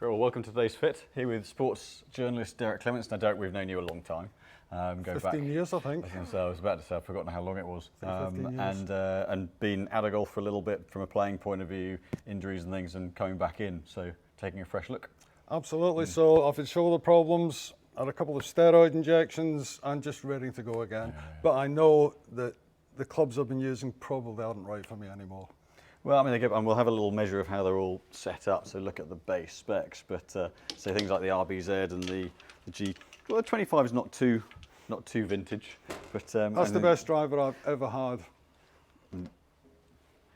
Well, welcome to today's Fit, here with sports journalist Derek Clements. Now, Derek, we've known you a long time. Go 15 years, I think. I was about to say, I've forgotten how long it was. 15 years. And been out of golf for a little bit from a playing point of view, injuries and things, and coming back in, so taking a fresh look. Absolutely. So I've had shoulder problems, had a couple of steroid injections, and just ready to go again. But I know that the clubs I've been using probably aren't right for me anymore. Well, I mean, and we'll have a little measure of how they're all set up. So look at the base specs, but say things like the RBZ and the G. Well, the 25 is not too vintage, but that's the best driver I've ever had.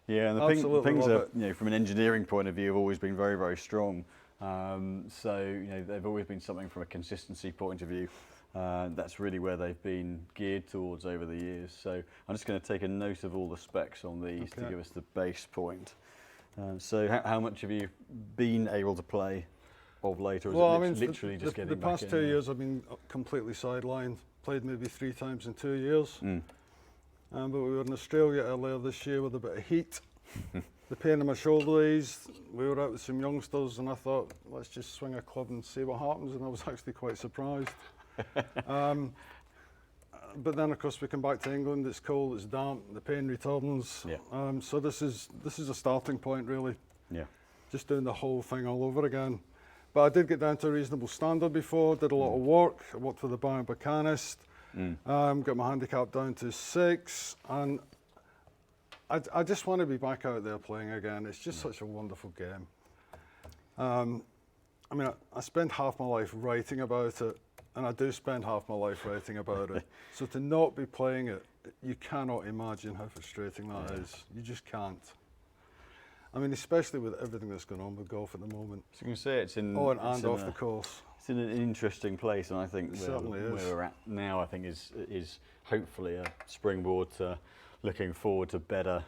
Yeah, and the pings are, from an engineering point of view, have always been very, very strong. So they've always been something from a consistency point of view. That's really where they've been geared towards over the years. So I'm just going to take a note of all the specs on these to give us the base point. So how much have you been able to play of late, or is it literally just getting back in? The past 2 years I've been completely sidelined. Played maybe 3 times in 2 years. But we were in Australia earlier this year with a bit of heat. The pain in my shoulder eased. We were out with some youngsters and I thought, let's just swing a club and see what happens, and I was actually quite surprised. But then of course we come back to England, it's cold, it's damp, the pain returns. So this is a starting point really. Just doing the whole thing all over again. But I did get down to a reasonable standard before, did a lot of work. I worked with a biomechanist, got my handicap down to 6, and I just want to be back out there playing again. It's just such a wonderful game. I mean, I spend half my life writing about it, and I do spend half my life writing about it. So to not be playing it, you cannot imagine how frustrating that is. You just can't. I mean, especially with everything that's going on with golf at the moment. So you can say it's in off the course. It's in an interesting place, and I think where we're at now, I think is hopefully a springboard to looking forward to better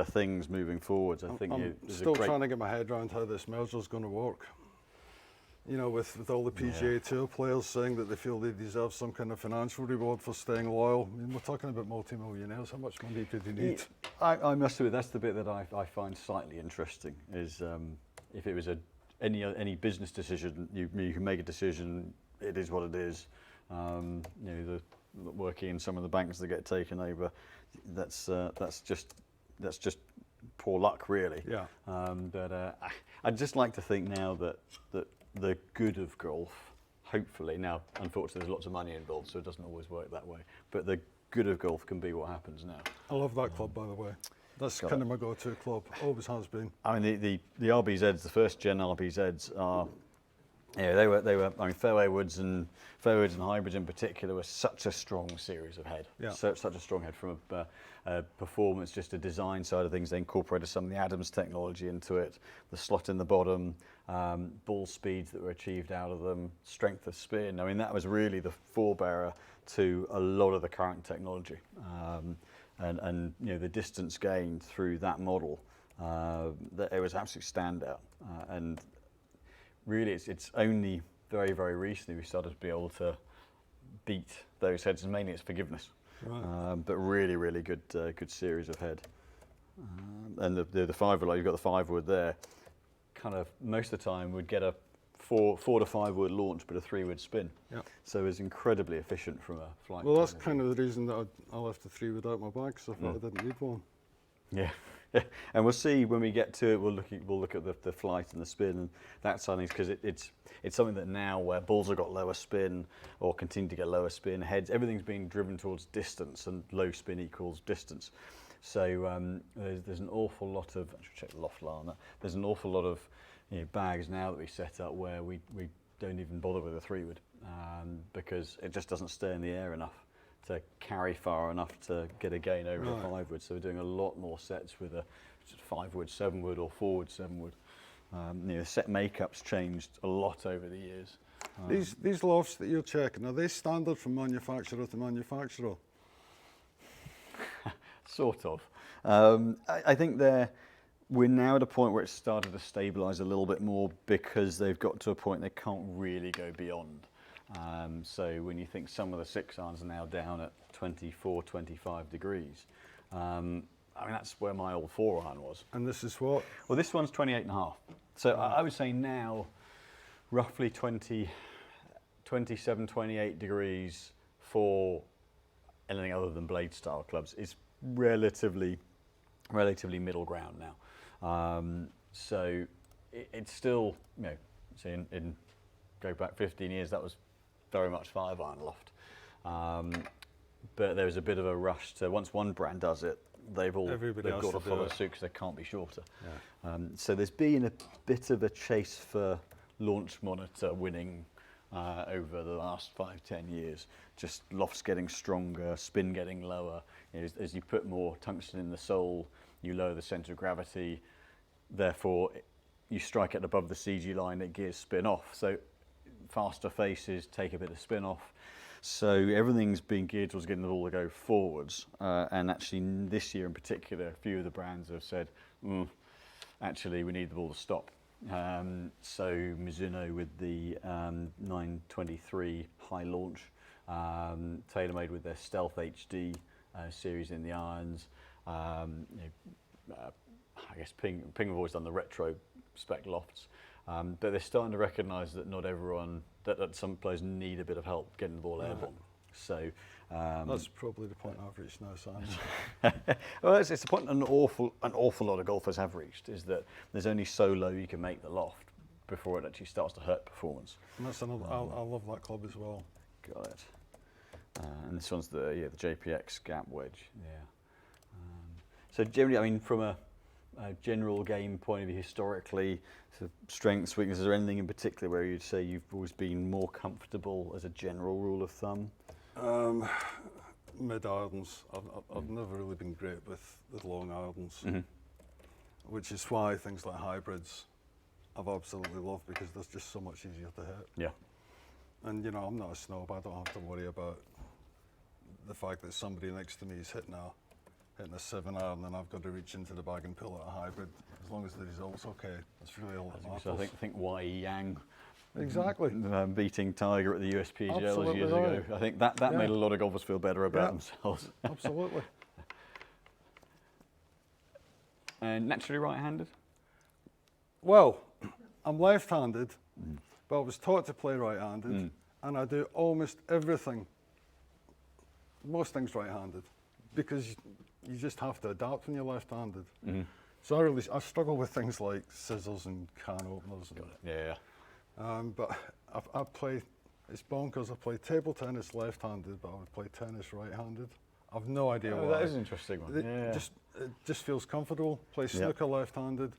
things moving forward. I think I'm still trying to get my head around how this merger's going to work. You know, with all the PGA Tour players saying that they feel they deserve some kind of financial reward for staying loyal. I mean, we're talking about multi-millionaires. How much money do they need? I must admit, that's the bit that I find slightly interesting, is if it was any business decision, you can make a decision, it is what it is. The working in some of the banks that get taken over, that's just poor luck, really. But I'd just like to think now that the good of golf, hopefully, now unfortunately there's lots of money involved, so it doesn't always work that way, but the good of golf can be what happens now. I love that club, by the way. That's kind of my go-to club, always has been. I mean, the RBZs, the first gen RBZs are, they were. I mean, Fairway Woods and hybrids in particular were such a strong series of head. Such a strong head from a performance, just a design side of things. They incorporated some of the Adams technology into it, the slot in the bottom, ball speeds that were achieved out of them, strength of spin. I mean, that was really the forebearer to a lot of the current technology. And the distance gained through that model, it was absolutely standout. And really, it's only very, very recently we started to be able to beat those heads, and mainly it's forgiveness. But really, really good series of head. And the 5 wood, you've got the 5 wood there. Kind of most of the time we'd get a 4 to 5 wood launch, but a 3 wood spin. So it's incredibly efficient from a flight. Well, that's kind of the reason that I left the 3 wood out my bag, because I thought I didn't need one. And we'll see when we get to it. We'll look at the flight and the spin and that side of things, because it's something that now where balls have got lower spin or continue to get lower spin, heads, everything's being driven towards distance, and low spin equals distance. So there's an awful lot of, I should check the loft line on that. There's an awful lot of bags now that we set up where we don't even bother with a 3 wood because it just doesn't stay in the air enough to carry far enough to get a gain over a 5 wood. So we're doing a lot more sets with a 5 wood, 7 wood, or 4 wood, 7 wood. Set makeup's changed a lot over the years. These lofts that you're checking, are they standard from manufacturer to manufacturer? Sort of. I think we're now at a point where it's started to stabilise a little bit more, because they've got to a point they can't really go beyond. So when you think some of the 6-irons are now down at 24, 25 degrees, I mean, that's where my old 4-iron was. And this is what? Well, this one's 28.5. So I would say now roughly 27, 28 degrees for anything other than blade style clubs is relatively middle ground now. So it's still, you know, so in go back 15 years, that was very much 5-iron loft. But there was a bit of a rush to, once one brand does it, they've got to follow suit because they can't be shorter. Yeah. So there's been a bit of a chase for launch monitor winning over the last 5-10 years. Just lofts getting stronger, spin getting lower. You know, as you put more tungsten in the sole, you lower the centre of gravity. Therefore, you strike it above the CG line, it gears spin off. So faster faces take a bit of spin off. So everything's been geared towards getting the ball to go forwards. And actually this year in particular, a few of the brands have said, actually we need the ball to stop. So Mizuno with the 923 high launch, TaylorMade with their Stealth HD series in the irons. I guess Ping have always done the retro spec lofts, but they're starting to recognise that not everyone, that some players need a bit of help getting the ball airborne. So that's probably the point I've reached now, Simon. Well, it's the point an awful lot of golfers have reached, is that there's only so low you can make the loft before it actually starts to hurt performance. And that's another. I love that club as well. Got it. And this one's the JPX gap wedge. Yeah. So generally, I mean, from a general game point of view, historically, sort of strengths, weaknesses, or anything in particular where you'd say you've always been more comfortable as a general rule of thumb? Mid irons. I've never really been great with long irons, which is why things like hybrids I've absolutely loved, because they're just so much easier to hit. Yeah. And you know, I'm not a snob. I don't have to worry about the fact that somebody next to me is hitting a 7-iron and I've got to reach into the bag and pull out a hybrid. As long as the result's okay, that's really all that matters. So I think Y Yang. Exactly. Beating Tiger at the USPGA years ago. I think that made a lot of golfers feel better about themselves. Absolutely. And naturally right-handed? Well, I'm left-handed, but I was taught to play right-handed, and I do almost everything, most things right-handed, because you just have to adapt when you're left-handed. So I struggle with things like scissors and can openers. Yeah. But I play, it's bonkers, I play table tennis left-handed, but I would play tennis right-handed. I've no idea why. That is an interesting one. It just feels comfortable. Play snooker left-handed.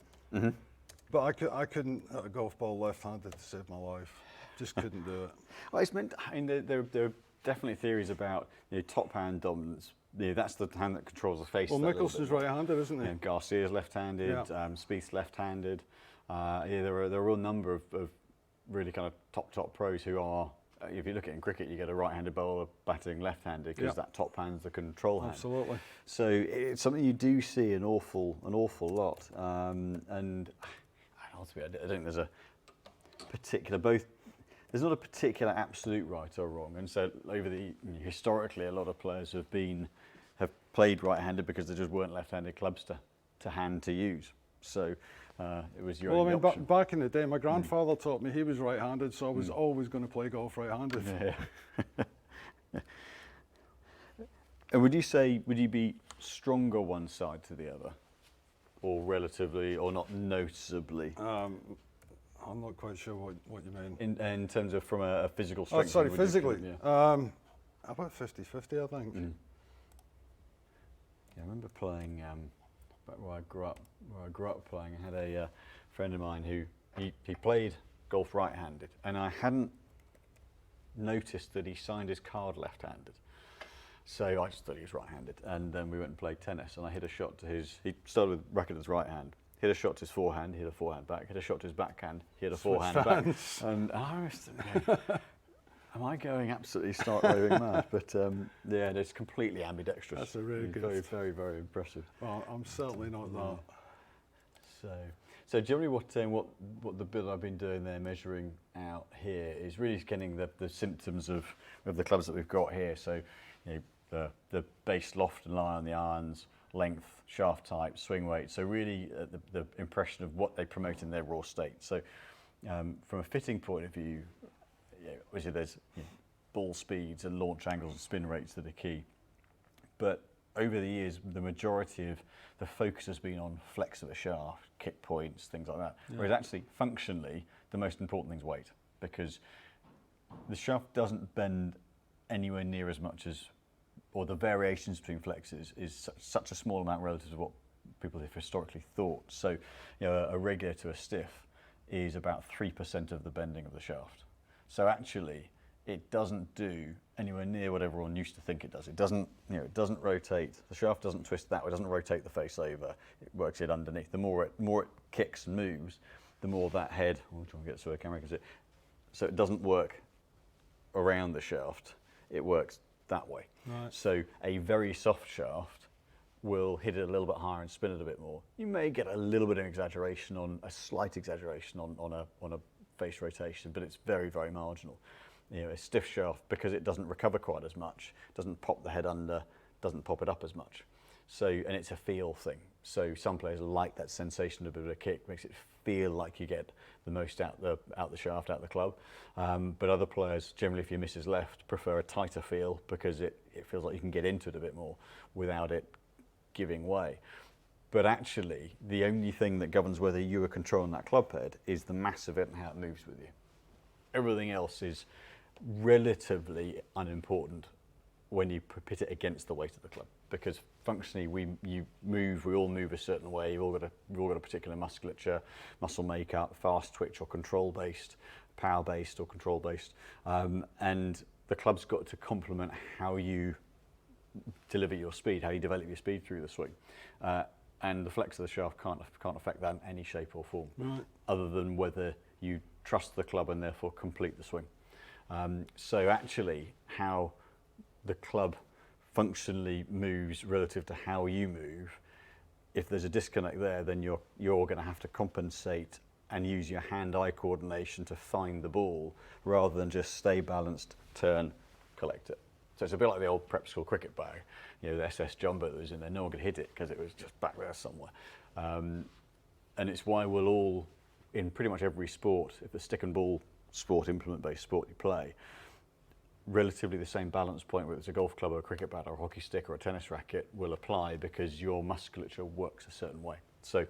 But I couldn't hit a golf ball left-handed to save my life. Just couldn't do it. Well, it's meant, I mean, there are definitely theories about top hand dominance. That's the hand that controls the face. Well, Mickelson's right-handed, isn't he? Garcia's left-handed, Spieth's left-handed. There are a real number of really kind of top pros who are, if you look at it in cricket, you get a right-handed bowler batting left-handed because that top hand's the control hand. Absolutely. So it's something you do see an awful lot. And ultimately, I think there's a particular there's not a particular absolute right or wrong. And so historically, a lot of players have played right-handed because there just weren't left-handed clubs to hand to use. So it was your only option. Back in the day, my grandfather taught me he was right-handed, so I was always going to play golf right-handed. Yeah. And would you be stronger one side to the other, or relatively, or not noticeably? I'm not quite sure what you mean. In terms of from a physical strength. Oh, sorry, physically. About 50-50, I think. Yeah, I remember playing back where I grew up playing. I had a friend of mine who he played golf right-handed, and I hadn't noticed that he signed his card left-handed. So I just thought he was right-handed, and then we went and played tennis, and I hit a shot to he started with racket as right hand, hit a shot to his forehand, hit a forehand back, hit a shot to his backhand, hit a forehand back. And I was thinking, am I going absolutely stark raving mad? But it's completely ambidextrous. That's a really good. Very, very, very impressive. Well, I'm certainly not that. So generally what the bit I've been doing there, measuring out here, is really getting the symptoms of the clubs that we've got here. So the base loft and lie on the irons, length, shaft type, swing weight. So really the impression of what they promote in their raw state. So From a fitting point of view, obviously there's ball speeds and launch angles and spin rates that are key. But over the years, the majority of the focus has been on flex of a shaft, kick points, things like that. Yeah. Whereas actually, functionally, the most important thing is weight, because the shaft doesn't bend anywhere near as much as, or the variations between flexes is such a small amount relative to what people have historically thought. So, a regular to a stiff is about 3% of the bending of the shaft. So actually, it doesn't do anywhere near what everyone used to think it does. It doesn't, it doesn't rotate. The shaft doesn't twist that way. It doesn't rotate the face over. It works it underneath. The more it kicks and moves, the more that head. I'll try and get so the camera can see it. So it doesn't work around the shaft. It works that way. Right. So a very soft shaft will hit it a little bit higher and spin it a bit more. You may get a little bit of exaggeration a slight exaggeration on a face rotation, but it's very, very marginal. A stiff shaft, because it doesn't recover quite as much, doesn't pop the head under, doesn't pop it up as much. So, and it's a feel thing. So some players like that sensation of a bit of a kick, makes it feel like you get the most out the shaft, out the club. But other players, generally if your miss is left, prefer a tighter feel, because it feels like you can get into it a bit more without it giving way. But actually, the only thing that governs whether you are controlling that club head is the mass of it and how it moves with you. Everything else is relatively unimportant when you pit it against the weight of the club, because functionally we all move a certain way. We've all got a particular musculature, muscle makeup, fast twitch or control based, power based or control based, and the club's got to complement how you deliver your speed, how you develop your speed through the swing, and the flex of the shaft can't affect that in any shape or form, right, other than whether you trust the club and therefore complete the swing. So actually, how the club functionally moves relative to how you move, if there's a disconnect there, then you're going to have to compensate and use your hand-eye coordination to find the ball, rather than just stay balanced, turn, collect it. So it's a bit like the old prep school cricket bag, the SS jumbo that was in there. No one could hit it because it was just back there somewhere. And it's why we'll all, in pretty much every sport, if the stick and ball sport, implement-based sport you play, relatively the same balance point, whether it's a golf club or a cricket bat or a hockey stick or a tennis racket, will apply, because your musculature works a certain way. So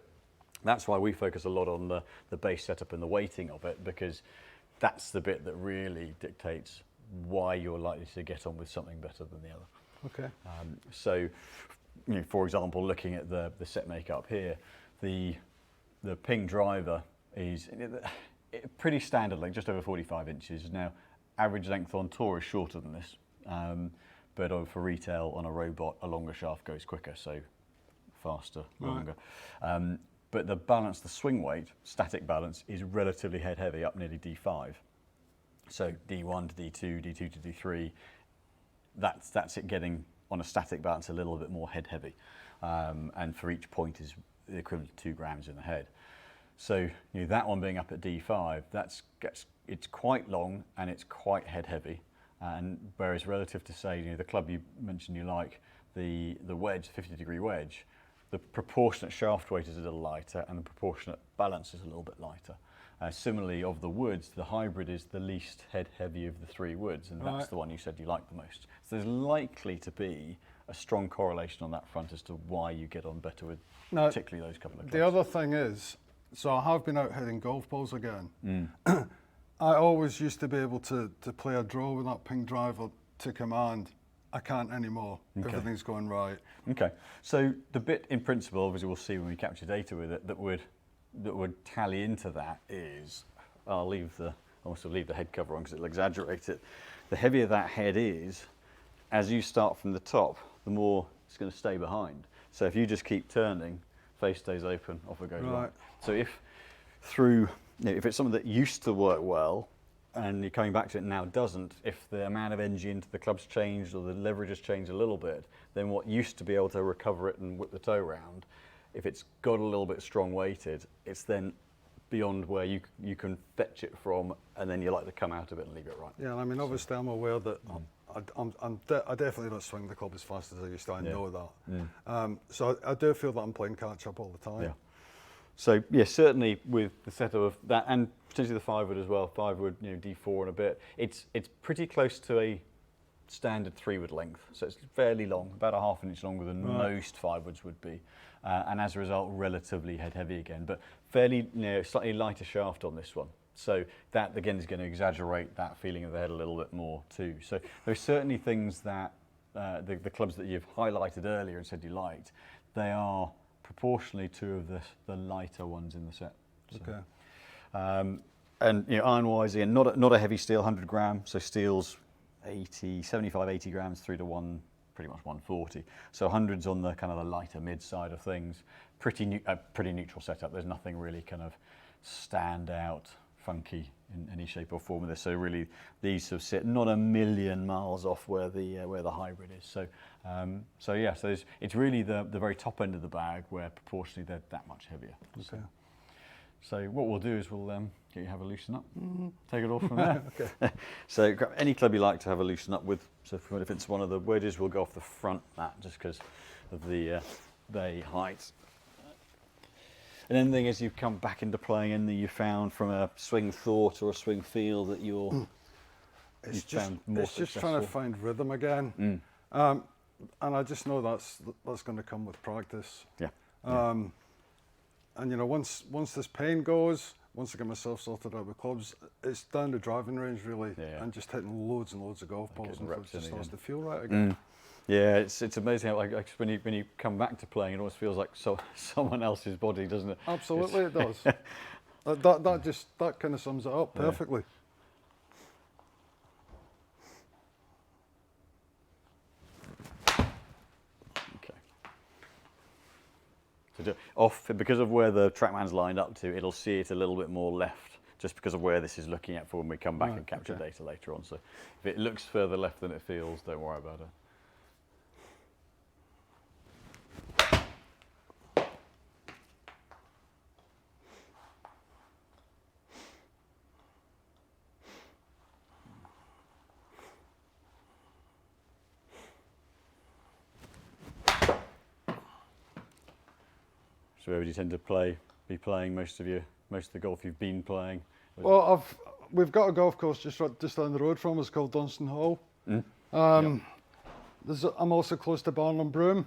that's why we focus a lot on the base setup and the weighting of it, because that's the bit that really dictates why you're likely to get on with something better than the other. Okay. So, for example, looking at the set makeup here, the ping driver is pretty standard length, just over 45 inches. Now, average length on tour is shorter than this, but for retail on a robot, a longer shaft goes quicker, so faster, longer. Right. But the balance, the swing weight, static balance, is relatively head heavy, up nearly D5. So D1 to D2, D2 to D3, that's it getting on a static balance a little bit more head heavy. And for each point is the equivalent to 2 grams in the head. So that one being up at D5, it's quite long and it's quite head heavy. And whereas relative to, say, the club you mentioned you like, the wedge, 50-degree wedge, the proportionate shaft weight is a little lighter and the proportionate balance is a little bit lighter. Similarly, of the woods, the hybrid is the least head heavy of the 3 woods, and that's the one you said you like the most. So there's likely to be a strong correlation on that front as to why you get on better with particularly those couple of clubs. The other thing is, so I have been out hitting golf balls again. I always used to be able to play a draw with that ping driver to command. I can't anymore. Okay. Everything's going right. Okay. So the bit in principle, obviously we'll see when we capture data with it, that would tally into that is, I'll also leave the head cover on because it'll exaggerate it. The heavier that head is, as you start from the top, the more it's going to stay behind. So if you just keep turning, face stays open, off it goes. Right. So if it's something that used to work well, and you're coming back to it now doesn't, if the amount of energy into the club's changed or the leverage has changed a little bit, then what used to be able to recover it and whip the toe round, if it's got a little bit strong weighted, it's then beyond where you can fetch it from, and then you like to come out of it and leave it right. Yeah, I mean, obviously I'm aware that I definitely don't swing the club as fast as I used to. I know that. So I do feel that I'm playing catch up all the time. So yeah, certainly with the setup of that, and potentially the 5-wood as well, 5-wood, D4 and a bit, it's pretty close to a standard 3-wood length, so it's fairly long, about a half an inch longer than most 5-woods would be, and as a result, relatively head heavy again, but fairly, slightly lighter shaft on this one. So that again is going to exaggerate that feeling of the head a little bit more too. So there's certainly things that the clubs that you've highlighted earlier and said you liked, they are proportionally two of the lighter ones in the set. So, Okay. And iron-wise, again, not a heavy steel, 100 grams. So steel's 75, 80 grams through to pretty much 140. So 100's on the kind of the lighter mid side of things. Pretty neutral setup. There's nothing really kind of stand out, funky in any shape or form with this. So really, these sort of sit not a million miles off where the hybrid is. So yeah, so it's really the very top end of the bag where proportionally they're that much heavier. Okay. So what we'll do is we'll get you to have a loosen up, take it all from there. Okay. So grab any club you like to have a loosen up with. So if it's one of the wedges, we'll go off the front mat just because of the height. And anything as you've come back into playing, anything you found from a swing thought or a swing feel that It's just trying to find rhythm again. And I just know that's going to come with practice. Yeah. And once this pain goes, once I get myself sorted out with clubs, it's down the driving range really, and just hitting loads and loads of golf balls until it just starts to feel right again. Yeah, it's amazing how like when you come back to playing, it almost feels like someone else's body, doesn't it? Absolutely, it does. that kind of sums it up perfectly. So because of where the TrackMan's lined up to, it'll see it a little bit more left, just because of where this is looking at for when we come back and capture data later on. So if it looks further left than it feels, don't worry about it. So where would you tend to be playing most of the golf you've been playing? Well, we've got a golf course just down the road from us called Dunstan Hall. I'm also close to Barnum Broom.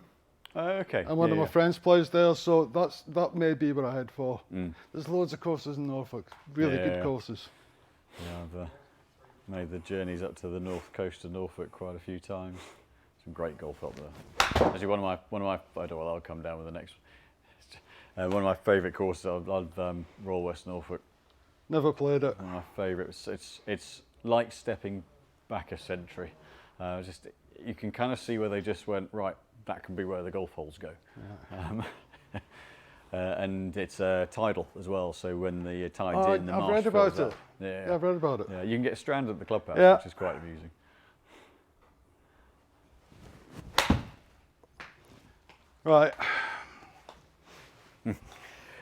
Okay. And one of my friends plays there, so that may be what I head for. There's loads of courses in Norfolk, really good courses. Yeah, I've made the journeys up to the north coast of Norfolk quite a few times. Some great golf up there. Actually, one of my I'll come down with the next. One of my favourite courses, Royal West Norfolk. Never played it. One of my favourites. It's like stepping back a century. You can kind of see where they just went, right, that can be where the golf holes go. Yeah. And it's tidal as well, so when the tide's in, the marsh I've read about fills it. up. Yeah, I've read about it. Yeah, you can get stranded at the clubhouse, which is quite amusing. Right.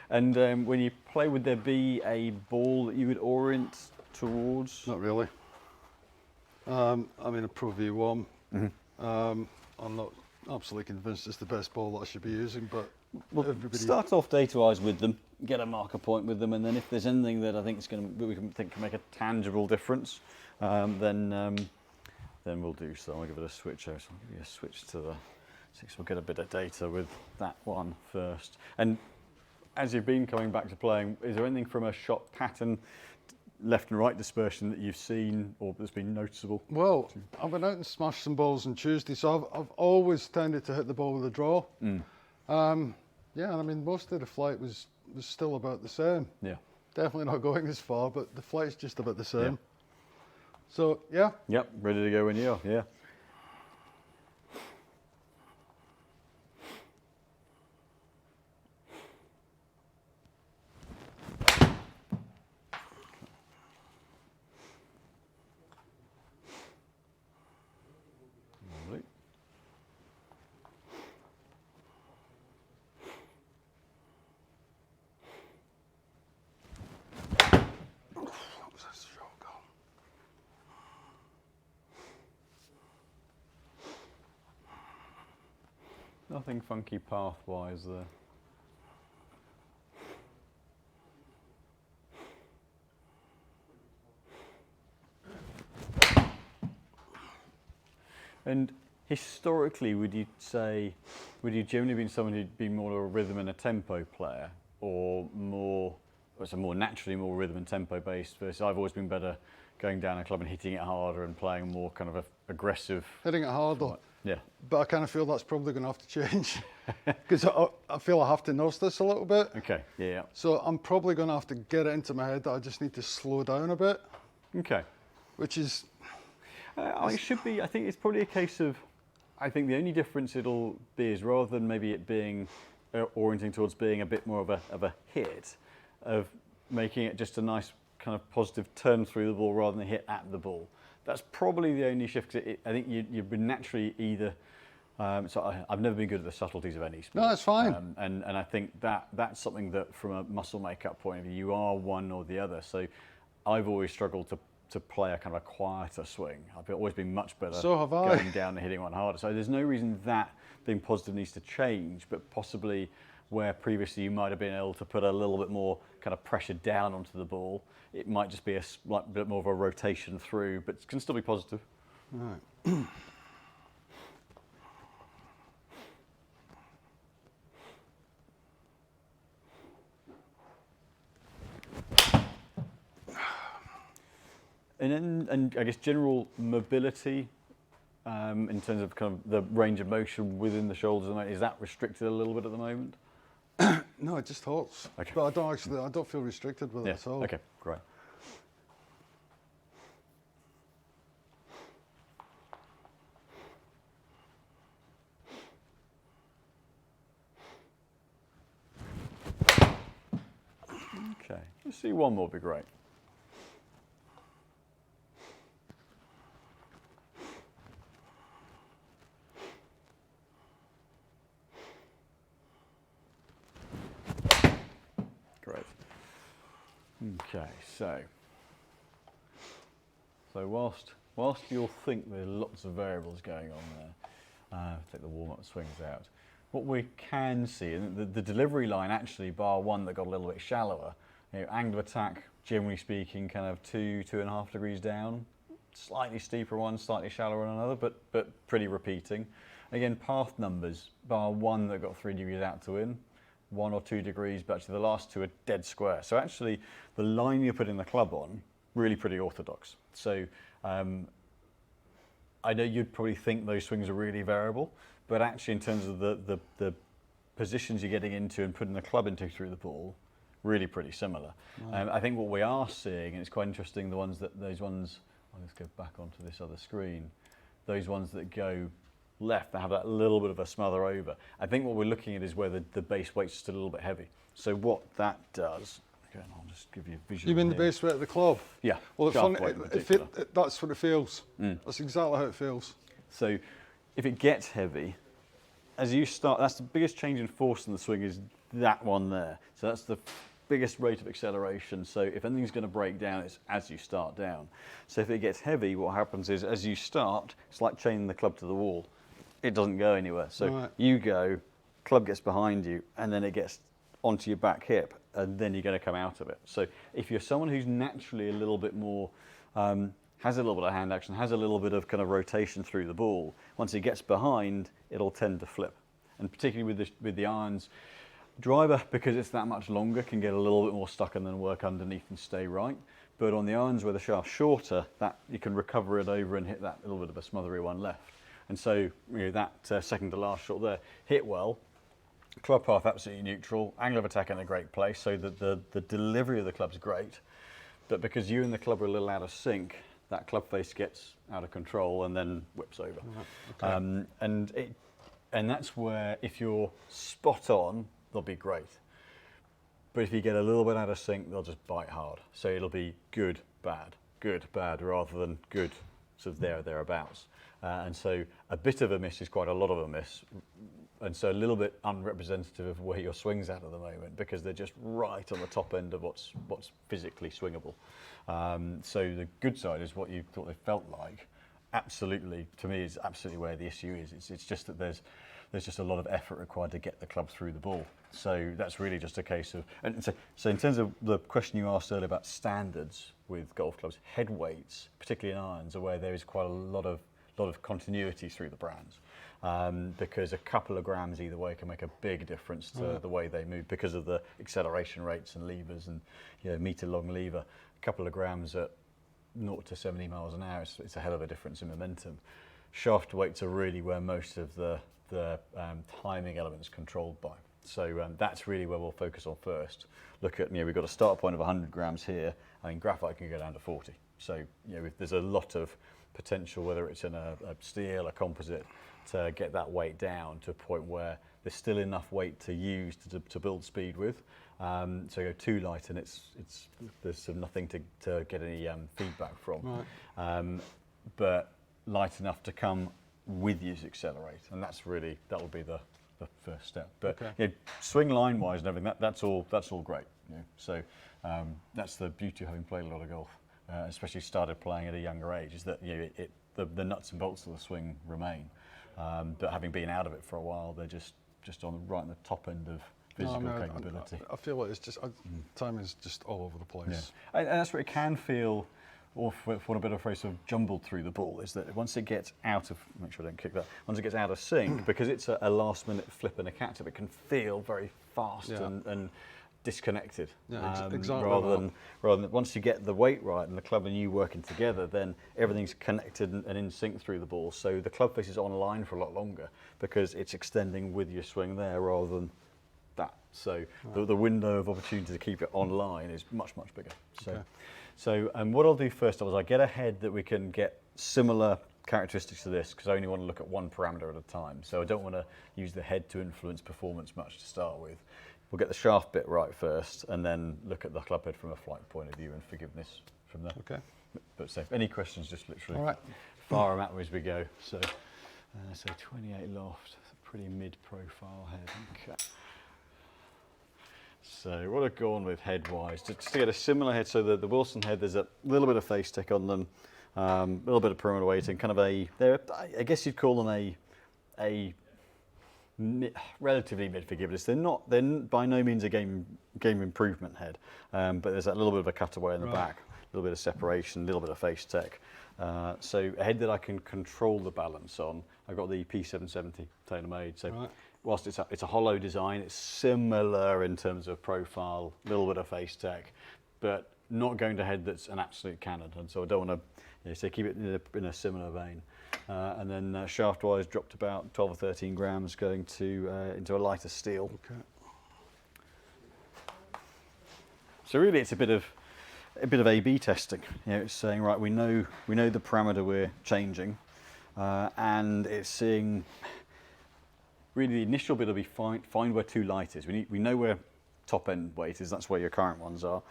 And when you play, would there be a ball that you would orient towards? Not really. I mean, a Pro V1. I'm not absolutely convinced it's the best ball that I should be using, but start off data-wise with them, get a marker point with them, and then if there's anything that I think we can make a tangible difference, then we'll do so. I'll give it a switch out. So I'll give you a switch to the 6. We'll get a bit of data with that one first. And as you've been coming back to playing, is there anything from a shot pattern, left and right dispersion that you've seen or that's been noticeable? Well, I went out and smashed some balls on Tuesday, so I've always tended to hit the ball with a draw. Yeah, I mean, most of the flight was still about the same. Yeah. Definitely not going as far, but the flight's just about the same. Yeah. So, yeah. Yep, ready to go when you are, yeah. Nothing funky path-wise there. And historically, would you generally been someone who'd been more of a rhythm and a tempo player, or more, so more naturally more rhythm and tempo based? Versus I've always been better going down a club and hitting it harder and playing more kind of aggressive. Hitting it harder. Yeah. But I kind of feel that's probably going to have to change because I feel I have to nurse this a little bit. Okay. Yeah. So I'm probably going to have to get it into my head that I just need to slow down a bit. Okay. Which is. It should be. I think it's probably a case of. I think the only difference it'll be is rather than maybe it being orienting towards being a bit more of a hit, of making it just a nice kind of positive turn through the ball rather than a hit at the ball. That's probably the only shift. I think you've been naturally either. So I've never been good at the subtleties of any sport. No, that's fine. And I think that's something that from a muscle makeup point of view, you are one or the other. So I've always struggled to play a kind of a quieter swing. I've always been much better going down and hitting one harder. So there's no reason that being positive needs to change, but possibly where previously you might have been able to put a little bit more kind of pressure down onto the ball, it might just be a bit more of a rotation through, but it can still be positive. Right. And I guess general mobility in terms of kind of the range of motion within the shoulders, is that restricted a little bit at the moment? No, it just hurts. Okay. But I don't feel restricted with it at all. Okay, great. Okay, let's see one more would be great. Great. Okay, so whilst you'll think there's lots of variables going on there, take the warm-up swings out. What we can see, and the delivery line actually, bar one that got a little bit shallower, angle of attack, generally speaking, kind of 2.5 degrees down, slightly steeper one, slightly shallower on another, but pretty repeating. Again, path numbers, bar one that got 3 degrees out to in, 1 or 2 degrees, but actually the last two are dead square. So actually, the line you're putting the club on, really pretty orthodox. So I know you'd probably think those swings are really variable, but actually in terms of the positions you're getting into and putting the club into through the ball, really pretty similar. Right. I think what we are seeing, and it's quite interesting, those ones, let's go back onto this other screen, those ones that go left, they have that little bit of a smother over. I think what we're looking at is where the base weight's just a little bit heavy. So what that does, again, I'll just give you a visual. You mean the base weight of the club? Yeah. Well, that's what it feels. That's exactly how it feels. So if it gets heavy, as you start, that's the biggest change in force in the swing is that one there. So that's the biggest rate of acceleration. So if anything's going to break down, it's as you start down. So if it gets heavy, what happens is as you start, it's like chaining the club to the wall. It doesn't go anywhere. So you go, club gets behind you, and then it gets onto your back hip, and then you're going to come out of it. So if you're someone who's naturally a little bit more, has a little bit of hand action, has a little bit of kind of rotation through the ball, once it gets behind, it'll tend to flip. And particularly with the irons, driver, because it's that much longer, can get a little bit more stuck and then work underneath and stay right. But on the irons where the shaft's shorter, that you can recover it over and hit that little bit of a smothery one left. And so that second to last shot there, hit well, club path absolutely neutral, angle of attack in a great place, so that the delivery of the club's great. But because you and the club are a little out of sync, that club face gets out of control and then whips over. Okay. And that's where, if you're spot on, they'll be great. But if you get a little bit out of sync, they'll just bite hard. So it'll be good, bad, rather than good, sort of thereabouts. And so a bit of a miss is quite a lot of a miss. And so a little bit unrepresentative of where your swing's at the moment, because they're just right on the top end of what's physically swingable. So the good side is what you thought they felt like. Absolutely, to me, is absolutely where the issue is. It's just that there's just a lot of effort required to get the club through the ball. So that's really just a case of, and so in terms of the question you asked earlier about standards with golf clubs, head weights, particularly in irons, are where there is quite a lot of lot of continuity through the brands. Because a couple of grams either way can make a big difference to the way they move because of the acceleration rates and levers and meter long lever. A couple of grams at 0 to 70 miles an hour, it's a hell of a difference in momentum. Shaft weights are really where most of the timing elements controlled by. So that's really where we'll focus on first. Look at, we've got a start point of 100 grams here. I mean, graphite can go down to 40. So there's a lot of potential, whether it's in a steel, a composite, to get that weight down to a point where there's still enough weight to use to build speed with. So go too light and there's nothing to get any feedback from. Right. But light enough to come with you to accelerate, and that will be the first step. But swing line wise and everything, that's all great. So that's the beauty of having played a lot of golf, especially started playing at a younger age, is that the nuts and bolts of the swing remain. But having been out of it for a while, they're just right on the top end of physical capability. I feel like it's just time is just all over the place. Yeah. And that's where it can feel, or for a bit of a phrase, sort of jumbled through the ball, is that once it gets out of, make sure I don't kick that, once it gets out of sync, because it's a last minute flip and a catch up, it can feel very fast and disconnected. Yeah, exactly. Rather than once you get the weight right and the club and you working together, then everything's connected and in sync through the ball. So the club face is online for a lot longer because it's extending with your swing there rather than that. So the window of opportunity to keep it online is much, much bigger. So what I'll do first is I get a head that we can get similar characteristics to this, because I only want to look at one parameter at a time. So I don't want to use the head to influence performance much to start with. We'll get the shaft bit right first, and then look at the club head from a flight point of view and forgiveness from there. Okay. But so any questions, just literally fire them at me as we go. So 28 loft, pretty mid-profile head. Okay. So what I've gone with head-wise, just to get a similar head. So the Wilson head, there's a little bit of face tech on them, a little bit of perimeter weighting, kind of I guess you'd call them a relatively mid-forgiveness. They're by no means a game improvement head, but there's that little bit of a cutaway in the back, a little bit of separation, a little bit of face tech. So a head that I can control the balance on. I've got the P770 tailor-made. So whilst it's a hollow design, it's similar in terms of profile, a little bit of face tech, but not going to head that's an absolute cannon. And so I don't want to, so keep it in a similar vein. And then shaft-wise, dropped about 12 or 13 grams, going to into a lighter steel. Okay. So really, it's a bit of A/B testing. It's saying, right, we know the parameter we're changing, and it's seeing. Really, the initial bit will be find where too light is. We know where top end weight is. That's where your current ones are.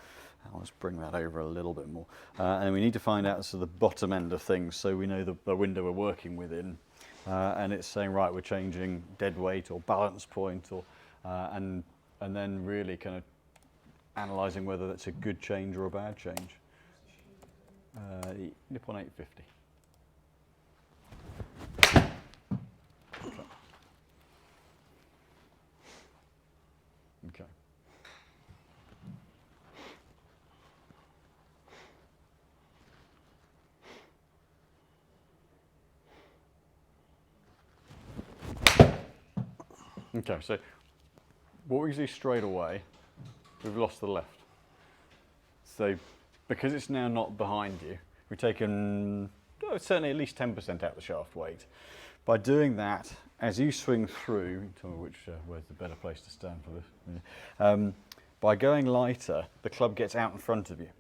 Let's bring that over a little bit more. And we need to find out the bottom end of things, so we know the window we're working within. And it's saying, right, we're changing dead weight or balance point, or and then really kind of analysing whether that's a good change or a bad change. Nip on 850. Okay. Okay, so what we see straight away, we've lost the left. So because it's now not behind you, we've taken certainly at least 10% out of the shaft weight. By doing that, as you swing through, tell me where's the better place to stand for this. By going lighter, the club gets out in front of you.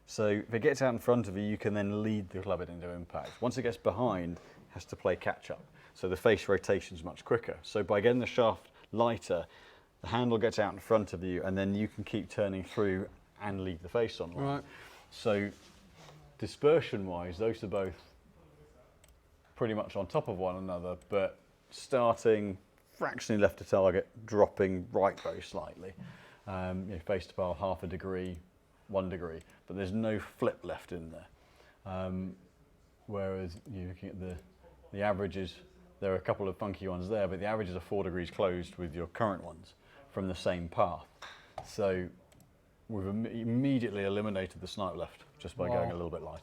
So if it gets out in front of you, you can then lead the club into impact. Once it gets behind, it has to play catch up. So the face rotation is much quicker. So by getting the shaft lighter, the handle gets out in front of you, and then you can keep turning through and leave the face on. Right. So dispersion-wise, those are both pretty much on top of one another, but starting fractionally left of target, dropping right very slightly. Face to bar, 0.5 degree, 1 degree, but there's no flip left in there. Whereas you're looking at the averages, there are a couple of funky ones there, but the averages are 4 degrees closed with your current ones from the same path. So we've immediately eliminated the snipe left just by going a little bit lighter.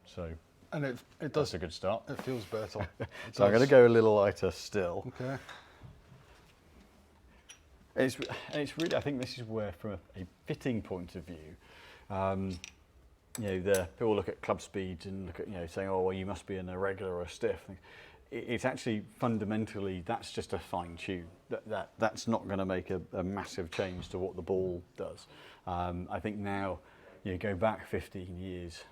So And it does. That's a good start. It feels better. So I'm going to go a little lighter still. Okay. It's really, I think this is where, from a fitting point of view, you know, people look at club speeds and look at, you know, saying, oh, well, you must be in a regular or a stiff. It's actually fundamentally, that's just a fine tune. That's not going to make a massive change to what the ball does. I think now, you know, go back 15 years,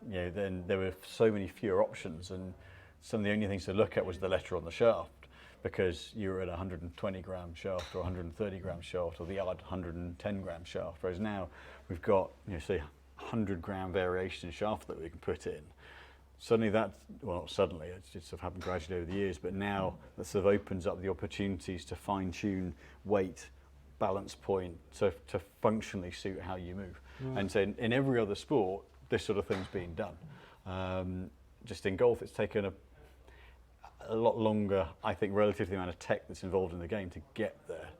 you know, then there were so many fewer options, and some of the only things to look at was the letter on the shaft, because you were at a 120 gram shaft or 130 gram shaft or the odd 110 gram shaft, whereas now we've got, you know, say 100 gram variation in shaft that we can put in. Suddenly that, well, not suddenly, it's just sort of happened gradually over the years, but now that sort of opens up the opportunities to fine tune weight, balance point, to functionally suit how you move. And so in every other sport, this sort of thing's being done. Just in golf, it's taken a lot longer, I think, relative to the amount of tech that's involved in the game to get there,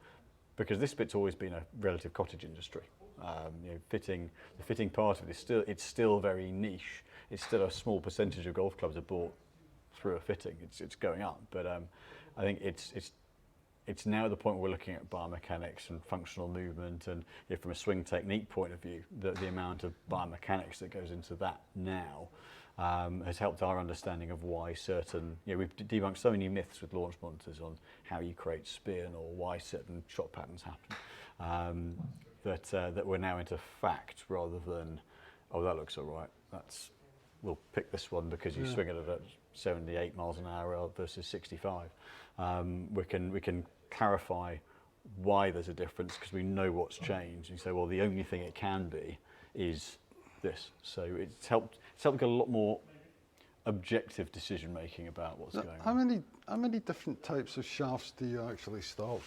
because this bit's always been a relative cottage industry. You know, the fitting part of it is still very niche. It's still a small percentage of golf clubs are bought through a fitting. It's going up, but I think it's now at the point where we're looking at biomechanics and functional movement, and you know, from a swing technique point of view, the amount of biomechanics that goes into that now has helped our understanding of why certain, you know, we've debunked so many myths with launch monitors on how you create spin or why certain shot patterns happen, that we're now into fact rather than, oh, that looks all right, we'll pick this one because you swing it at 78 miles an hour versus 65. We can clarify why there's a difference because we know what's changed. You say, well, the only thing it can be is this. So it's helped get a lot more objective decision making about what's going on. How many different types of shafts do you actually stock?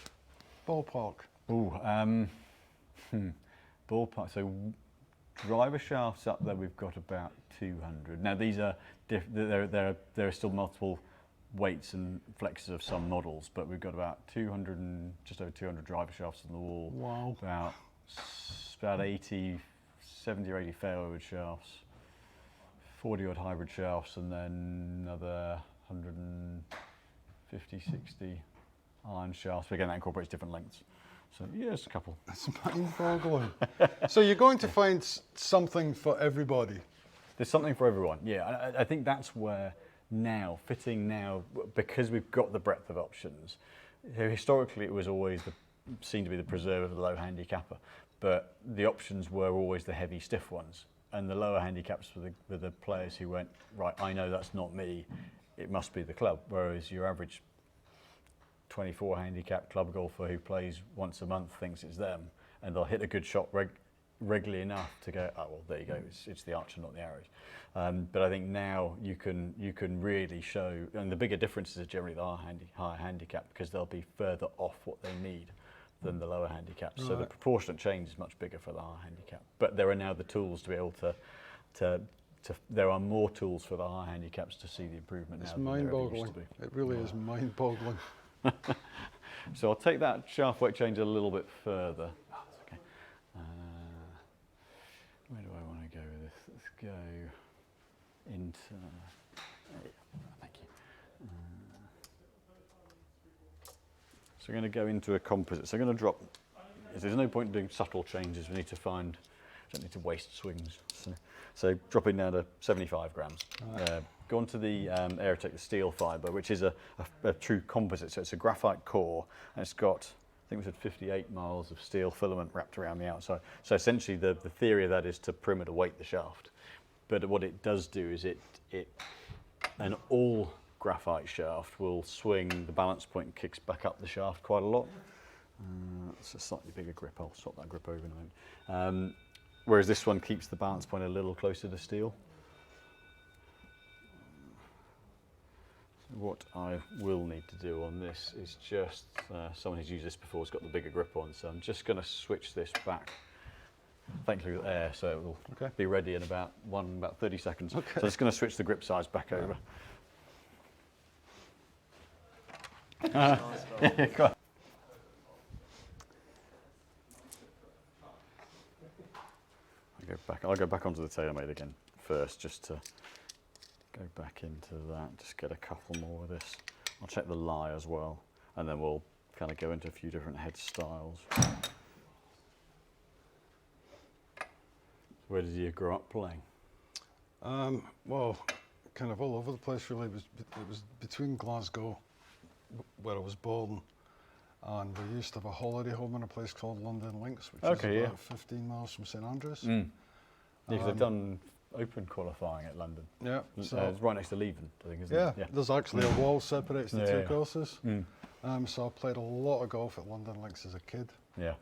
Ballpark. Ballpark. So driver shafts up there, we've got about 200. Now these are there are still multiple weights and flexes of some models, but we've got about 200 and just over 200 driver shafts on the wall. Wow. About 70 or 80 fairway wood shafts, 40 odd hybrid shafts, and then another 150, 60 iron shafts. But again, that incorporates different lengths. So yeah, it's a couple. It's mind-boggling. So you're going to find something for everybody. There's something for everyone. Yeah, I think that's where now fitting now, because we've got the breadth of options. Historically, it was always seen to be the preserve of the low handicapper, but the options were always the heavy, stiff ones, and the lower handicaps were the players who went, right, I know that's not me, it must be the club. Whereas your average 24 handicap club golfer who plays once a month thinks it's them, and they'll hit a good shot regularly enough to go, oh well, there you go, it's the archer, not the arrows. But I think now you can really show, and the bigger differences are generally the higher handicap, because they'll be further off what they need than the lower handicaps. Right. So the proportionate change is much bigger for the higher handicap. But there are now the tools to be able to there are more tools for the higher handicaps to see the improvement. It's mind-boggling. It really is mind-boggling. So I'll take that shaft weight change a little bit further. Oh, that's okay. Where do I want to go with this? Let's go into. Thank you. So we're going to go into a composite. So I'm going to drop. There's no point in doing subtle changes. We need to find. Don't need to waste swings. So dropping down to 75 grams. Go on to the Aerotech, the steel fibre, which is a true composite. So it's a graphite core, and it's got, I think we said 58 miles of steel filament wrapped around the outside. So essentially the theory of that is to perimeter weight the shaft. But what it does do is an all graphite shaft will swing, the balance point kicks back up the shaft quite a lot. It's a slightly bigger grip. I'll swap that grip over in a moment. Whereas this one keeps the balance point a little closer to steel. What I will need to do on this is just, someone who's used this before has got the bigger grip on, so I'm just going to switch this back, thankfully with air, so it will be ready in about 30 seconds. Okay. So I'm just going to switch the grip size back over. I'll go back onto the TaylorMade again first, just to go back into that, just get a couple more of this. I'll check the lie as well, and then we'll kind of go into a few different head styles. Where did you grow up playing? Well, kind of all over the place really. It was between Glasgow, where I was born, and we used to have a holiday home in a place called London Links, which is about 15 miles from St Andrews. Yeah, because they've done open qualifying at London. Yeah, so it's right next to Leven, I think, isn't yeah, it? Yeah, there's actually a wall separates the two courses. So I played a lot of golf at London Links as a kid. Yeah.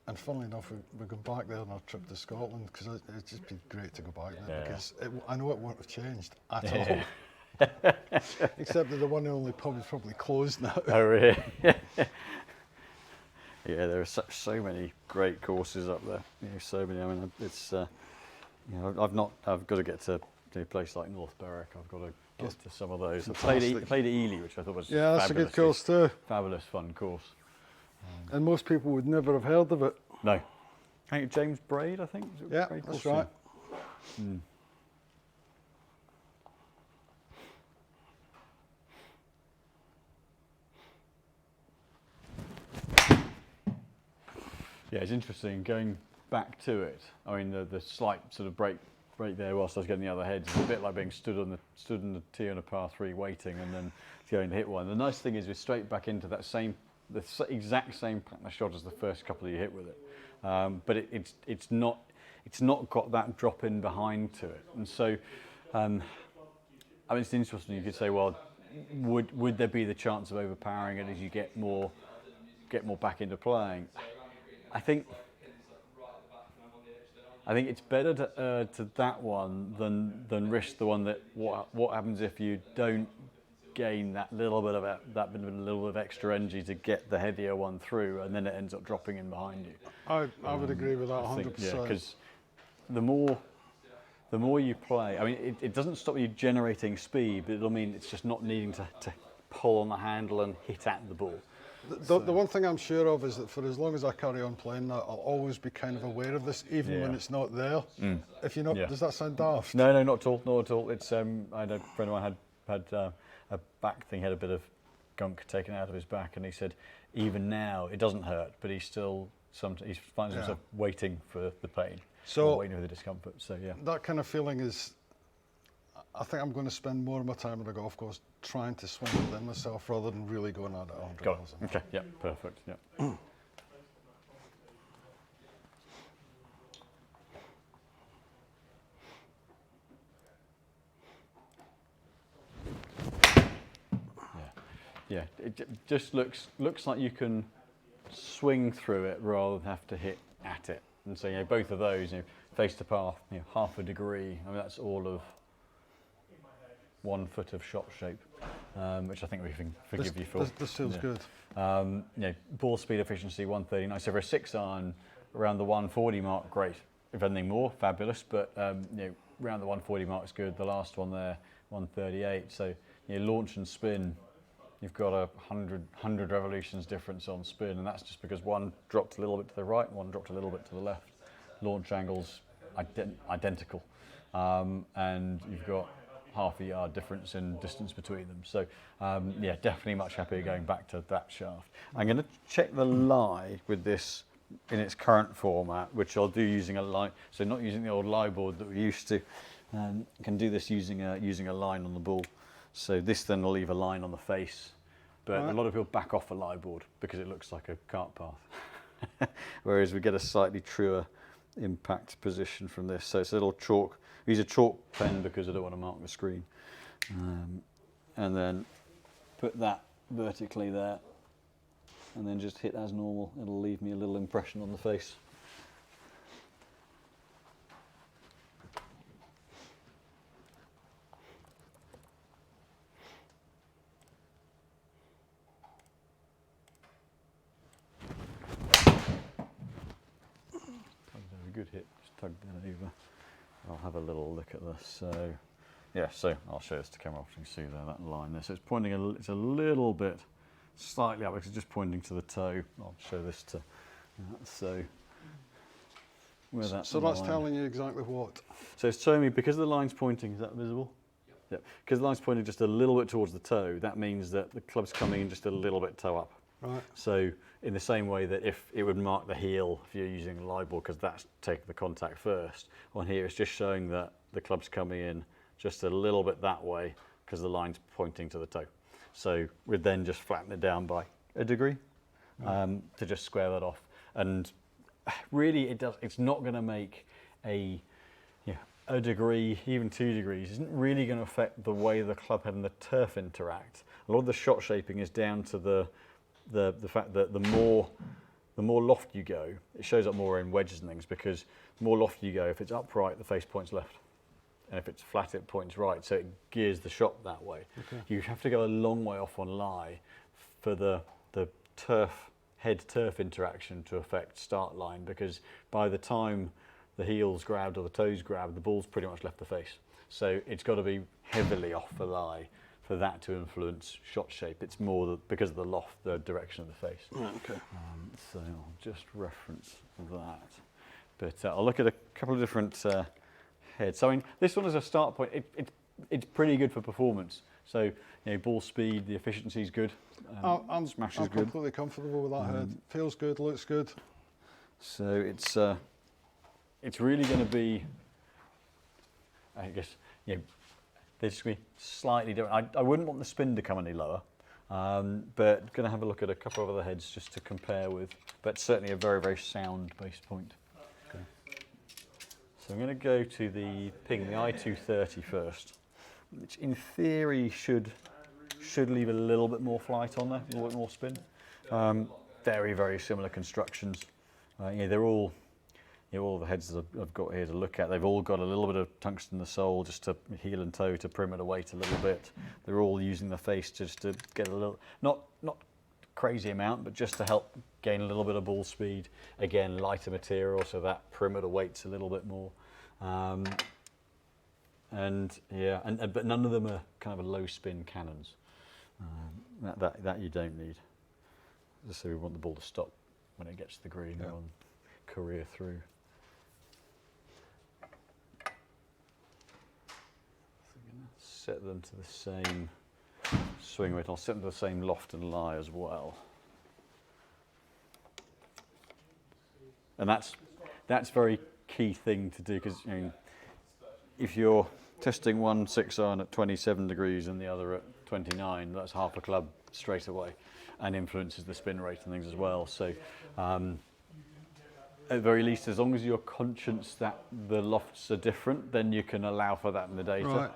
And funnily enough, we're going back there on our trip to Scotland because it'd just be great to go back there because I know it won't have changed at all. Except that the one and only pub is probably closed now. Oh, really? Yeah, there are so many great courses up there. You know, so many. I mean, it's you know, I've got to get to a place like North Berwick. I've got to get to some of those. I played at Ely, which I thought was that's a good course too. Fabulous fun course. And most people would never have heard of it. No. I think James Braid, I think. Yeah, that's right. Yeah, it's interesting going back to it. I mean, the slight sort of break there whilst I was getting the other heads. It's a bit like being stood on the tee on a par 3 waiting and then going to hit one. The nice thing is we're straight back into that the exact same pattern of shot as the first couple you hit with it, but it's not got that drop in behind to it, and so I mean, it's interesting. You could say, well, would there be the chance of overpowering it as you get more back into playing? I think it's better to that one than risk the one that what happens if you don't gain that little bit of extra energy to get the heavier one through, and then it ends up dropping in behind you. I would agree with that 100%. Yeah, because the more you play, I mean, it doesn't stop you generating speed, but it'll mean it's just not needing to pull on the handle and hit at the ball. The one thing I'm sure of is that for as long as I carry on playing that, I'll always be kind of aware of this, even when it's not there. If you're not, does that sound daft? No, not at all. Not at all. It's I had a friend of mine had a back thing, had a bit of gunk taken out of his back, and he said even now it doesn't hurt, but he finds himself waiting for the pain, waiting for the discomfort. So yeah, that kind of feeling is. I think I'm going to spend more of my time on the golf course trying to swing within myself rather than really going at it 100 miles. Okay, yeah, perfect. Yeah. Yeah, it just looks like you can swing through it rather than have to hit at it. And so, you know, both of those, you know, face to par, you know, half a degree. I mean, that's all of 1 foot of shot shape, which I think we can forgive you for. This feels good. You know, ball speed efficiency 139. So for a 6-iron around the 140 mark, great. If anything more, fabulous. But you know, around the 140 mark is good. The last one there, 138. So you know, launch and spin, you've got 100 revolutions difference on spin, and that's just because one dropped a little bit to the right, one dropped a little bit to the left. Launch angles identical, and you've got half a yard difference in distance between them. So yeah, definitely much happier going back to that shaft. I'm going to check the lie with this in its current format, which I'll do using a line. So not using the old lie board that we used to. Can do this using a line on the ball. So this then will leave a line on the face, but a lot of people back off a lie board because it looks like a cart path. Whereas we get a slightly truer impact position from this. So it's a little chalk. We use a chalk pen because I don't want to mark the screen. And then put that vertically there, and then just hit as normal. It'll leave me a little impression on the face. Good hit, just tug that over. I'll have a little look at this. So, yeah, so I'll show this to camera so you can see there, that line there. So it's pointing, it's a little bit slightly up, it's just pointing to the toe. I'll show this to, so where that So that's telling you exactly what? So it's showing me, because the line's pointing, is that visible? Yep. Because the line's pointing just a little bit towards the toe, that means that the club's coming in just a little bit toe up. Right. So in the same way that if it would mark the heel if you're using a live ball, because that's taking the contact first, on here it's just showing that the club's coming in just a little bit that way because the line's pointing to the toe. So we'd then just flatten it down by a degree to just square that off. And really it's not going to make a degree, even 2 degrees, isn't really going to affect the way the club head and the turf interact. A lot of the shot shaping is down to the fact that the more loft you go, it shows up more in wedges and things, because the more loft you go, if it's upright, the face points left. And if it's flat, it points right, so it gears the shot that way. Okay. You have to go a long way off on lie for the head-turf interaction to affect start line, because by the time the heel's grabbed or the toes grabbed, the ball's pretty much left the face. So it's got to be heavily off the lie for that to influence shot shape. It's more because of the loft, the direction of the face. Right, okay. So I'll just reference that. But I'll look at a couple of different heads. So I mean, this one as a start point, it's pretty good for performance. So ball speed, the efficiency is good. Smash is good. I'm completely comfortable with that head. Feels good, looks good. So it's really going to be, I guess, they're just going to be slightly different. I wouldn't want the spin to come any lower, but going to have a look at a couple of other heads just to compare with, but certainly a very, very sound base point. Okay. So I'm going to go to the Ping, the I230 first, which in theory should leave a little bit more flight on there, a little bit more spin. Very, very similar constructions. They're all the heads that I've got here to look at, they've all got a little bit of tungsten in the sole just to heel and toe to perimeter weight a little bit. They're all using the face just to get a little, not crazy amount, but just to help gain a little bit of ball speed. Again, lighter material, so that perimeter weight's a little bit more. But none of them are kind of a low spin cannons. That you don't need. Just so we want the ball to stop when it gets to the green rather than career through. Set them to the same swing weight. I'll set them to the same loft and lie as well. And that's very key thing to do, because if you're testing one 6-iron at 27 degrees and the other at 29, that's half a club straight away, and influences the spin rate and things as well. So at the very least, as long as you're conscious that the lofts are different, then you can allow for that in the data. Right.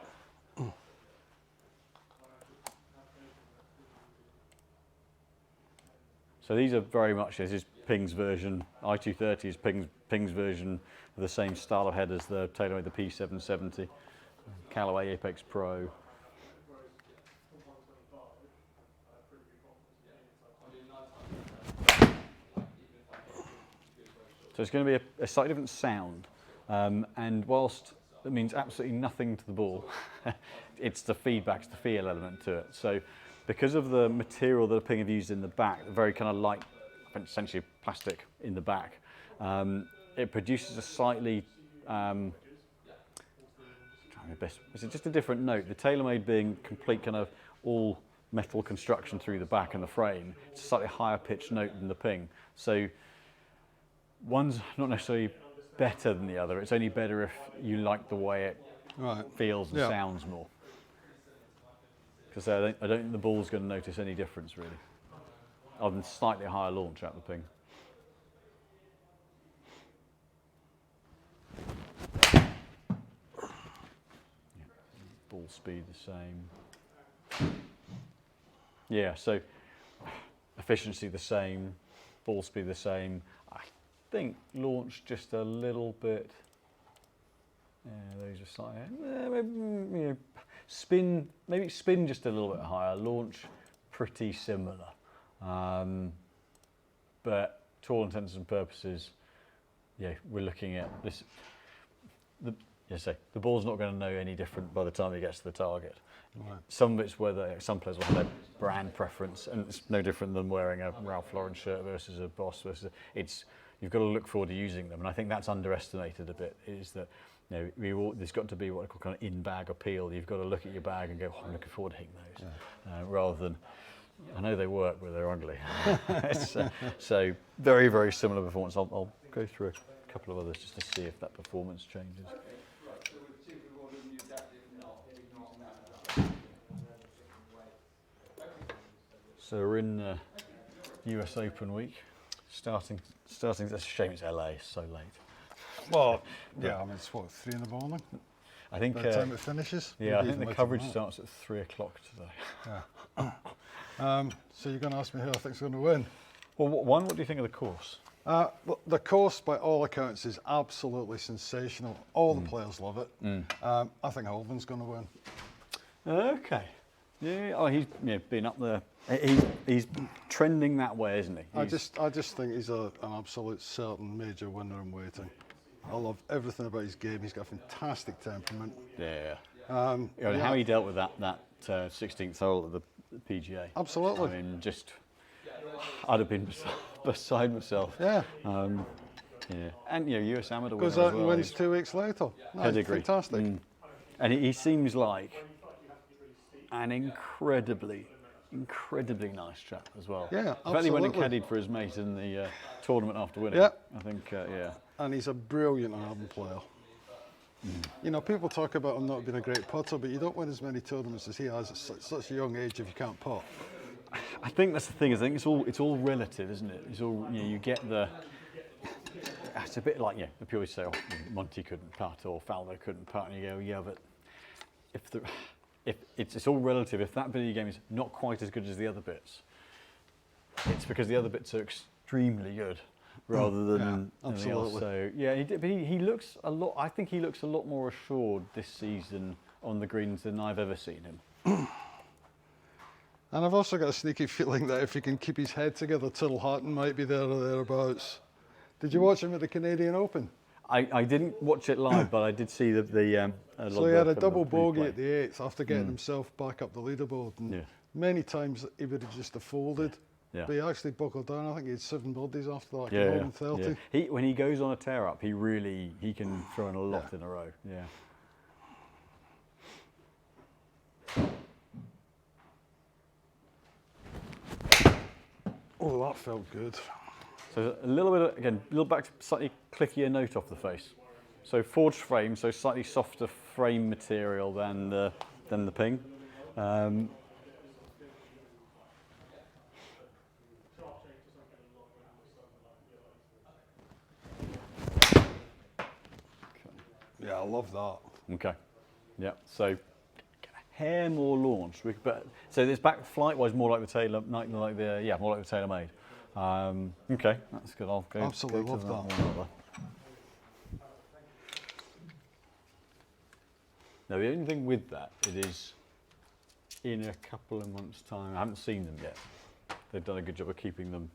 So these are very much, this is Ping's version, I230 is Ping's version of the same style of head as the TaylorMade, the P770, Callaway Apex Pro. So it's going to be a slightly different sound, and whilst it means absolutely nothing to the ball, it's the feedback, it's the feel element to it. So because of the material that Ping have used in the back, very kind of light, essentially plastic in the back, it produces a slightly, trying my best, it's just a different note. The TaylorMade being complete kind of all metal construction through the back and the frame, it's a slightly higher pitched note than the Ping. So one's not necessarily better than the other, it's only better if you like the way it feels and sounds more. Because I don't think the ball's going to notice any difference really, other than slightly higher launch at the Ping. Ball speed the same. Yeah, so efficiency the same, ball speed the same. I think launch just a little bit. Yeah, those are slightly. Maybe, spin, maybe spin just a little bit higher. Launch pretty similar, but to all intents and purposes, we're looking at this. The ball's not going to know any different by the time it gets to the target. Right. Some of it's whether some players will have their brand preference, and it's no different than wearing a Ralph Lauren shirt versus a Boss versus. You've got to look forward to using them, and I think that's underestimated a bit. Is that there's got to be what I call kind of in-bag appeal. You've got to look at your bag and go, oh, I'm looking forward to hitting those, rather than, I know they work, but they're ugly. So very, very similar performance. I'll go through a couple of others just to see if that performance changes. So we're in US Open week, starting. It's a shame it's LA. It's so late. Well, yeah, I mean it's what, 3 in the morning. I think by the time it finishes. Yeah, I think the coverage starts at 3 o'clock today. Yeah. So you're going to ask me who I think's going to win? Well, what do you think of the course? Well, the course, by all accounts, is absolutely sensational. All the players love it. I think Holden's going to win. Okay. Yeah. Oh, he's been up there. He's trending that way, isn't he? I just think he's an absolute certain major winner in waiting. I love everything about his game. He's got a fantastic temperament. Yeah. How he dealt with that 16th hole of the PGA. Absolutely. I mean, I'd have been beside myself. Yeah. Yeah. And US Amateur winner goes out as well. and wins 2 weeks later. Pedigree. Fantastic. And he seems like an incredibly nice chap as well. Yeah, In fact, he went and caddied for his mate in the tournament after winning. Yeah. I think, yeah. And he's a brilliant Arden player. You know, people talk about him not being a great putter, but you don't win as many tournaments as he has at such a young age if you can't putt. I think that's the thing. I think it's all relative, isn't it? It's all you get the. It's a bit like the people say, oh, Monty couldn't putt or Faldo couldn't putt, and you go, yeah, but if it's all relative. If that bit of your game is not quite as good as the other bits, it's because the other bits are extremely good, rather than anything else. So yeah, but he looks a lot. I think he looks a lot more assured this season on the greens than I've ever seen him. And I've also got a sneaky feeling that if he can keep his head together, Tyrrell Hatton might be there or thereabouts. Did you watch him at the Canadian Open? I didn't watch it live, but I did see the so he had a double bogey at the 8th after getting himself back up the leaderboard. And many times he would have just folded. Yeah. But he actually buckled down. I think he had 7 birdies after that. Yeah. 30. Yeah. When he goes on a tear up, he can throw in a lot in a row. Yeah. Oh, that felt good. So a little bit, again, a little back to slightly clickier note off the face. So forged frame, so slightly softer frame material than the ping. Yeah, I love that. Okay. Yeah. So a hair more launched, but so this back flight wise more like the tailor, more like the tailor-made. Okay, that's good. I'll go. Absolutely go love to that one. Now the only thing with that, it is in a couple of months' time. I haven't seen them yet. They've done a good job of keeping them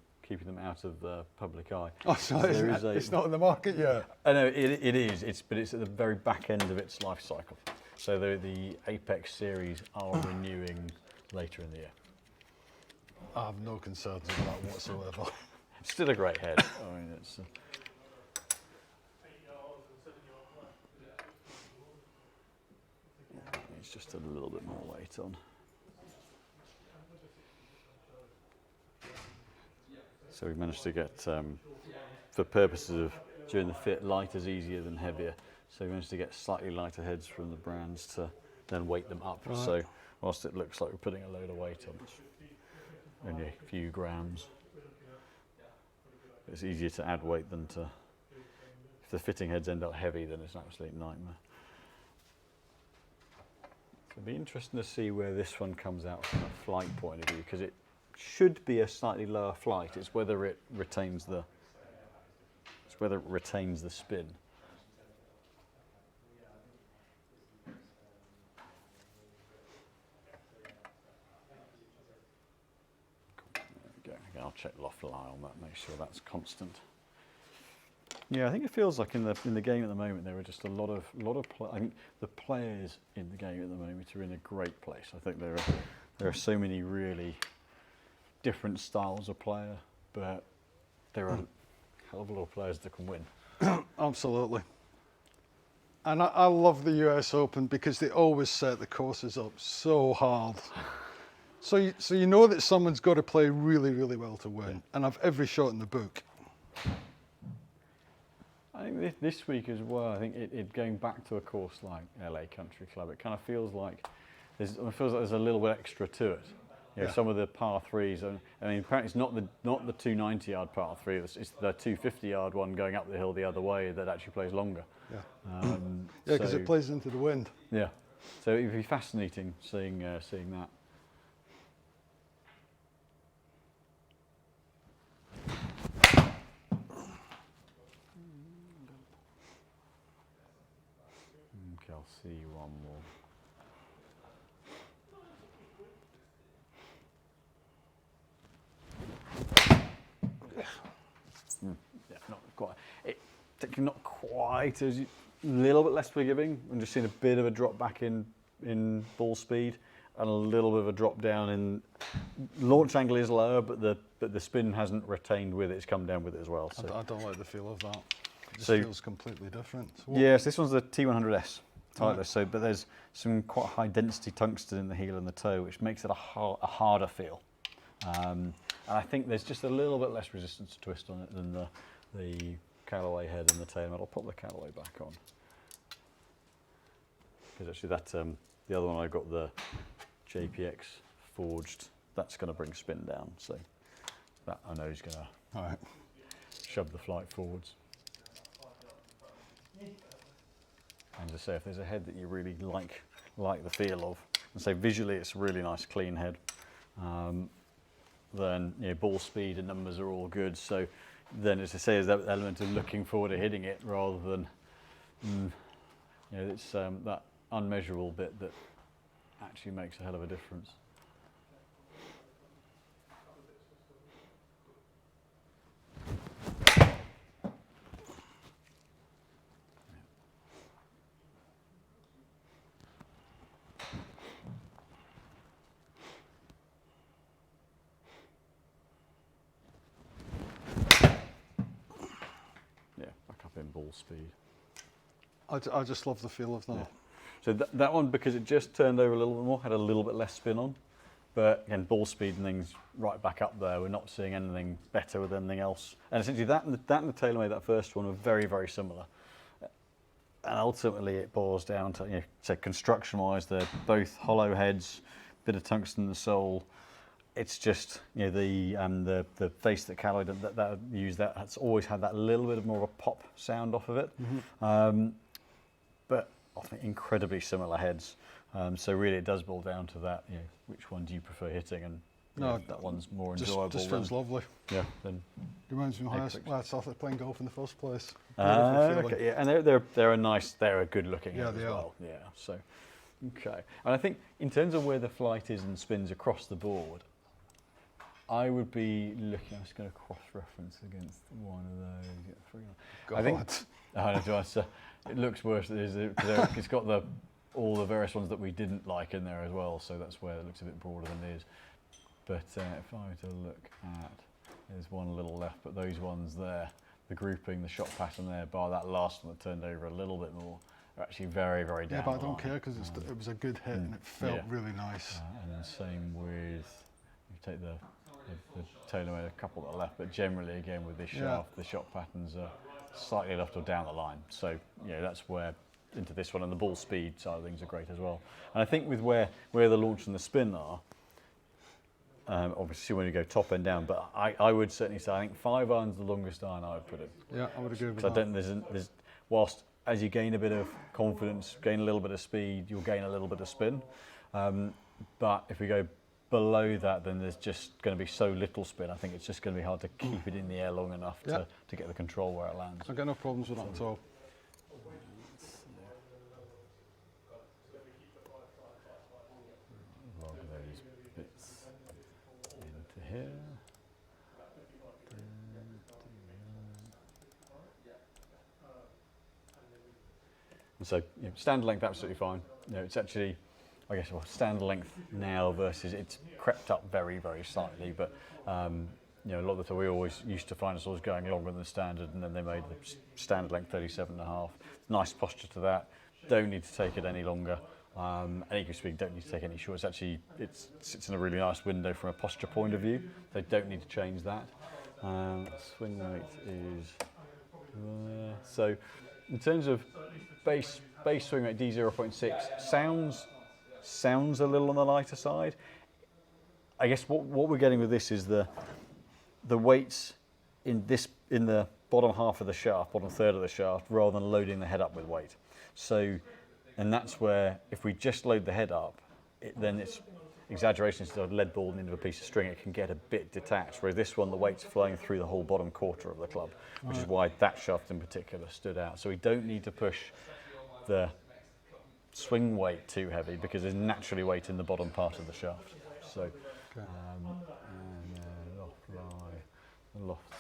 out of the public eye. Oh, so it's not in the market yet. I know it is. But it's at the very back end of its life cycle. So the Apex series are renewing later in the year. I have no concerns about that whatsoever. Still a great head. I mean, it's just a little bit more weight on. So we've managed to get, for purposes of during the fit, lighter's easier than heavier. So we managed to get slightly lighter heads from the brands to then weight them up. Right. So whilst it looks like we're putting a load of weight on, it's only a few grams. It's easier to add weight than to. If the fitting heads end up heavy, then it's an absolute nightmare. It'll be interesting to see where this one comes out from a flight point of view, because it should be a slightly lower flight. It's whether it retains the. It's whether it retains the spin. I'll check loft lie on that, make sure that's constant. Yeah, I think it feels like in the game at the moment there are just a lot of I think the players in the game at the moment are in a great place. I think there are so many really different styles of player, but there are a hell of a lot of players that can win. Absolutely. And I love the US Open because they always set the courses up so hard. So you know that someone's got to play really, really well to win, and have every shot in the book. I think this week as well, I think it going back to a course like LA Country Club, it kind of feels like there's a little bit extra to it. You know, some of the par threes, I mean, apparently it's not the 290-yard par three, it's the 250-yard one going up the hill the other way that actually plays longer. Yeah, because it plays into the wind. Yeah, so it'd be fascinating seeing that. Okay, I'll see one more. Yeah, not quite. Not quite as a little bit less forgiving. I'm just seeing a bit of a drop back in ball speed and a little bit of a drop down in launch angle is lower, but the spin hasn't retained with it. It's come down with it as well. So. I don't like the feel of that. It just feels completely different. Yes, this one's the T100S Titleist. So, but there's some quite high density tungsten in the heel and the toe, which makes it a harder feel. And I think there's just a little bit less resistance to twist on it than the Callaway head and the tail. I'll pop the Callaway back on. Because actually that, the other one I got the JPX forged, that's going to bring spin down. So that I know is going to shove the flight forwards. And to say if there's a head that you really like the feel of, and say visually it's a really nice clean head, then ball speed and numbers are all good. So then, as I say, is that element of looking forward to hitting it rather than it's that unmeasurable bit that actually makes a hell of a difference. Ball speed. I just love the feel of that. Yeah. So that one, because it just turned over a little bit more, had a little bit less spin on, but again, ball speed and things right back up there. We're not seeing anything better with anything else. And essentially that and the TaylorMade, that first one, were very, very similar. And ultimately it boils down to, say construction-wise, they're both hollow heads, bit of tungsten in the sole. It's just the face that Callaway that used that's always had that little bit of more of a pop sound off of it, but I think incredibly similar heads. So really, it does boil down to that. Which one do you prefer hitting? And that one's more enjoyable. Just feels lovely. Yeah. Then reminds me of when I started playing golf in the first place. Okay, yeah, and they're a good looking head as well. Yeah. So okay, and I think in terms of where the flight is and spins across the board, I would be looking. I'm just going to cross-reference against one of those. I think it looks worse. It's got all the various ones that we didn't like in there as well. So that's where it looks a bit broader than it is. But if I were to look at, there's one a little left, but those ones there, the grouping, the shot pattern there, bar that last one that turned over a little bit more, are actually very, very down. Yeah, but I don't care because it was a good hit and it felt really nice. And then same with, you take the TaylorMade, a couple that are left, but generally again with this shaft, the shot patterns are slightly left or down the line. So that's where into this one, and the ball speed side of things are great as well. And I think with where the launch and the spin are, obviously when you go top end down, but I would certainly say I think 5 iron's the longest iron I would put in. Yeah, I would agree with that. I don't there's whilst as you gain a bit of confidence, gain a little bit of speed, you'll gain a little bit of spin. But if we go below that, then there's just going to be so little spin. I think it's just going to be hard to keep it in the air long enough to get the control where it lands. I've got no problems with that at all. Log those bits into here. And so standard length absolutely fine. It's actually, I guess, standard length now versus it's crept up very, very slightly, but a lot of the time we always used to find ourselves going longer than standard, and then they made the standard length 37.5. Nice posture to that. Don't need to take it any longer. And equally speaking, don't need to take any short. It's actually, it sits in a really nice window from a posture point of view. They don't need to change that. Swing weight is there. So in terms of base swing weight, D0.6 sounds a little on the lighter side. I guess what we're getting with this is the weights in the bottom half of the shaft, bottom third of the shaft, rather than loading the head up with weight. So, and that's where if we just load the head up, then it's exaggeration instead of lead ball into a piece of string, it can get a bit detached. Whereas this one, the weight's flowing through the whole bottom quarter of the club, which is why that shaft in particular stood out. So we don't need to push the swing weight too heavy because there's naturally weight in the bottom part of the shaft. So, and loft,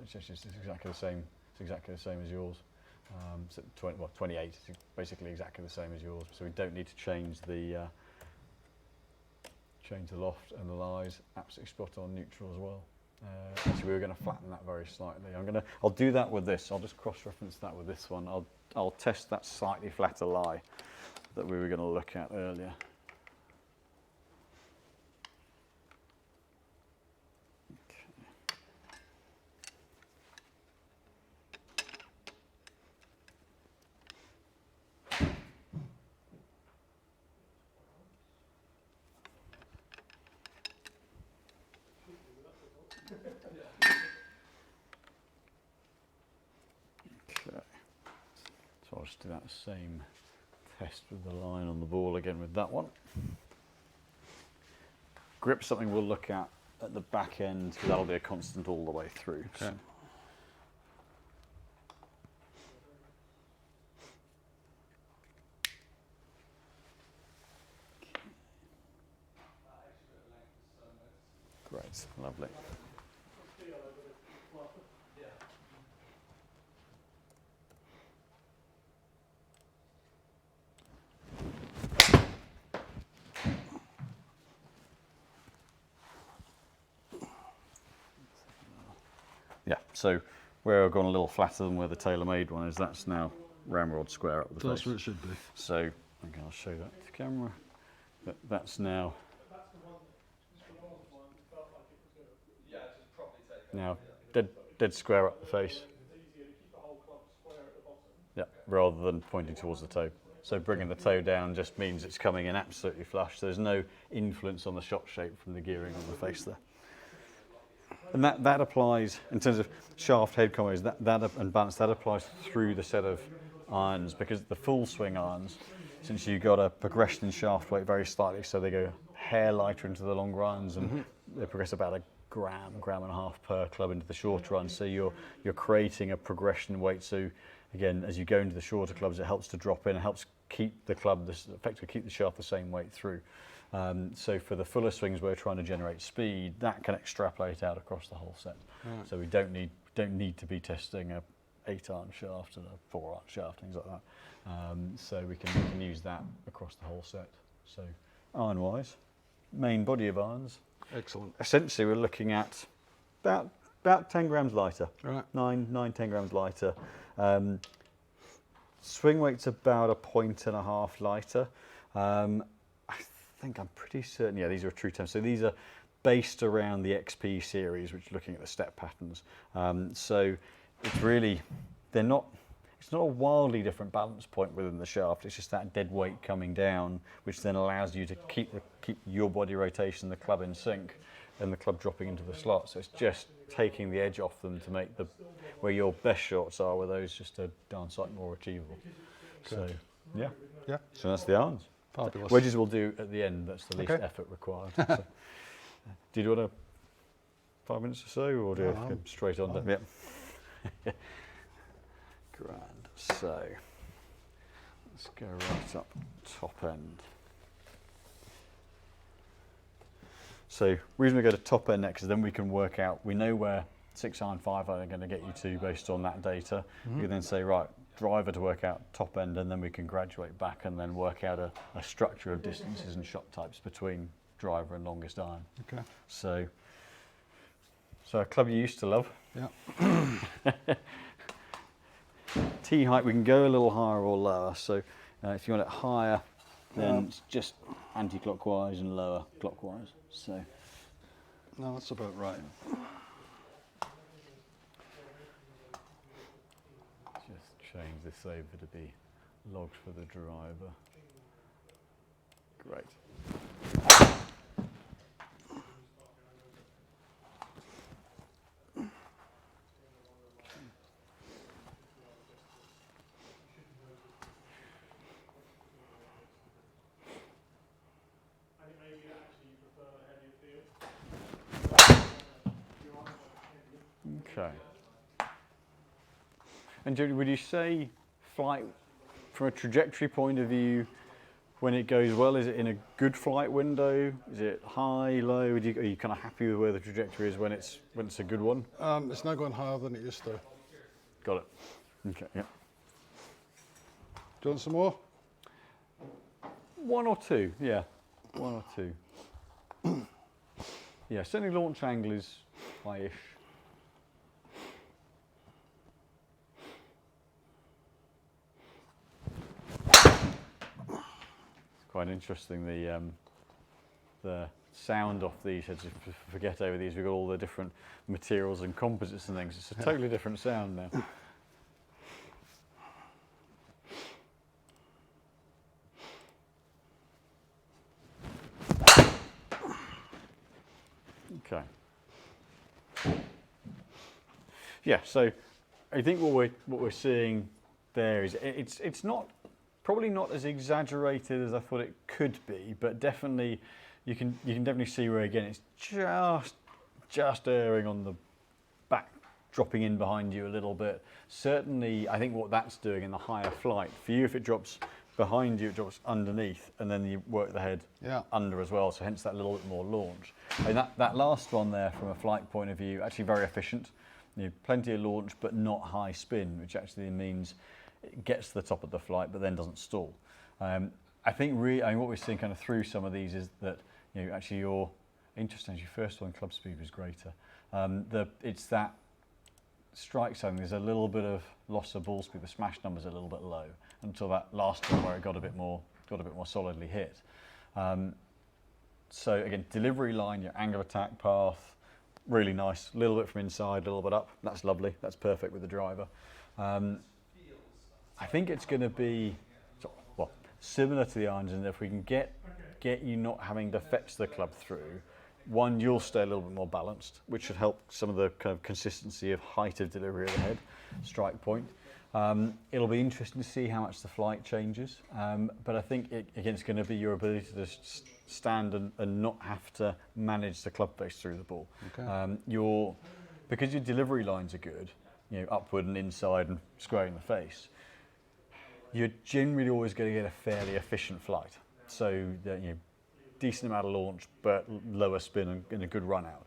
it's exactly the same. It's exactly the same as yours. So 28 is basically exactly the same as yours. So we don't need to change the loft and the lies. Absolutely spot on neutral as well. Actually, we were going to flatten that very slightly. I'll do that with this. I'll just cross-reference that with this one. I'll test that slightly flatter lie that we were going to look at earlier. So I'll just do that same test with the line on the ball again with that one. Grip something we'll look at the back end, that'll be a constant all the way through. Okay. So. Great, lovely. Yeah, so where I've gone a little flatter than where the tailor-made one is, that's now ramrod square up the face. That's what it should be. So, okay, I'll show that to camera. That's now dead square up the face. Yeah, rather than pointing towards the toe. So bringing the toe down just means it's coming in absolutely flush. There's no influence on the shot shape from the gearing on the face there. And that applies, in terms of shaft head combos, and balance, that applies through the set of irons, because the full swing irons, since you've got a progression in shaft weight very slightly, so they go hair lighter into the longer irons, and they progress about a gram and a half per club into the shorter runs. So you're creating a progression weight. So again, as you go into the shorter clubs, it helps to drop in, it helps keep the club, effectively keep the shaft the same weight through. So for the fuller swings, we're trying to generate speed. That can extrapolate out across the whole set. Right. So we don't need to be testing a 8-iron shaft and a 4-iron shaft, things like that. So we can use that across the whole set. So iron-wise, main body of irons. Excellent. Essentially, we're looking at about 10 grams lighter. Right. 10 grams lighter. Swing weight's about 1.5 points lighter. I think I'm pretty certain, yeah, these are a true 10. So these are based around the XP series, which is looking at the step patterns. So it's really, it's not a wildly different balance point within the shaft. It's just that dead weight coming down, which then allows you to keep your body rotation, the club in sync, and the club dropping into the slot. So it's just taking the edge off them to make where your best shots are, where those just a darn sight more achievable. Good. So yeah. So that's the irons. Fabulous. Wedges we'll do at the end. That's the least effort required. So, do you want 5 minutes or so, or do you go straight on? Yep. Grand. So let's go right up top end. So reason we go to top end next is then we can work out. We know where 6-iron, 5-iron are going to get you to based on that data. You can then say, right, driver to work out top end, and then we can graduate back and then work out a structure of distances and shot types between driver and longest iron. Okay. So a club you used to love. Yeah. Tee height, we can go a little higher or lower. So if you want it higher, then it's just anti-clockwise and lower clockwise. So no, that's about right. Just change this over to be logged for the driver. Great. Okay. And Jody, would you say flight, from a trajectory point of view, when it goes well, is it in a good flight window? Is it high, low? Are you kind of happy with where the trajectory is when it's a good one? It's now going higher than it used to. Got it. Okay. Yeah. Do you want some more? One or two. Yeah. One or two. Yeah. Certainly, launch angle is high-ish. Quite interesting, the sound off these heads. If you forget over these, we've got all the different materials and composites and things. It's a totally different sound now. Okay. Yeah, so I think what we're seeing there is it's not, probably not as exaggerated as I thought it could be, but definitely you can definitely see where, again, it's just erring on the back, dropping in behind you a little bit. Certainly, I think what that's doing in the higher flight for you, if it drops behind you, it drops underneath, and then you work the head under as well. So hence that little bit more launch. I mean, that last one there, from a flight point of view, actually very efficient. You know, plenty of launch, but not high spin, which actually means it gets to the top of the flight, but then doesn't stall. I think what we're seeing kind of through some of these is that, you know, actually your first one, club speed, was greater. It's that strike zone. There's a little bit of loss of ball speed. The smash number's a little bit low until that last one where it got a bit more solidly hit. So again, delivery line, your angle of attack path, really nice. A little bit from inside, a little bit up. That's lovely. That's perfect with the driver. I think it's going to be similar to the irons, and if we can get you not having to fetch the club through, one, you'll stay a little bit more balanced, which should help some of the kind of consistency of height of delivery of the head, strike point. It'll be interesting to see how much the flight changes, but I think it's going to be your ability to just stand and not have to manage the club face through the ball. Okay. Because your delivery lines are good, you know, upward and inside and squaring the face, you're generally always going to get a fairly efficient flight. So decent amount of launch, but lower spin and a good run out.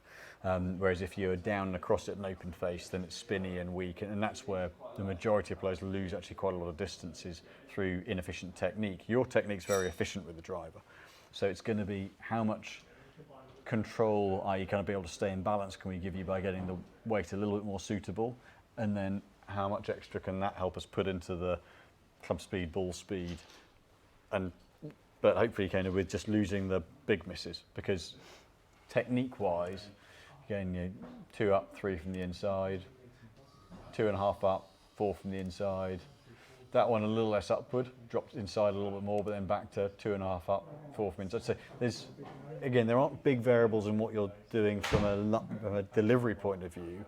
Whereas if you're down and across it and open face, then it's spinny and weak, and that's where the majority of players lose actually quite a lot of distances through inefficient technique. Your technique's very efficient with the driver, so it's going to be how much control are you going to be able to stay in balance can we give you by getting the weight a little bit more suitable, and then how much extra can that help us put into the club speed, ball speed, but hopefully kind of with just losing the big misses, because technique-wise, again, 2 up, 3 from the inside, 2.5 up, 4 from the inside. That one a little less upward, dropped inside a little bit more, but then back to 2.5 up, 4 from inside. So there aren't big variables in what you're doing from a delivery point of view,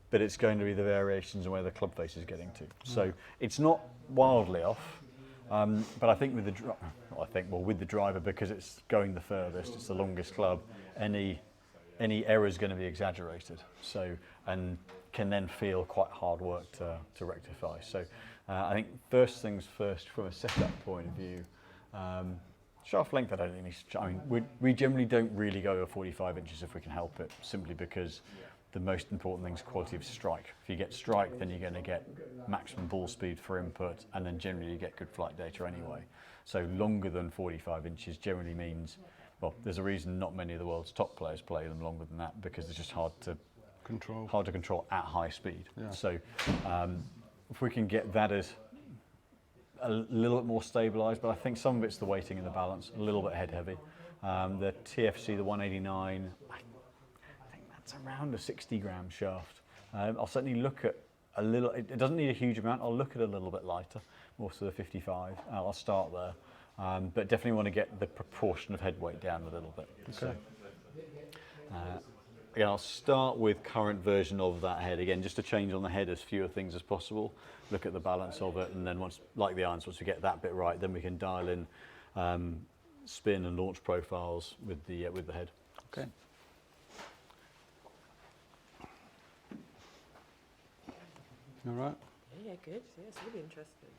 but it's going to be the variations in where the club face is getting to. So it's not wildly off, but I think with the driver, because it's going the furthest, it's the longest club, any error is going to be exaggerated. So, and can then feel quite hard work to rectify. So I think first things first, from a setup point of view, shaft length, I don't think we generally don't really go over 45 inches if we can help it, simply because the most important thing is quality of strike. If you get strike, then you're going to get maximum ball speed for input, and then generally you get good flight data anyway. So longer than 45 inches generally means well, there's a reason not many of the world's top players play them longer than that, because it's just hard to control at high speed. Yeah. So if we can get that as a little bit more stabilised, but I think some of it's the weighting and the balance, a little bit head heavy. The TFC, the 189, I think that's around a 60 gram shaft. I'll certainly look at a little, it doesn't need a huge amount, I'll look at a little bit lighter, more to the 55, I'll start there. But definitely want to get the proportion of head weight down a little bit. Okay. So, again, I'll start with current version of that head. Again, just to change on the head as fewer things as possible, look at the balance of it, and then once, like the irons, once we get that bit right, then we can dial in spin and launch profiles with the head. Okay. All right? Yeah, good. Yeah, it's really interesting.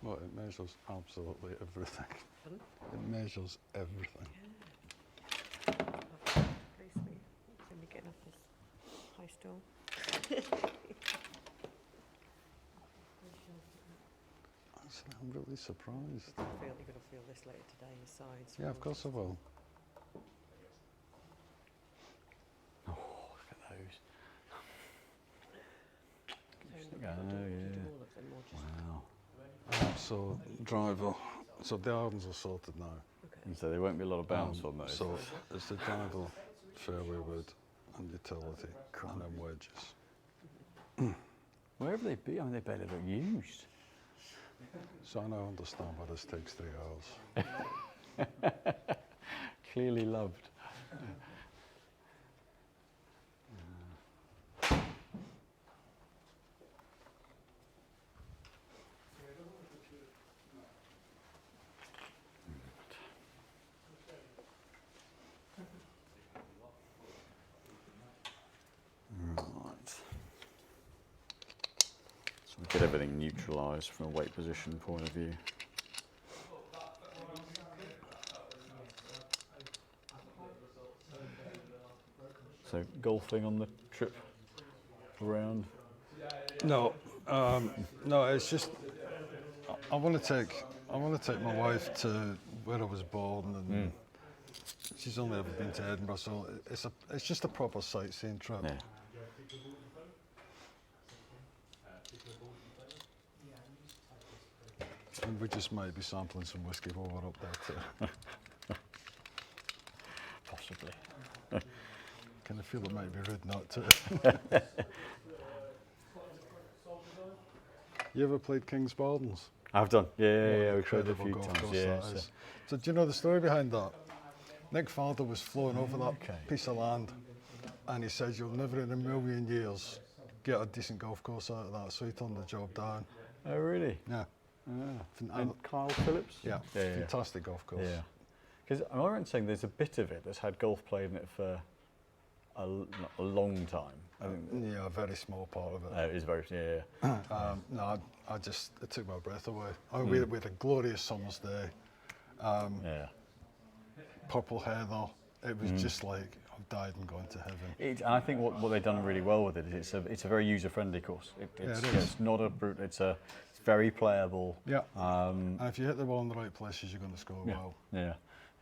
Well, it measures absolutely everything. Pardon? It measures everything. Yeah. Very sweet. Somebody getting off this high stool. Actually, I'm really surprised. You're going to feel this later today, your sides. Yeah, of course I will. Oh, look at those. So all of them, or just Wow. So driver, so the irons are sorted now. okay. And so there won't be a lot of bounce on those. So it's the driver, fairway wood, and utility, and then wedges. Wherever they be, I mean, they better look used. So I now understand why this takes 3 hours. Clearly loved. So we get everything neutralised from a weight position point of view. So golfing on the trip around? No, no, it's just I want to take my wife to where I was born, and she's only ever been to Edinburgh, so it's just a proper sightseeing trip. Yeah. And we just might be sampling some whiskey while we're up there too. Possibly. Kind of feel it might be rude not to. You ever played King's Bardens? I've done. Yeah, we've tried a Incredible few golf times. course Yeah. that is. So do you know the story behind that? Nick Farder was flowing over that piece of land, and he said, "You'll never in a million years get a decent golf course out of that." So he turned the job down. Oh, really? Yeah. And Kyle Phillips? Yeah. Fantastic golf course. Yeah. Because am I right in saying there's a bit of it that's had golf played in it for a long time? I think Yeah, a very small part of it. it is very, No, I just, it took my breath away. We had a glorious summer's day. yeah. Purple heather. It was just like, I've died and gone to heaven. And I think what they've done really well with it is it's a very user-friendly course. It's not a brute. It's very playable. Yeah. And if you hit the ball in the right places, you're going to score well. Yeah.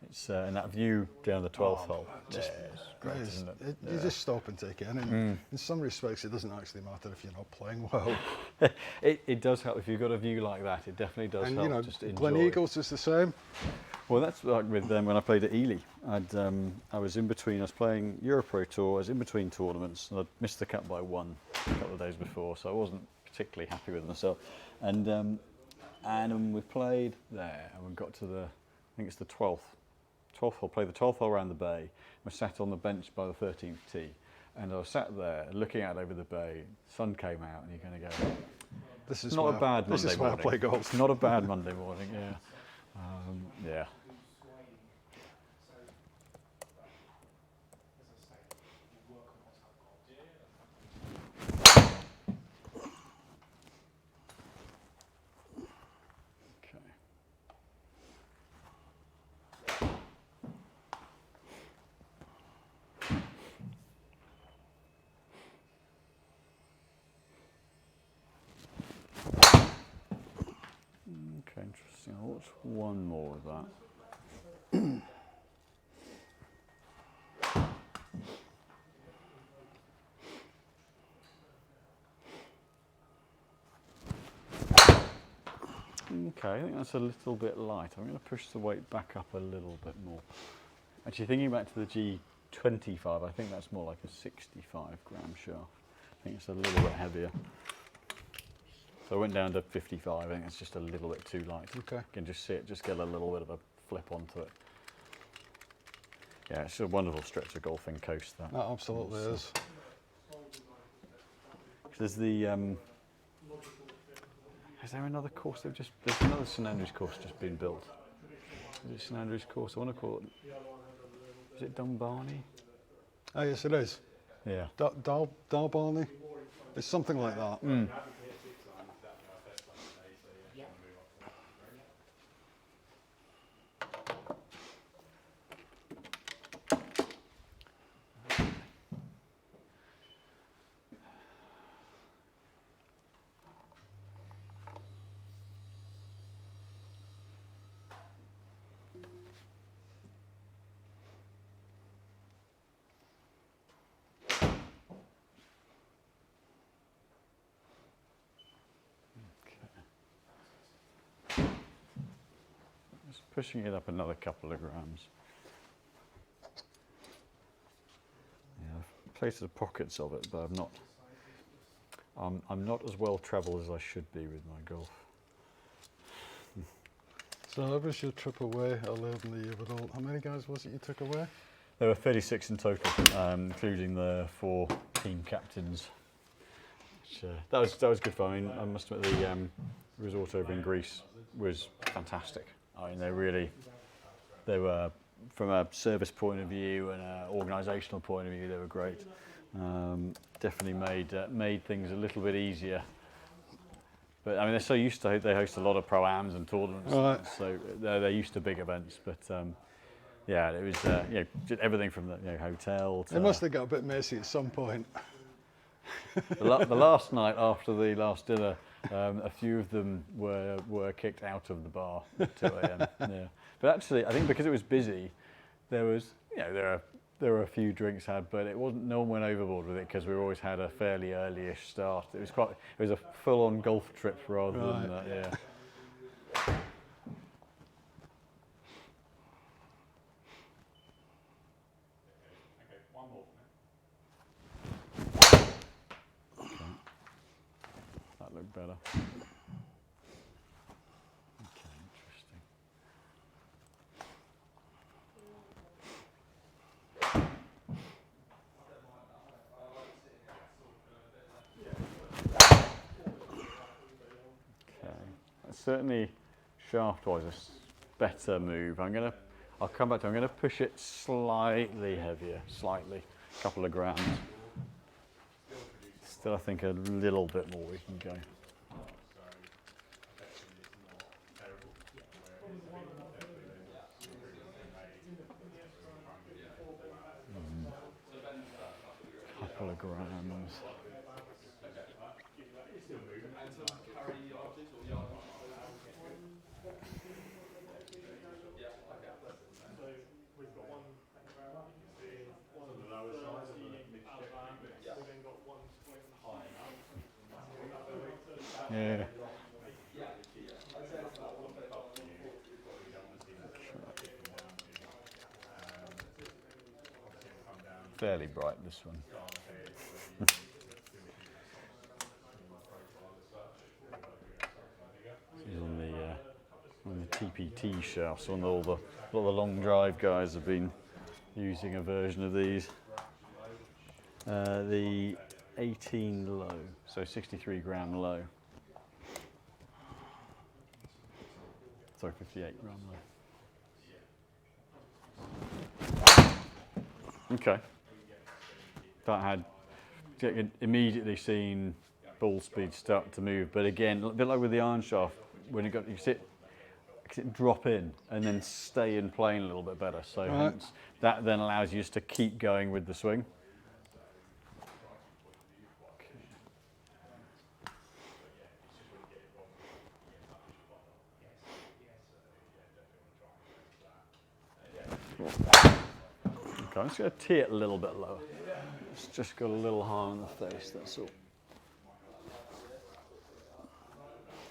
It's and that view down the 12th hole. Just great, isn't it? You just stop and take it in. And in some respects, it doesn't actually matter if you're not playing well. It does help if you've got a view like that. It definitely does And help. you know, Just enjoy. Glen Eagles is the same. Well, that's like with when I played at Ely. I was in between. I was playing Europro Tour. I was in between tournaments, and I'd missed the cut by one a couple of days before, so I wasn't particularly happy with myself. And we played there, and we got to I think it's the 12th hole. Played the 12th hole around the bay. We sat on the bench by the 13th tee, and I was sat there looking out over the bay. Sun came out, and you're going to go. This is not a bad Monday This is why I play golf. It's not a bad Monday morning. Yeah. Yeah. Okay, interesting. I'll watch Watch one more of that. Okay, I think that's a little bit light. I'm going to push the weight back up a little bit more. Actually, thinking back to the G25, I think that's more like a 65 gram shaft. I think it's a little bit heavier. So I went down to 55. I think it's just a little bit too light. Okay. You can just see it, just get a little bit of a flip onto it. Yeah, it's a wonderful stretch of golfing coast. That absolutely is. There's the. Is there another course? There's another St Andrews course just been built. Is it St Andrews course? I want to call it. Is it Dunbarney? Oh yes, it is. Yeah. Dalbarney. It's something like that. Mm. Pushing it up another couple of grams. Yeah, I've placed the pockets of it, but I'm not as well travelled as I should be with my golf. So how was your trip away earlier in the year with all? How many guys was it you took away? There were 36 in total, including the 4 team captains. Which, that was good fun. I mean, I must admit the resort over in Greece was fantastic. I mean, they were, from a service point of view and an organisational point of view, they were great. Definitely made things a little bit easier. But I mean, they're so used to, they host a lot of pro-ams and tournaments, right. So they're used to big events. But yeah, it was just everything from the hotel to. It must have got a bit messy at some point. The last night after the last dinner, a few of them were kicked out of the bar at 2 a.m. Yeah. But actually, I think because it was busy, there were a few drinks had, but it wasn't. No one went overboard with it because we always had a fairly early-ish start. It was a full-on golf trip rather than that. Yeah. That looked better. Okay, interesting. Okay, that's certainly shaft-wise a better move. I'll come back to it. I'm going to push it slightly heavier, a couple of grams. Still, I think a little bit more we can go. Couple of grams. Yeah. Fairly bright, this one. This is on the TPT shafts. All the long drive guys have been using a version of these. The 18 low, so 63 gram low. Sorry, 58 gram low. Okay. That had immediately seen ball speed start to move, but again, a bit like with the iron shaft, when you sit drop in and then stay in plane a little bit better. So hence, that then allows you just to keep going with the swing. Okay, I'm just going to tee it a little bit lower. It's just got a little high on the face, that's all.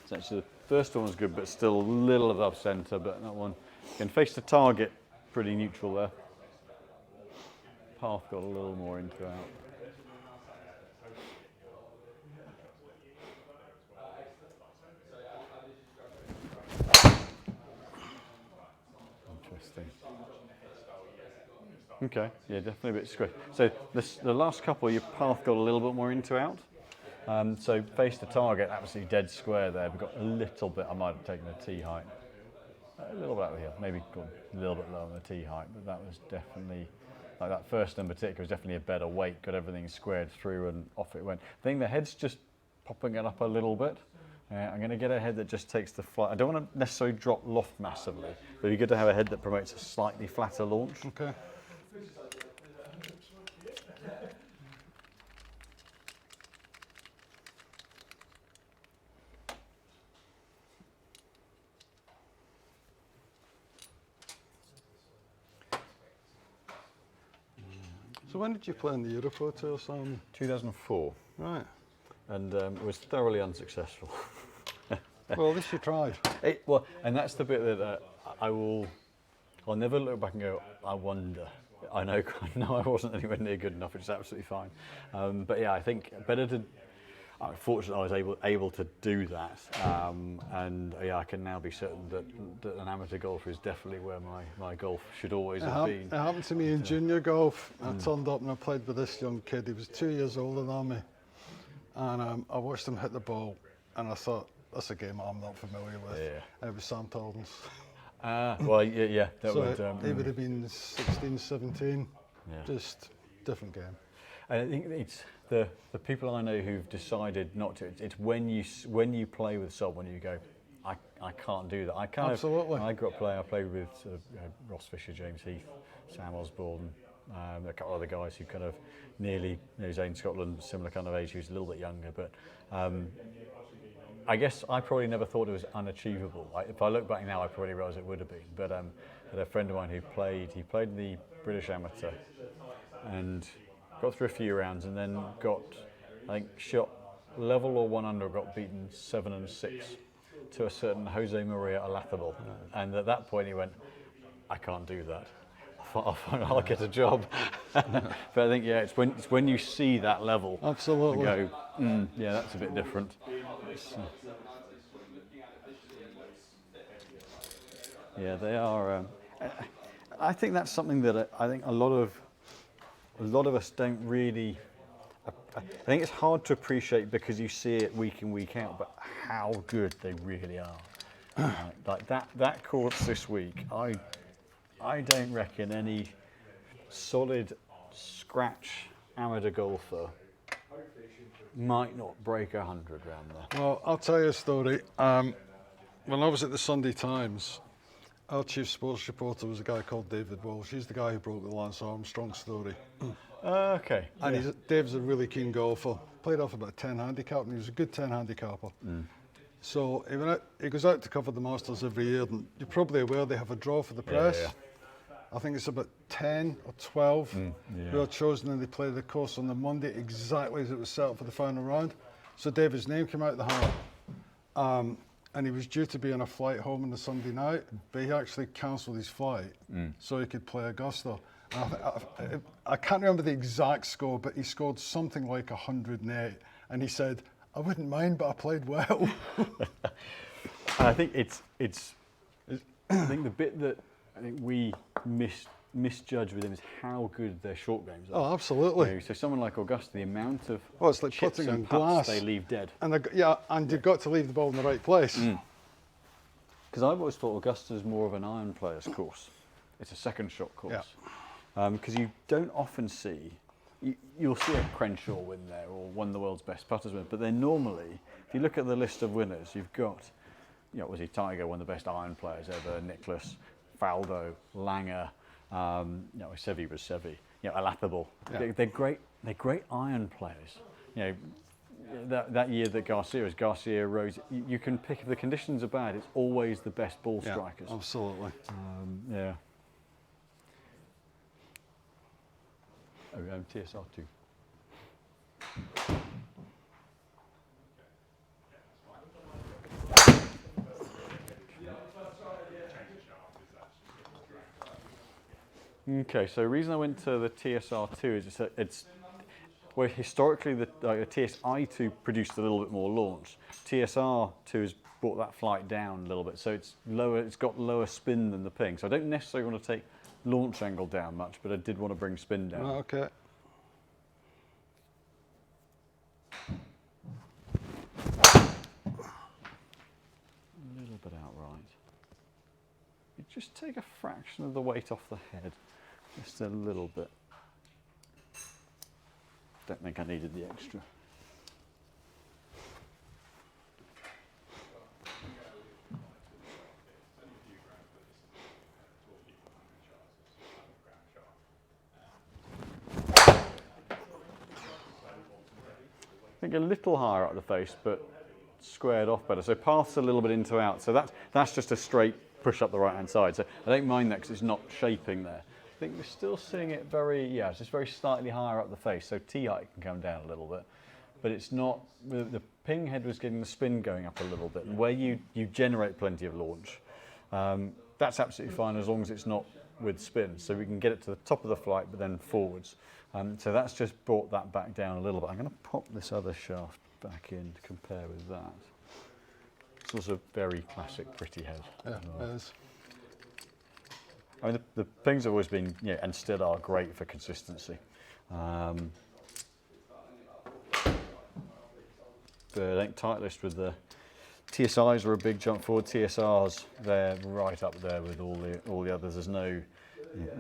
So actually the first one was good, but still a little above centre, but that one can face the target pretty neutral there. Path got a little more into out. Interesting. Okay, yeah, definitely a bit squishy. So the last couple, your path got a little bit more into out. So face the target, absolutely dead square there. We've got a little bit, I might have taken the tee height. A little bit out here, maybe gone a little bit lower on the tee height, but that was definitely, like that first in particular was definitely a better weight, got everything squared through and off it went. I think the head's just popping it up a little bit. I'm going to get a head that just takes the flight. I don't want to necessarily drop loft massively, but it'd be good to have a head that promotes a slightly flatter launch. Okay. So when did you play in the Europro Tour, Simon? 2004. Right. And it was thoroughly unsuccessful. Well, at least you tried. Well, and that's the bit that I'll never look back and go, I wonder. I know I wasn't anywhere near good enough, which is absolutely fine. But yeah, I think better to. Fortunately, I was able to do that, and yeah, I can now be certain that an amateur golfer is definitely where my golf should always have been. It happened to me in junior golf. I turned up and I played with this young kid. He was 2 years older than me, and I watched him hit the ball, and I thought, that's a game I'm not familiar with. Yeah. It was Sam Taldens. Well, yeah, that so would. He would have been 16, 17. Yeah. Just different game. I think it's the people I know who've decided not to. It's when you play with someone you go, I can't do that. Absolutely. I grew up playing. I played with Ross Fisher, James Heath, Sam Osborne, a couple of other guys who kind of nearly, Zane Scotland, similar kind of age, who's a little bit younger. But I guess I probably never thought it was unachievable. If I look back now, I probably realise it would have been. But I had a friend of mine who played in the British Amateur and got through a few rounds and then got, I think, shot level or 1 under, got beaten 7 and 6 to a certain Jose Maria Olazabal. And at that point he went, I can't do that. I'll get a job. But I think, yeah, it's when you see that level. Absolutely. And go, yeah, that's a bit different. Yeah, they are. I think that's something that I think a lot of us don't really. I think it's hard to appreciate because you see it week in, week out, but how good they really are. Like that course this week, I don't reckon any solid scratch amateur golfer might not break 100 round there. Well, I'll tell you a story. When I was at the Sunday Times, our chief sports reporter was a guy called David Walsh. He's the guy who broke the Lance Armstrong story. Okay. And Dave's a really keen golfer. Played off about a 10 handicap, and he was a good 10 handicapper. So he goes out to cover the Masters every year, and you're probably aware they have a draw for the press. Yeah. I think it's about 10 or 12 who are chosen, and they play the course on the Monday exactly as it was set up for the final round. So David's name came out the hat. And he was due to be on a flight home on the Sunday night, but he actually cancelled his flight so he could play Augusta. I can't remember the exact score, but he scored something like 108, and he said, I wouldn't mind, but I played well. I think I think the bit that I think we misjudge with him is how good their short games are. Oh, absolutely. So someone like Augusta, the amount of it's like chips putting and on putts glass they leave dead. And and you've got to leave the ball in the right place. Because I've always thought Augusta's more of an iron player's course. It's a second shot course. Because you don't often see, you'll see a Crenshaw win there or one of the world's best putters win, but then normally, if you look at the list of winners, you've got, was he Tiger, one of the best iron players ever, Nicklaus, Faldo, Langer, Seve was Seve, Olazabal. Yeah. They're great iron players. That year that Garcia Rose, you can pick, if the conditions are bad, it's always the best ball strikers. Absolutely. TSR2. Okay, so the reason I went to the TSR2 is it's where historically the TSI2 produced a little bit more launch. TSR2 has brought that flight down a little bit, so it's lower. It's got lower spin than the Ping. So I don't necessarily want to take launch angle down much, but I did want to bring spin down. Okay. A little bit outright. You just take a fraction of the weight off the head, just a little bit. Don't think I needed the extra. I think a little higher up the face, but squared off better. So path's a little bit into out. So that's just a straight push up the right hand side. So I don't mind that because it's not shaping there. I think we're still seeing it it's just very slightly higher up the face. So T height can come down a little bit, but it's not. The Ping head was getting the spin going up a little bit, and where you generate plenty of launch, that's absolutely fine as long as it's not with spin. So we can get it to the top of the flight, but then forwards. So that's just brought that back down a little bit. I'm going to pop this other shaft back in to compare with that. It's also a very classic, pretty head. Yeah, it is. I mean, the Pings have always been, and still are great for consistency. But I think Titleist with the TSIs are a big jump forward. TSRs, they're right up there with all the others. There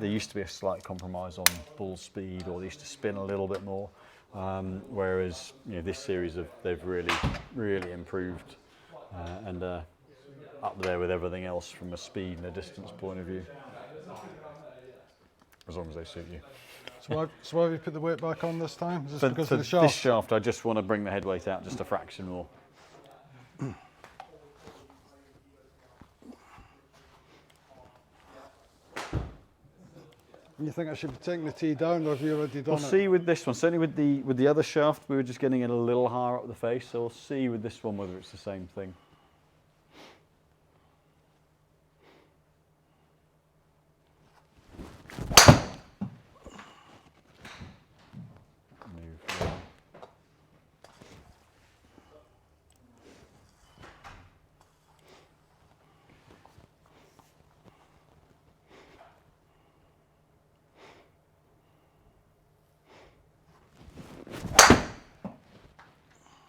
used to be a slight compromise on ball speed, or they used to spin a little bit more. Whereas this series they've really improved and up there with everything else from a speed and a distance point of view. As long as they suit you. So why have you put the weight back on this time? Is this because for of the shaft? This shaft, I just want to bring the head weight out just a fraction more. You think I should be taking the T down, or have you already done it? We'll see with this one. Certainly with the other shaft, we were just getting it a little higher up the face. So we'll see with this one whether it's the same thing.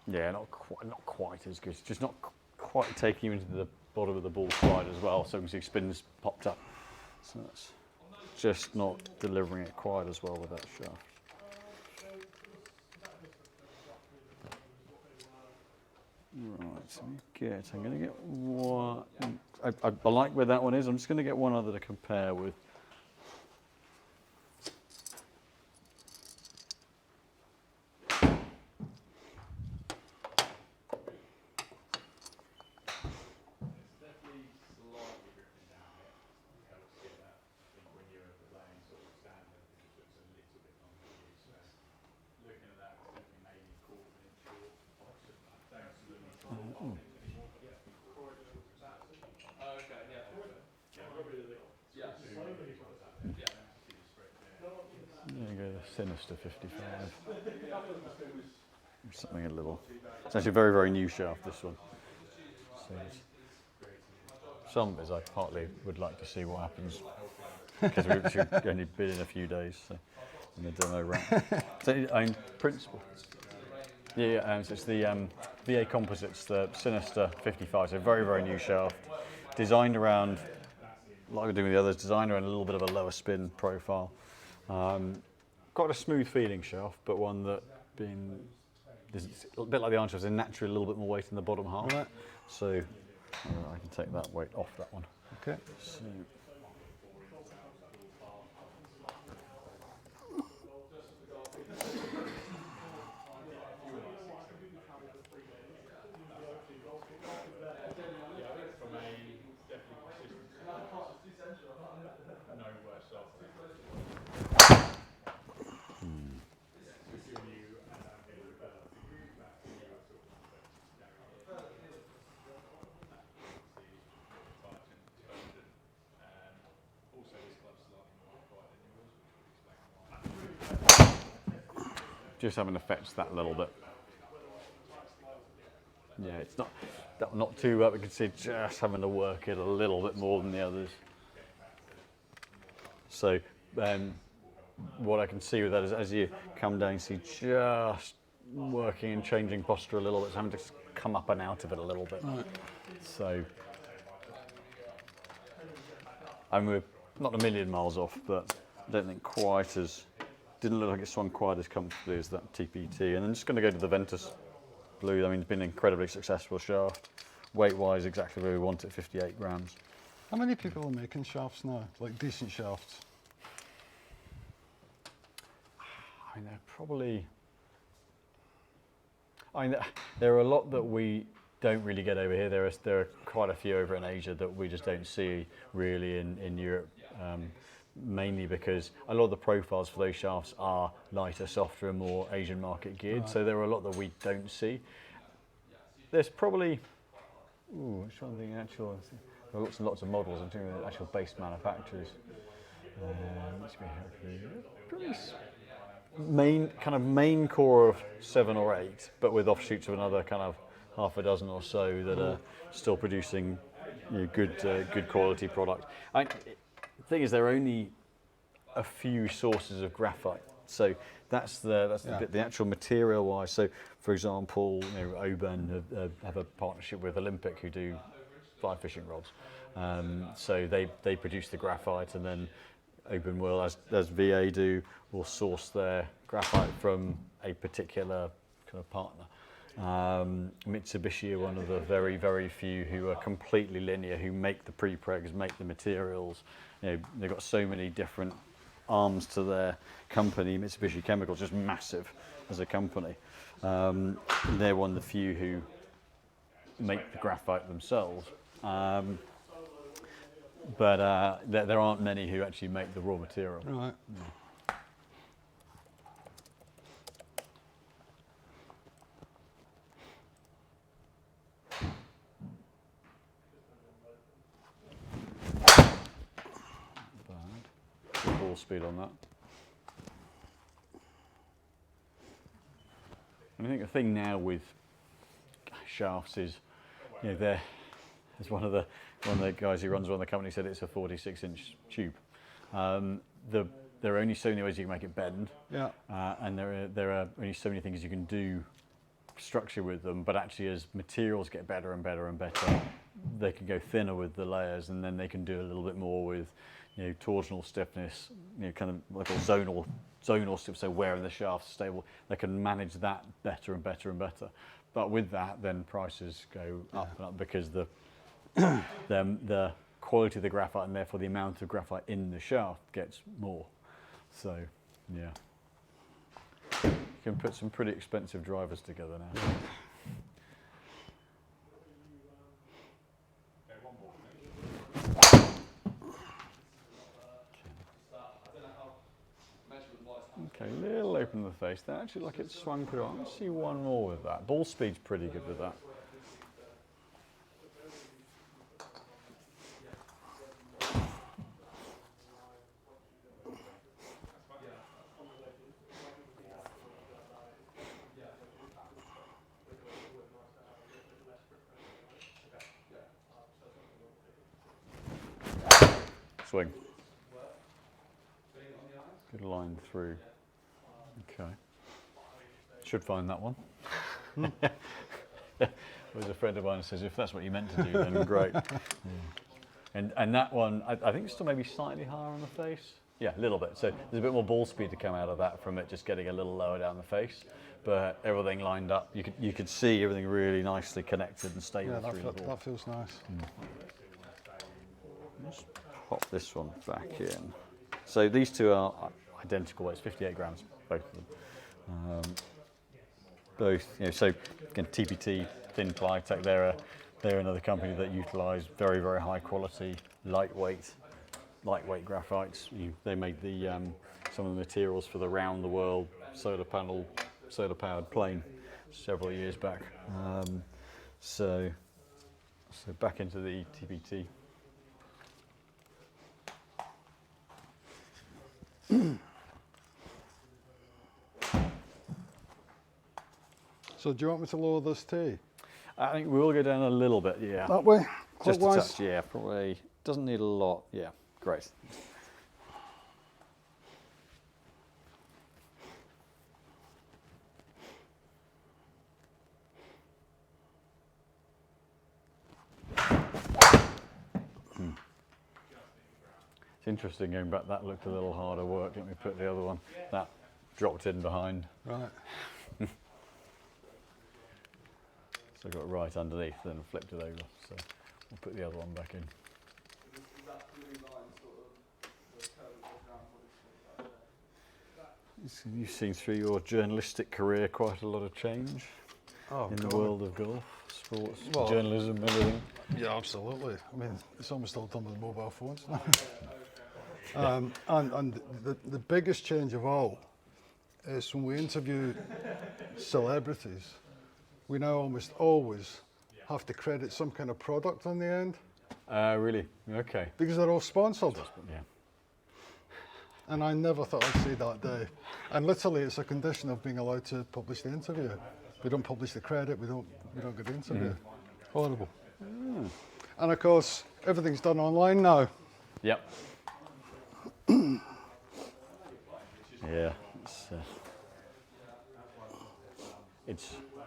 Yeah, not quite as good. It's just not quite taking you into the bottom of the ball slide as well. So you can see spins popped up. So that's just not delivering it quite as well with that shaft. Right, I'm going to get one. I like where that one is. I'm just going to get one other to compare with. There you go, the Sinister 55. Something a little. It's actually a very, very new shaft, this one. So some of it I partly would like to see what happens because we've only been in a few days in the demo round. So, principle. Yeah, so it's the VA Composites, the Sinister 55. So very, very new shaft, designed around, like we're doing with the others, designed around a little bit of a lower spin profile. Quite a smooth feeling shaft, but one that a bit like the iron shaft, there's naturally a little bit more weight in the bottom half. Right. So I can take that weight off that one. Okay. So, just having affects that a little bit. Yeah, it's not too bad. We can see just having to work it a little bit more than the others. So what I can see with that is as you come down, you see just working and changing posture a little bit, so having to come up and out of it a little bit. Right. So we're not a million miles off, but I don't think didn't look like it swung quite as comfortably as that TPT. And I'm just going to go to the Ventus Blue. I mean, it's been an incredibly successful shaft. Weight-wise, exactly where we want it, 58 grams. How many people are making shafts now, like decent shafts? I mean, there are a lot that we don't really get over here. There are quite a few over in Asia that we just don't see really in Europe, mainly because a lot of the profiles for those shafts are lighter, softer, and more Asian market geared. Right. So there are a lot that we don't see. There's probably, I'm trying to think actual. There are lots and lots of models. I'm thinking of actual base manufacturers. Main core of 7 or 8, but with offshoots of another kind of half a dozen or so that are still producing good quality product. The thing is, there are only a few sources of graphite, so that's the bit. The actual material wise. So, for example, Oban have a partnership with Olympic who do fly fishing rods. So they produce the graphite, and then Oban will, as VA do, will source their graphite from a particular kind of partner. Mitsubishi are one of the very, very few who are completely linear, who make the pre-pregs, make the materials. They've got so many different arms to their company. Mitsubishi Chemical is just massive as a company. They're one of the few who make the graphite themselves. But there aren't many who actually make the raw material. Right. Yeah. Bad. Ball speed on that. And I think the thing now with shafts is, there's one of the guys who runs one of the company said it's a 46-inch tube. There are only so many ways you can make it bend, and there are only so many things you can do structure with them. But actually, as materials get better and better and better, they can go thinner with the layers, and then they can do a little bit more with torsional stiffness, kind of like a zonal stiff, so where in the shaft's stable. They can manage that better and better and better. But with that, then prices go up and up because the quality of the graphite and therefore the amount of graphite in the shaft gets more. So, yeah. You can put some pretty expensive drivers together now. Okay, little open in the face. That actually like it swung through. I'm going to see one more with that. Ball speed's pretty good with that. Swing. Good line through. Okay. Should find that one. There's a friend of mine who says, if that's what you meant to do, then great. Yeah. And that one, I think it's still maybe slightly higher on the face. Yeah, a little bit. So there's a bit more ball speed to come out of that from it just getting a little lower down the face. But everything lined up. You could see everything really nicely connected and stable through the ball. That feels nice. Let's pop this one back in. So these two are identical. It's 58 grams, both of them. Both, so again, TPT, Thin Plytech, they're another company that utilise very, very high quality, lightweight graphites. They made some of the materials for the round the world solar powered plane several years back. So back into the TPT. So do you want me to lower this tee? I think we'll go down a little bit, yeah. That way? Just a Clockwise? touch, yeah, probably. Doesn't need a lot, yeah, great. It's interesting going back, that looked a little harder work. Let me put the other one. That dropped in behind. Right. So I got it right underneath, then flipped it over. So we'll put the other one back in. You've seen through your journalistic career quite a lot of change in the world of golf, sports, journalism, everything. Yeah, absolutely. I mean, it's almost all done with mobile phones now. And the biggest change of all is when we interview celebrities, we now almost always have to credit some kind of product on the end. Really? Okay. Because they're all sponsored. Yeah. And I never thought I'd see that day. And literally, it's a condition of being allowed to publish the interview. We don't publish the credit. We don't get the interview. Horrible. And of course, everything's done online now. Yep. Yeah.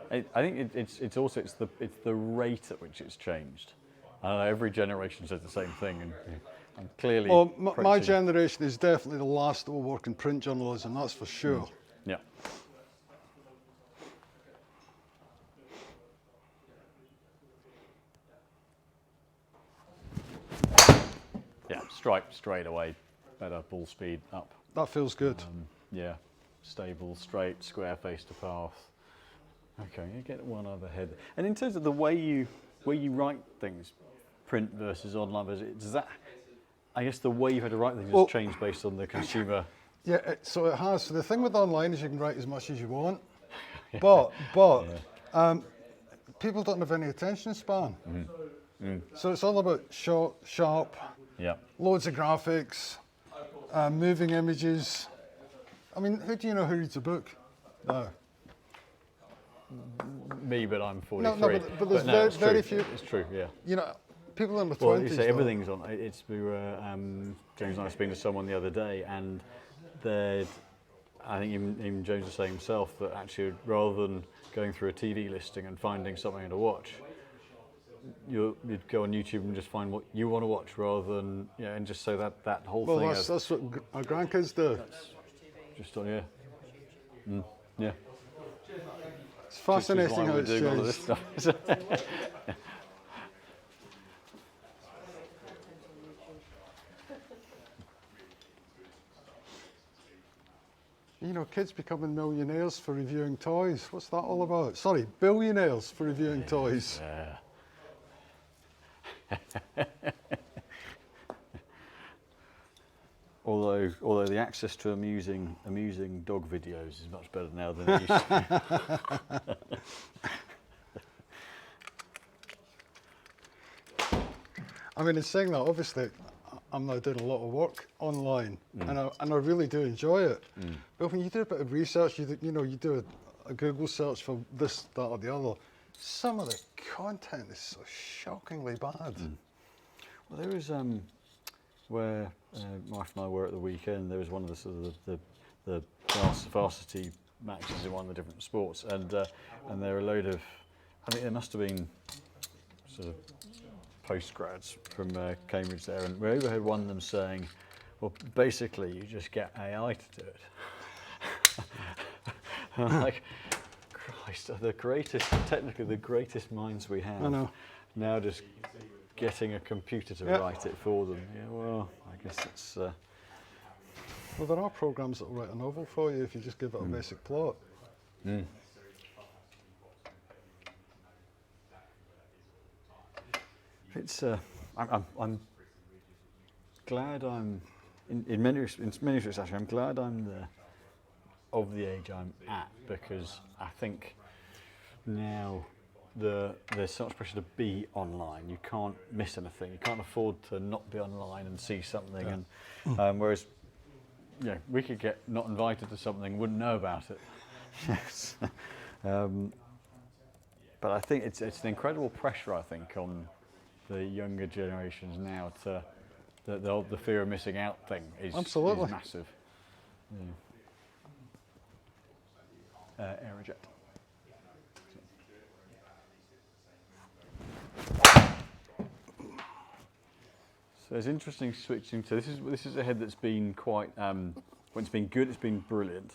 I think it's also the rate at which it's changed. I know every generation says the same thing, and clearly. Well, my generation is definitely the last that will work in print journalism. That's for sure. Yeah. Yeah, straight away, better ball speed up. That feels good. Yeah, stable, straight, square face to path. Okay, you get one other head. And in terms of the way you write things, print versus online, does that, I guess the way you've had to write things has changed based on the consumer? Yeah, so it has. So the thing with online is you can write as much as you want, but people don't have any attention span. So it's all about short, sharp, loads of graphics, moving images. I mean, who do you know who reads a book? No. Me, but I'm 43. No, but there's very few. It's true, yeah. You know, people in the 20s. Well, you say everything's on. We were James and I were speaking to someone the other day, and I think even James was saying himself that actually rather than going through a TV listing and finding something to watch, you'd go on YouTube and just find what you want to watch rather than and just so that whole thing. Well, that's what our grandkids do. Just on yeah. It's fascinating how it's doing all of this changed. stuff. You know, kids becoming millionaires for reviewing toys. What's that all about? Sorry, billionaires for reviewing toys. Although the access to amusing dog videos is much better now than it used to be. I mean, in saying that, obviously, I'm now doing a lot of work online, and I really do enjoy it. But when you do a bit of research, you do a Google search for this, that, or the other. Some of the content is so shockingly bad. Well, there was where my wife and I were at the weekend. There was one of the sort of the varsity matches in one of the different sports, and there were a load of. I think there must have been sort of postgrads from Cambridge there, and we overheard one of them saying, "Well, basically, you just get AI to do it." And I'm like, Christ, technically the greatest minds we have. I know. Now just getting a computer to write it for them. Yeah, well, I guess it's. Well, there are programs that will write a novel for you if you just give it a basic plot. It's. I'm glad I'm in many respects. Actually, I'm glad I'm of the age I'm at, because I think now there's so much pressure to be online. You can't miss anything. You can't afford to not be online and see something. And whereas, we could get not invited to something, wouldn't know about it. Yes. But I think it's an incredible pressure, I think, on the younger generations now to the fear of missing out thing is massive. Yeah. Aerojet. So it's interesting switching to this is a head that's been quite when it's been good, it's been brilliant.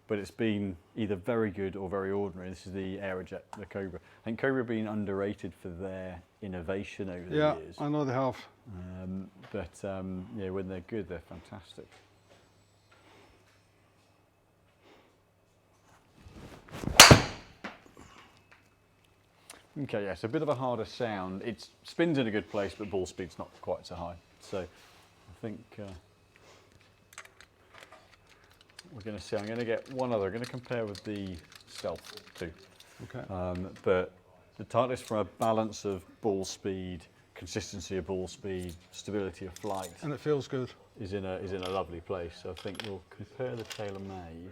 But it's been either very good or very ordinary. This is the Aerojet, the Cobra. I think Cobra have been underrated for their innovation over the years. Yeah, I know they have. Yeah, when they're good, they're fantastic. Okay, yeah, so a bit of a harder sound. It spins in a good place, but ball speed's not quite so high. So I think we're going to see, I'm going to get one other. I'm going to compare with the Stealth too. Okay. But the Titleist, from a balance of ball speed, consistency of ball speed, stability of flight, and it feels good, is in a lovely place. So I think we'll compare the TaylorMade.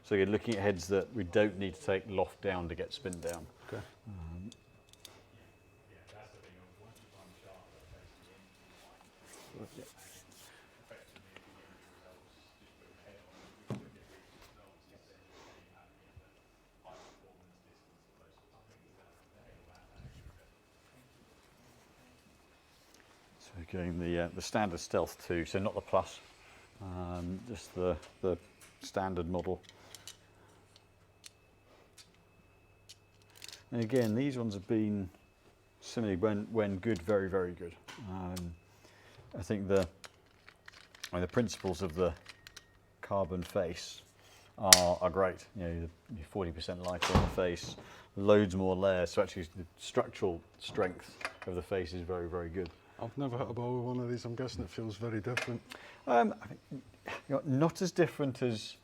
So you're looking at heads that we don't need to take loft down to get spin down. Okay. Yeah. So again, the standard Stealth 2, so not the Plus, just the standard model. And again, these ones have been similarly, when good, very, very good. I think the principles of the carbon face are great. You know, 40% lighter on the face, loads more layers. So actually, the structural strength of the face is very, very good. I've never hit a ball with one of these. I'm guessing it feels very different. I think, not as different as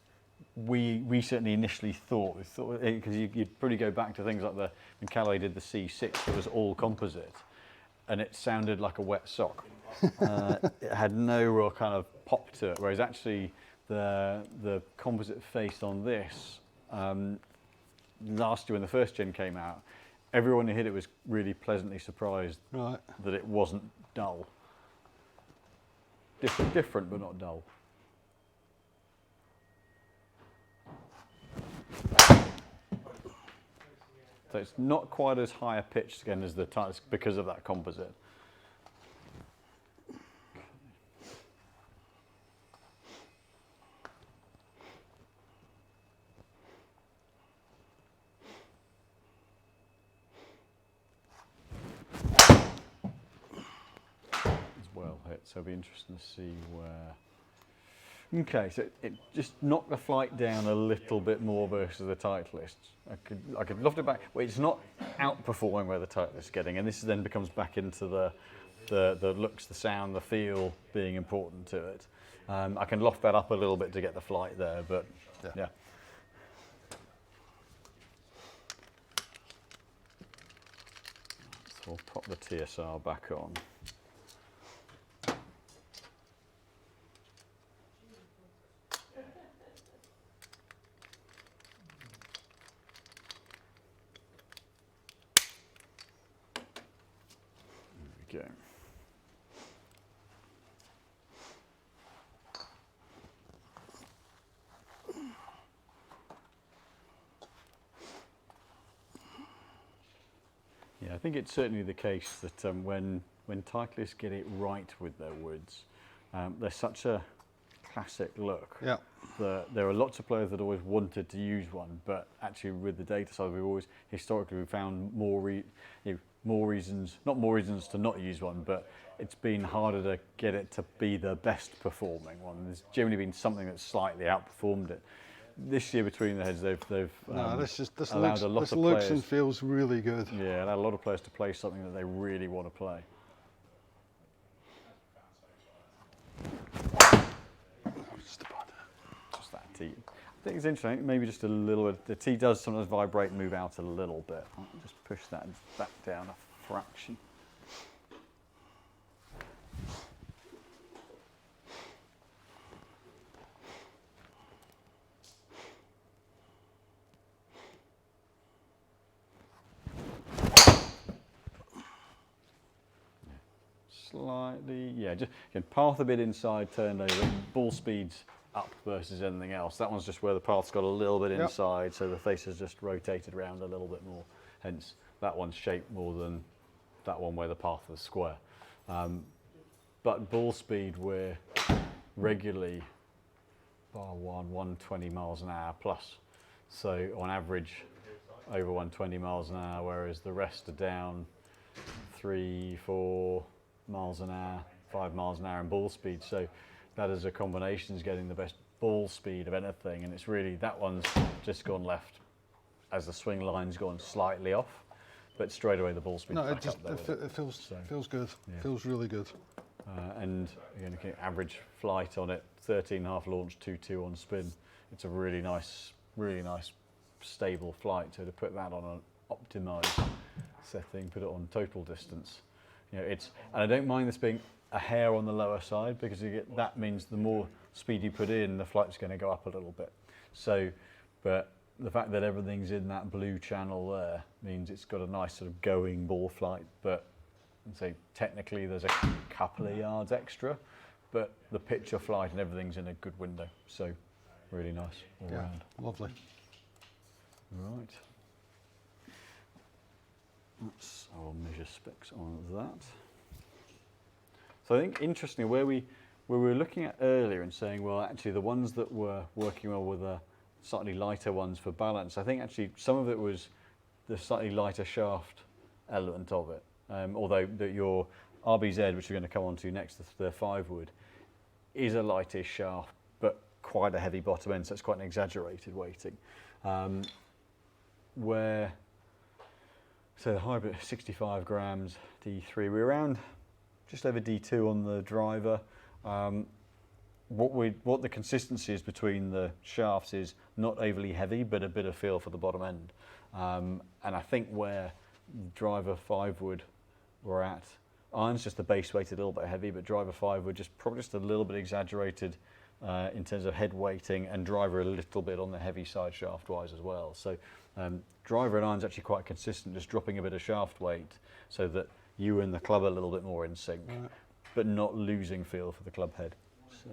we certainly initially thought. We thought, because you'd probably go back to things like when Callaway did the C6, it was all composite, and it sounded like a wet sock. It had no real kind of pop to it, whereas actually the composite face on this, last year when the first gen came out, everyone who hit it was really pleasantly surprised that it wasn't dull. Different but not dull. So it's not quite as high a pitch again as the Titleist because of that composite. It's well hit, so it'll be interesting to see where. Okay, so it just knocked the flight down a little bit more versus the Titleist. I could loft it back. Well, it's not outperforming where the Titleist is getting, and this then becomes back into the looks, the sound, the feel being important to it. I can loft that up a little bit to get the flight there, but yeah. So we'll pop the TSR back on. There we go. Yeah, I think it's certainly the case that when Titleists get it right with their woods, they're such a classic look. Yeah. There are lots of players that always wanted to use one, but actually with the data side, we've historically found more reasons, not more reasons to not use one, but it's been harder to get it to be the best performing one. There's generally been something that's slightly outperformed it. This year between the heads, they've this allowed a lot of players. This looks and feels really good. Yeah, allowed a lot of players to play something that they really want to play. Just that tee. I think it's interesting. Maybe just a little bit. The tee does sometimes vibrate and move out a little bit. I'll just push that back down a fraction. slightly, yeah, just again, path a bit inside, turned over, ball speeds up versus anything else. That one's just where the path's got a little bit inside, so the face has just rotated around a little bit more. Hence, that one's shaped more than that one where the path was square. But ball speed, we're regularly bar 120 miles an hour plus. So on average, over 120 miles an hour, whereas the rest are down 3, 4 miles an hour, 5 miles an hour in ball speed. So that as a combination is getting the best ball speed of anything, and it's really, that one's just gone left as the swing line's gone slightly off, but straight away the ball speed. No, it feels good. Yeah. Feels really good. And again, looking at average flight on it, 13.5 launch, 2.2 on spin. It's a really nice, stable flight. So to put that on an optimized setting, put it on total distance, you know, it's, and I don't mind this being a hair on the lower side, because you get, that means the more speed you put in, the flight's going to go up a little bit. So, but the fact that everything's in that blue channel there means it's got a nice sort of going ball flight, but say technically there's a couple of yards extra, but the picture flight and everything's in a good window. So really nice all round. Lovely. Right. I'll measure specs on that. So I think interestingly, where we were looking at earlier and saying, well, actually the ones that were working well were the slightly lighter ones for balance. I think actually some of it was the slightly lighter shaft element of it. Although your RBZ, which we're going to come on to next, the 5 wood, is a lightish shaft, but quite a heavy bottom end, so it's quite an exaggerated weighting. Where, so the hybrid 65 grams, D3, we're around just over D2 on the driver. What the consistency is between the shafts is not overly heavy, but a bit of feel for the bottom end. And I think where driver 5 wood we're at, iron's just the base weight a little bit heavy, but driver 5 wood probably just a little bit exaggerated in terms of head weighting, and driver a little bit on the heavy side shaft wise as well. So driver and iron's actually quite consistent, just dropping a bit of shaft weight so that you and the club are a little bit more in sync, but not losing feel for the club head. So.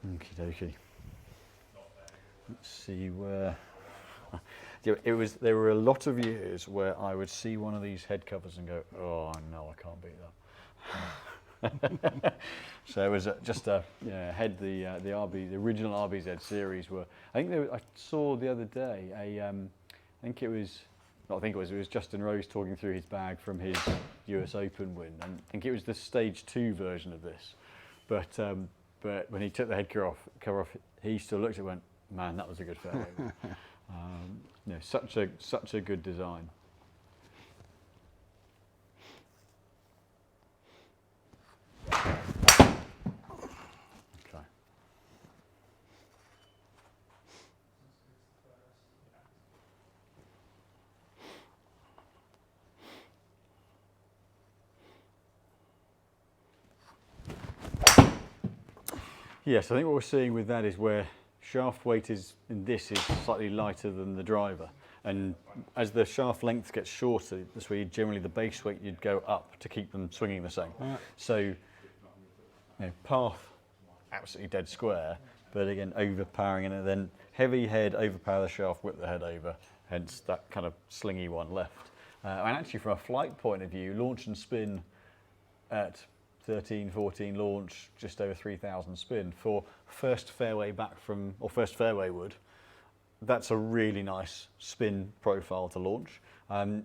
Okie dokie. Let's see where. There were a lot of years where I would see one of these head covers and go, oh no, I can't beat that. So it was just a head. The original RBZ series were. I saw the other day it was Justin Rose talking through his bag from his US Open win, and I think it was the stage 2 version of this, but when he took the head cover off, he still looked at it and went, man, that was a good fairway. Such a good design. Okay. Yes, I think what we're seeing with that is where shaft weight is slightly lighter than the driver, and as the shaft length gets shorter, that's where generally the base weight you'd go up to keep them swinging the same. So path absolutely dead square, but again overpowering, and then heavy head, overpower the shaft, whip the head over, hence that kind of slingy one left. And actually from a flight point of view, launch and spin at 13, 14 launch, just over 3,000 spin for first fairway first fairway wood. That's a really nice spin profile to launch.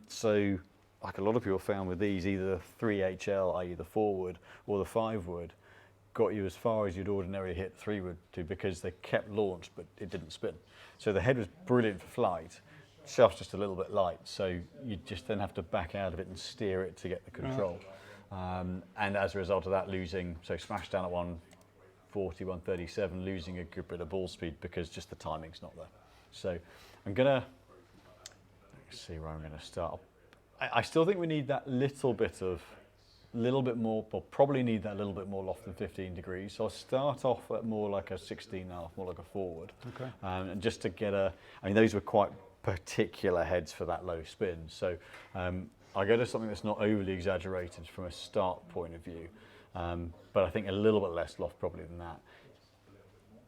So like a lot of people found with these, either the 3HL, i.e. the 4 wood, or the 5 wood, got you as far as you'd ordinarily hit 3 wood to, because they kept launch, but it didn't spin. So the head was brilliant for flight. Shaft's just a little bit light, so you just then have to back out of it and steer it to get the control. And as a result of that, smash down at 140, 137, losing a good bit of ball speed because just the timing's not there. So let's see where I'm gonna start. I still think we need that little bit of little bit more, well, probably need that little bit more loft than 15 degrees. So I'll start off at more like a 16.5, more like a forward. Okay. And just to get I mean, those were quite particular heads for that low spin. So I go to something that's not overly exaggerated from a start point of view, but I think a little bit less loft probably than that.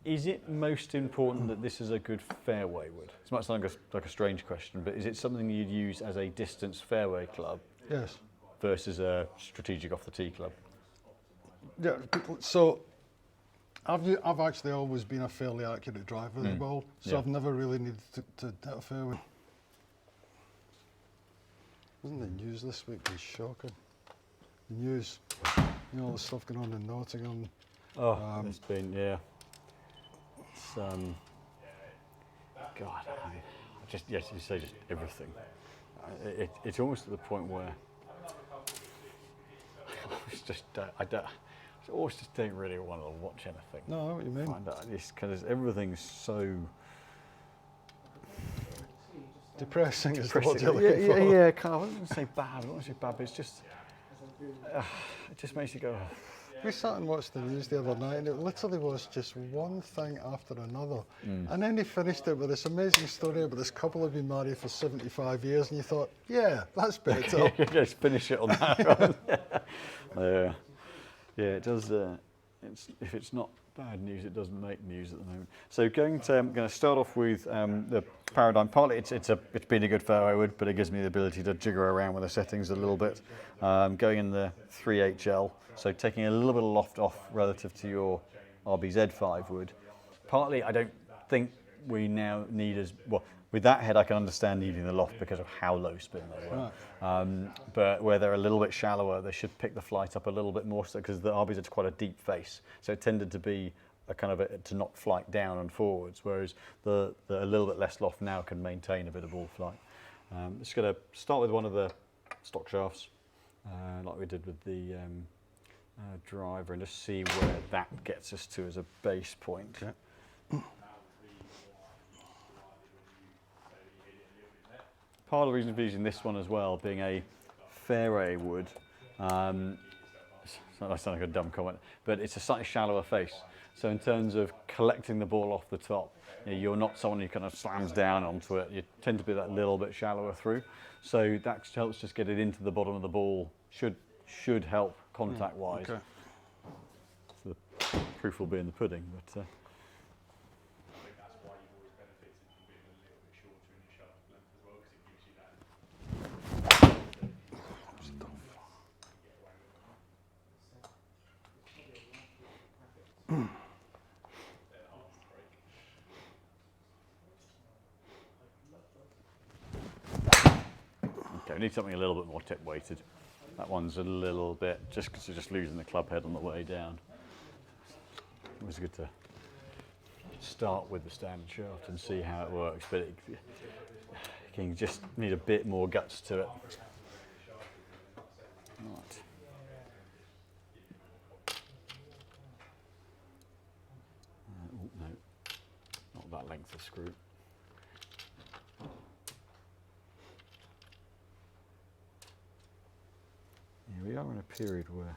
Is it most important that this is a good fairway wood? It might sound like a strange question, but is it something you'd use as a distance fairway club? Yes. Versus a strategic off the tee club? Yeah, so I've actually always been a fairly accurate driver of the ball, so I've never really needed to hit a fairway. Wasn't the news this week was shocking? The news, you know, all the stuff going on in Nottingham. Oh, it's been, yeah. It's, God, I mean, just, yes, you say just everything. It's almost to the point where I always just don't really want to watch anything. No, I know what you mean. Because everything's so depressing is the depressing. word you're looking for. Yeah, kind of. I wouldn't say bad. I wouldn't say bad, but it's just it just makes you go. We sat and watched the news the other night, and it literally was just one thing after another. And then they finished it with this amazing story about this couple who've been married for 75 years, and you thought, yeah, that's better. Just finish it on that. Yeah, it does. If it's not bad news, it doesn't make news at the moment. So I'm going to start off with the paradigm. Partly it's been a good fairway wood, but it gives me the ability to jigger around with the settings a little bit. Going in the 3HL, so taking a little bit of loft off relative to your RBZ5 wood. Partly I don't think we now need as well. With that head, I can understand needing the loft because of how low spin they were. Right. But where they're a little bit shallower, they should pick the flight up a little bit more, so because the RBZ is quite a deep face, so it tended to be a kind of to knock flight down and forwards, whereas the a little bit less loft now can maintain a bit of ball flight. Just going to start with one of the stock shafts, like we did with the driver, and just see where that gets us to as a base point. Okay. Part of the reason for using this one as well, being a fairway wood, so that sounds like a dumb comment, but it's a slightly shallower face. So in terms of collecting the ball off the top, you're not someone who kind of slams down onto it. You tend to be that little bit shallower through. So that helps just get it into the bottom of the ball. Should help contact-wise. Okay. So the proof will be in the pudding, but. Okay, we need something a little bit more tip weighted. That one's a little bit, just because you're just losing the club head on the way down. It was good to start with the standard shaft and see how it works, but you can just need a bit more guts to it. Right. Oh, no, not that length of screw. Yeah, we are in a period where it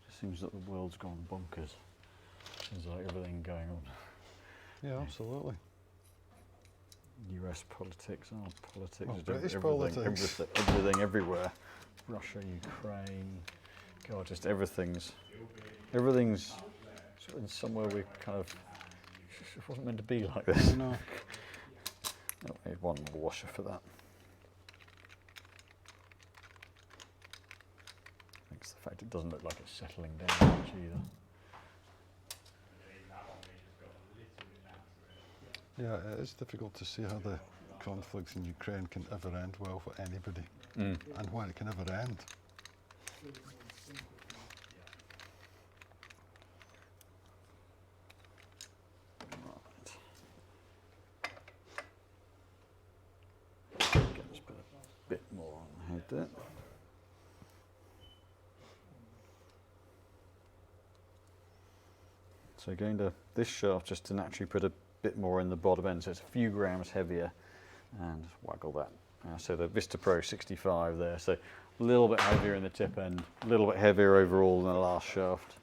just seems that the world's gone bonkers. There's like everything going on. Yeah, absolutely. US politics, politics, British everything, politics. everything everywhere. Russia, Ukraine, God, just everything's sort of in somewhere we kind of it wasn't meant to be like this. No. Oh, I need one more washer for that. It's the fact it doesn't look like it's settling down much either. Yeah, it is difficult to see how the conflicts in Ukraine can ever end well for anybody, and why it can ever end. Right. Just put a bit more on the head there. So going to this shaft just to naturally put a bit more in the bottom end, so it's a few grams heavier, and just waggle that. So the Vista Pro 65 there. So A little bit heavier in the tip end, a little bit heavier overall than the last shaft.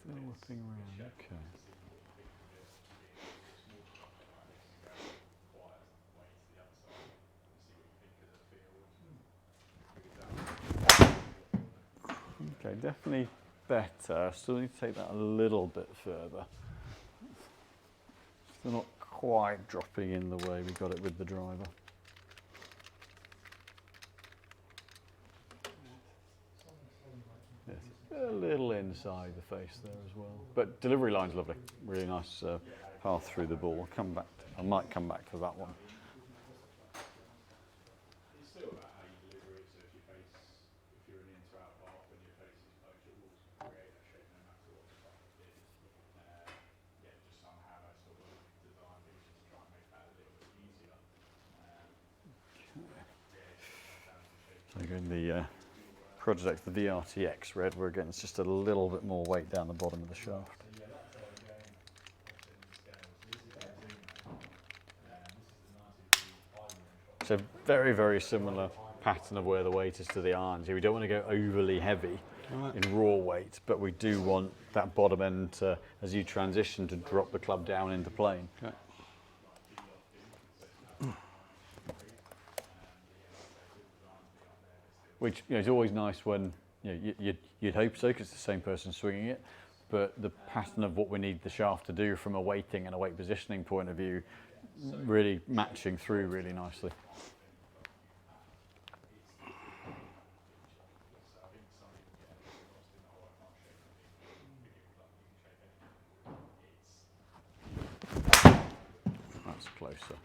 Still whipping around, okay. Okay, definitely better. Still need to take that a little bit further. Still not quite dropping in the way we got it with the driver. Yes, a little inside the face there as well. But delivery line's lovely. Really nice path through the ball. I'll come back. I might come back to that one. So again, the Project, the VRTX red, where again it's just a little bit more weight down the bottom of the shaft. So very, very similar pattern of where the weight is to the irons. Here we don't want to go overly heavy in raw weight, but we do want that bottom end to, as you transition, to drop the club down into plane. Okay. Which, you know, is always nice when, you know, you'd hope so because it's the same person swinging it, but the pattern of what we need the shaft to do from a weighting and a weight positioning point of view, really matching through really nicely. That's closer.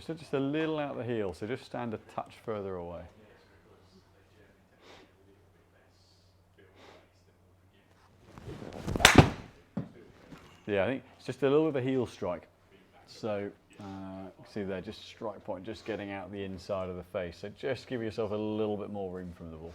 So just a little out the heel, so just stand a touch further away. Yeah, I think it's just a little bit of a heel strike. So see there, just strike point, just getting out the inside of the face. So just give yourself a little bit more room from the ball.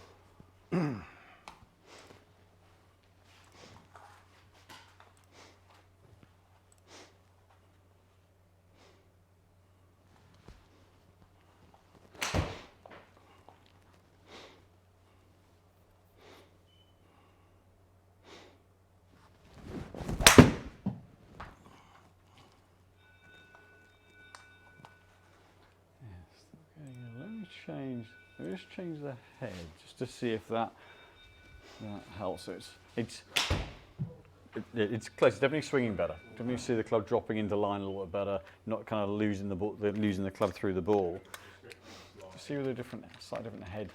Let me just change the head just to see if that helps. So it's close. It's definitely swinging better. Definitely see the club dropping into line a little bit better. Not kind of losing the club through the ball. Just see with a slightly different head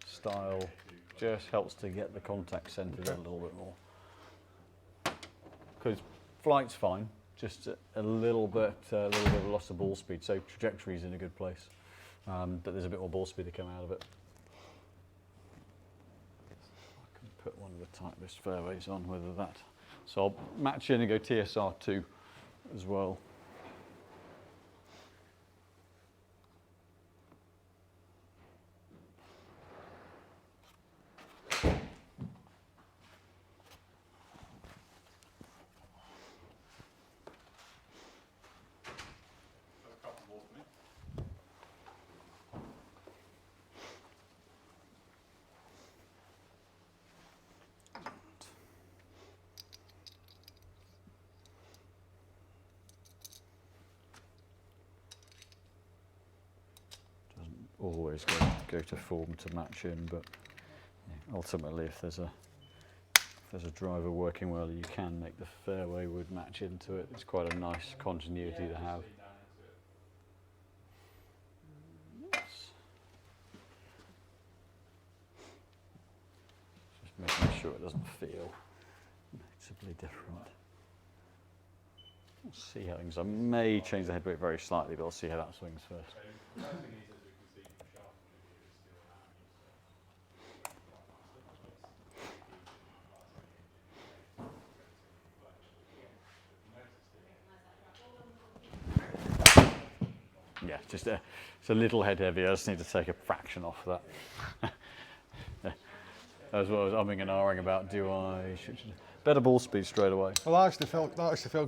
style. Just helps to get the contact centered a little bit more. Because flight's fine. Just a little bit of loss of ball speed. So trajectory's in a good place. But there's a bit more ball speed to come out of it. I can put one of the tightest fairways on, whether that. So I'll match in and go TSR2 as well. Always go to form to match in, but yeah, ultimately if there's a driver working well, you can make the fairway wood match into it. It's quite a nice continuity to have. Just making sure it doesn't feel noticeably different. We'll see how things. I may change the head weight very slightly, but I'll see how that swings first. just it's a little head heavy. I just need to take a fraction off that. As well as umming and ahhing about, do I should better ball speed straight away. Well, that actually felt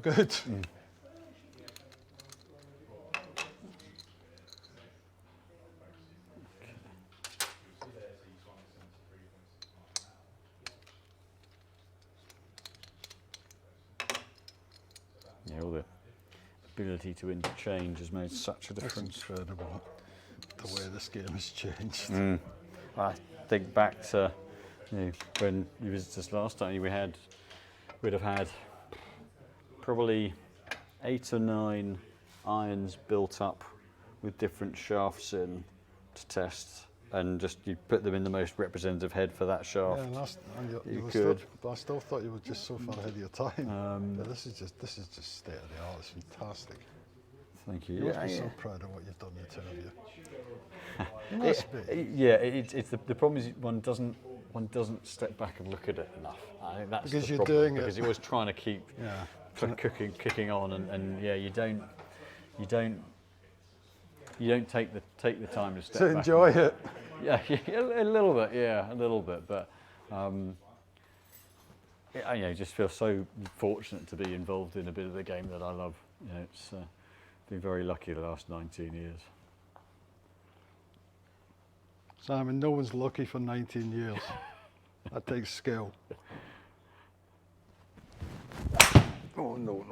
good. Yeah, all the ability to interchange has made such a difference. It's incredible the way this game has changed. I think back to when you visited us last time, we'd have had probably 8 or 9 irons built up with different shafts in to test, and just you put them in the most representative head for that shaft. Yeah, you could. But I still thought you were just so far ahead of your time. But this is just state of the art. It's fantastic. Thank you. You must be so proud of what you've done, the two of you. You must be. It's the problem is one doesn't step back and look at it enough. I think that's because the you're problem, doing because you're always trying to keep kicking on, and you don't take the time to step to back enjoy it. Yeah, a little bit, but just feel so fortunate to be involved in a bit of the game that I love. It's been very lucky the last 19 years. Simon, no one's lucky for 19 years. That takes skill. Oh, no.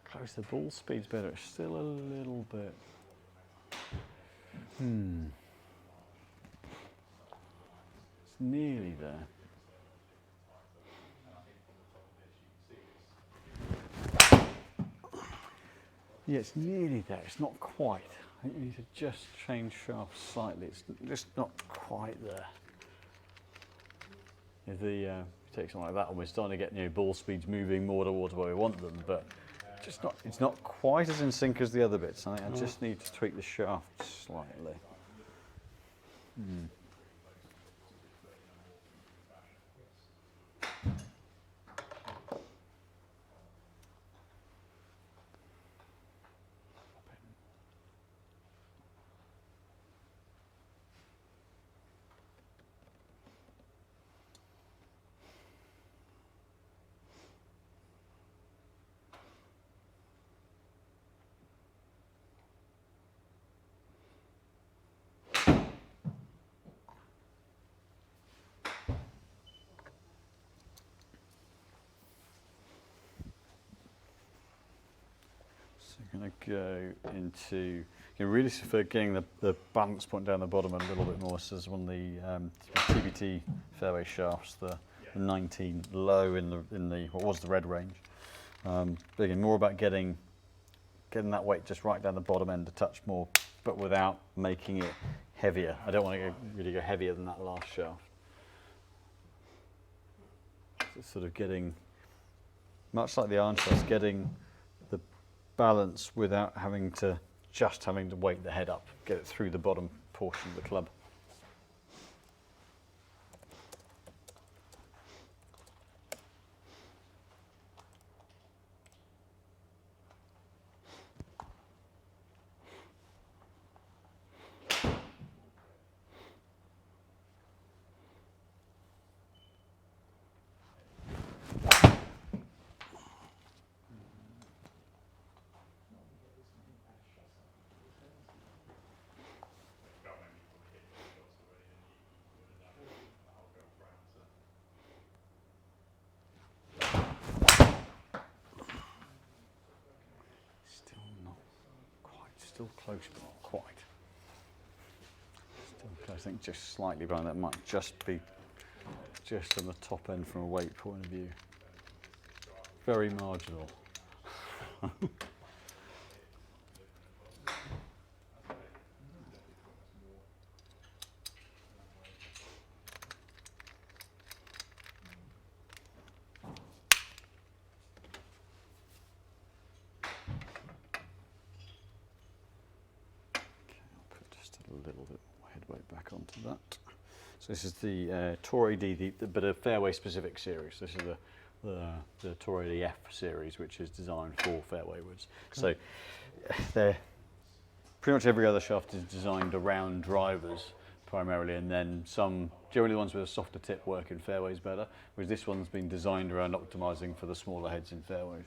Close, the ball speed's better. It's still a little bit. It's nearly there. Yeah, it's nearly there. It's not quite. I think you need to just change shaft slightly. It's just not quite there. If you take something like that, and we're starting to get ball speeds moving more towards where we want them, but it's not quite as in sync as the other bits. I think I just need to tweak the shaft slightly. I'm going to go into, really for getting the balance point down the bottom a little bit more. So there's one of the TBT fairway shafts, the 19 low in the what was the red range. Again, more about getting that weight just right down the bottom end a touch more, but without making it heavier. I don't want to really go heavier than that last shaft. So sort of getting, much like the iron shafts, getting the balance without having to weight the head up, get it through the bottom portion of the club. Still close, but not quite. Still close. I think just slightly behind that might just be just on the top end from a weight point of view. Very marginal. little bit more headway back onto that. So this is the Tour AD, but a fairway specific series. This is the Tour AD F series, which is designed for fairway woods. So they're pretty much every other shaft is designed around drivers primarily, and then some, generally the ones with a softer tip work in fairways better, whereas this one's been designed around optimizing for the smaller heads in fairways.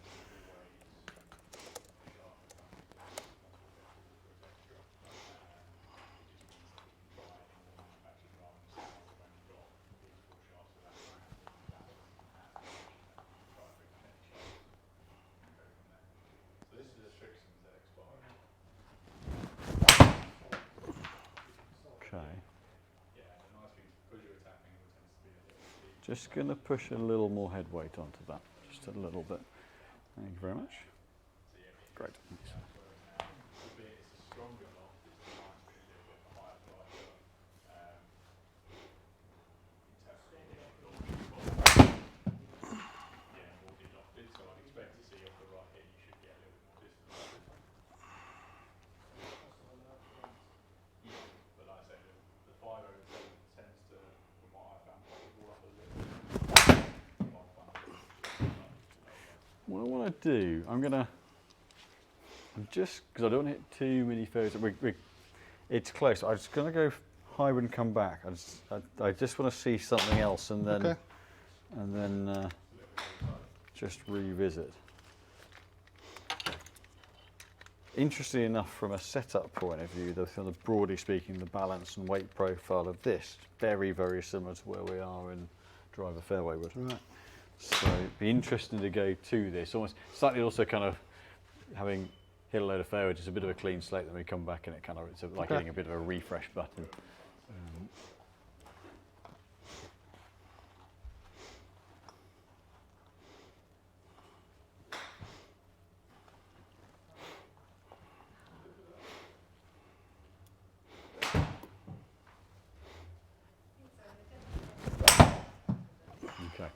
Just going to push a little more head weight onto that, just a little bit. Thank you very much. Great. Thanks. What I want to do, I'm just, because I don't want to hit too many fairways. It's close. I'm just going to go hybrid and come back. I just want to see something else, and then just revisit. Interestingly enough, from a setup point of view, broadly speaking, the balance and weight profile of this very, very similar to where we are in driver fairway wood. Right. So it'd be interesting to go to this, almost slightly also kind of having hit a load of fairway, just a bit of a clean slate, then we come back and it's like hitting a bit of a refresh button. Okay.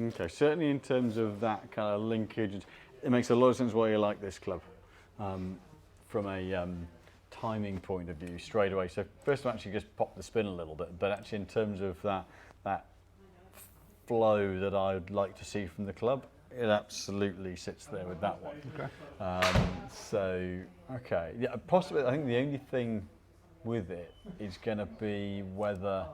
Okay, certainly in terms of that kind of linkage, it makes a lot of sense why you like this club from a timing point of view straight away. So first of all, actually just pop the spin a little bit, but actually in terms of that flow that I'd like to see from the club, it absolutely sits there with that one. Okay. Yeah, possibly. I think the only thing with it is going to be whether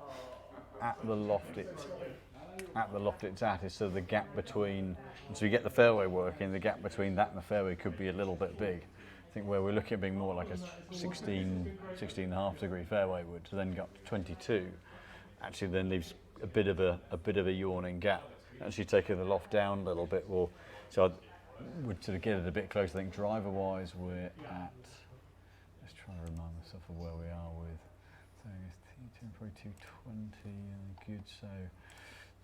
at the loft it's at is so the gap between, so you get the fairway working, the gap between that and the fairway could be a little bit big. I think where we're looking at being more like a 16.5 degree fairway would, to then go up to 22, actually then leaves a bit of a yawning gap. Actually taking the loft down a little bit will, so I would sort of get it a bit closer. I think driver wise we're at, let's try to remind myself of where we are with, so it's probably 220 and good, so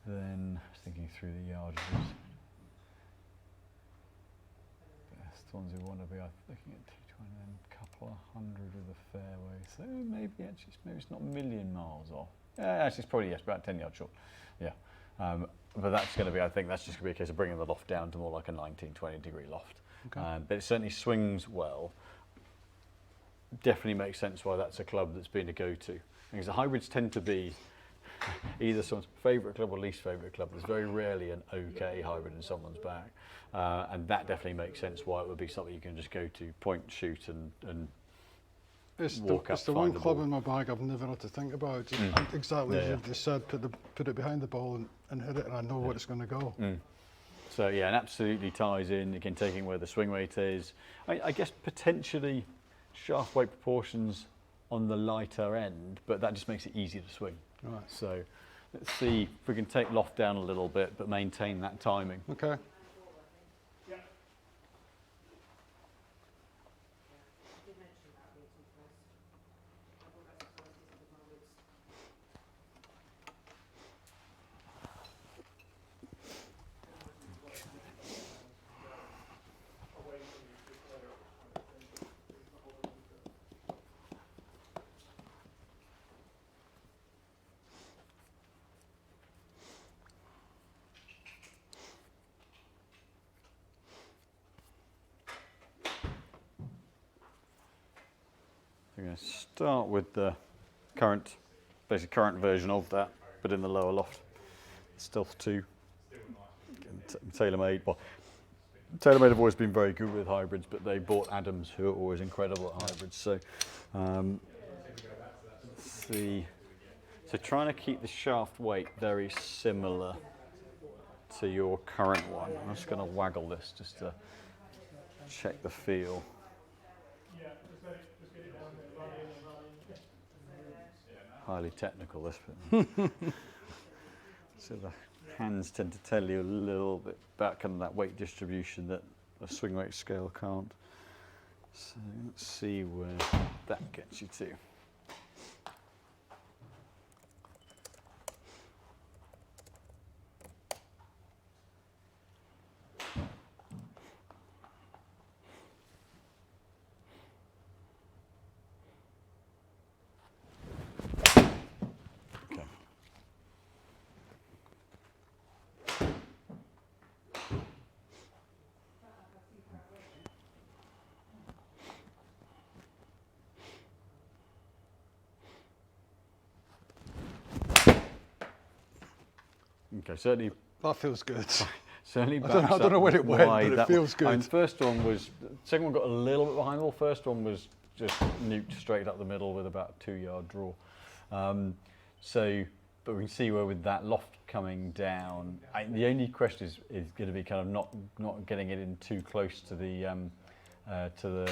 then thinking through the yardages. Best ones we want to be, I'm looking at 220 and a couple of hundred of the fairway, so maybe it's not a million miles off. Yeah, actually it's probably, yes, about 10 yards short. Yeah. But that's going to be, I think that's just going to be a case of bringing the loft down to more like a 19, 20 degree loft. Okay. But it certainly swings well. Definitely makes sense why that's a club that's been a go-to. Because the hybrids tend to be either someone's favourite club or least favourite club. There's very rarely an okay hybrid in someone's bag. And that definitely makes sense why it would be something you can just go to, point, shoot and It's walk up, the one club in my bag I've never had to think about. Exactly as you've just said, put it behind the ball and hit it, and I know where it's going to go. So yeah, and absolutely ties in, again, taking where the swing weight is. I guess potentially shaft weight proportions on the lighter end, but that just makes it easier to swing. Right. So let's see if we can take loft down a little bit, but maintain that timing. Okay. I'm going to start with the current version of that, but in the lower loft. Stealth 2, TaylorMade. Well, TaylorMade have always been very good with hybrids, but they bought Adams, who are always incredible at hybrids. So, let's see. So trying to keep the shaft weight very similar to your current one. I'm just going to waggle this just to check the feel. Highly technical, this bit. So the hands tend to tell you a little bit about kind of that weight distribution that a swing weight scale can't. So let's see where that gets you to. Okay, certainly. That feels good. Certainly. I don't know where it went, but it feels good. I mean, first one was, second one got a little bit behind the ball. First one was just nuked straight up the middle with about a 2-yard draw. But we can see where with that loft coming down, the only question is going to be kind of not getting it in too close to the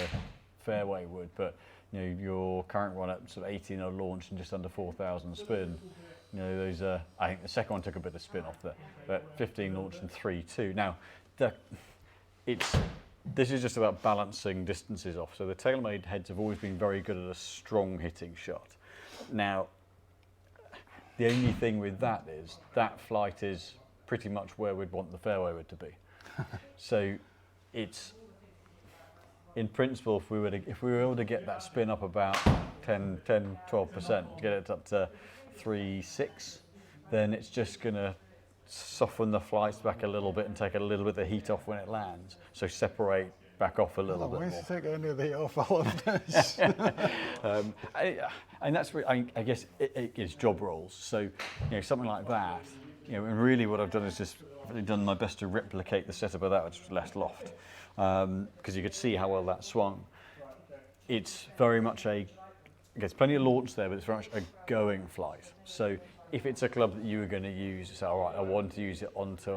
fairway wood. But you know, your current one at sort of 18 on launch and just under 4,000 spin. You know, those I think the second one took a bit of spin off there, but 15 launch and 3-2. Now, this is just about balancing distances off. So the TaylorMade heads have always been very good at a strong hitting shot. Now, the only thing with that is that flight is pretty much where we'd want the fairway wood to be. So it's, in principle, if we were able to get that spin up about 10-12%, get it up to 3-6, then it's just going to soften the flights back a little bit and take a little bit of heat off when it lands. So separate back off a little bit more. Where's take any of the heat off all of this? And that's, I guess, it's job roles. So, you know, something like that, you know, and really what I've done is just really done my best to replicate the setup of that, which was less loft, because you could see how well that swung. It's very much there's plenty of launch there, but it's very much a going flight. So if it's a club that you were going to use, say, all right, I want to use it onto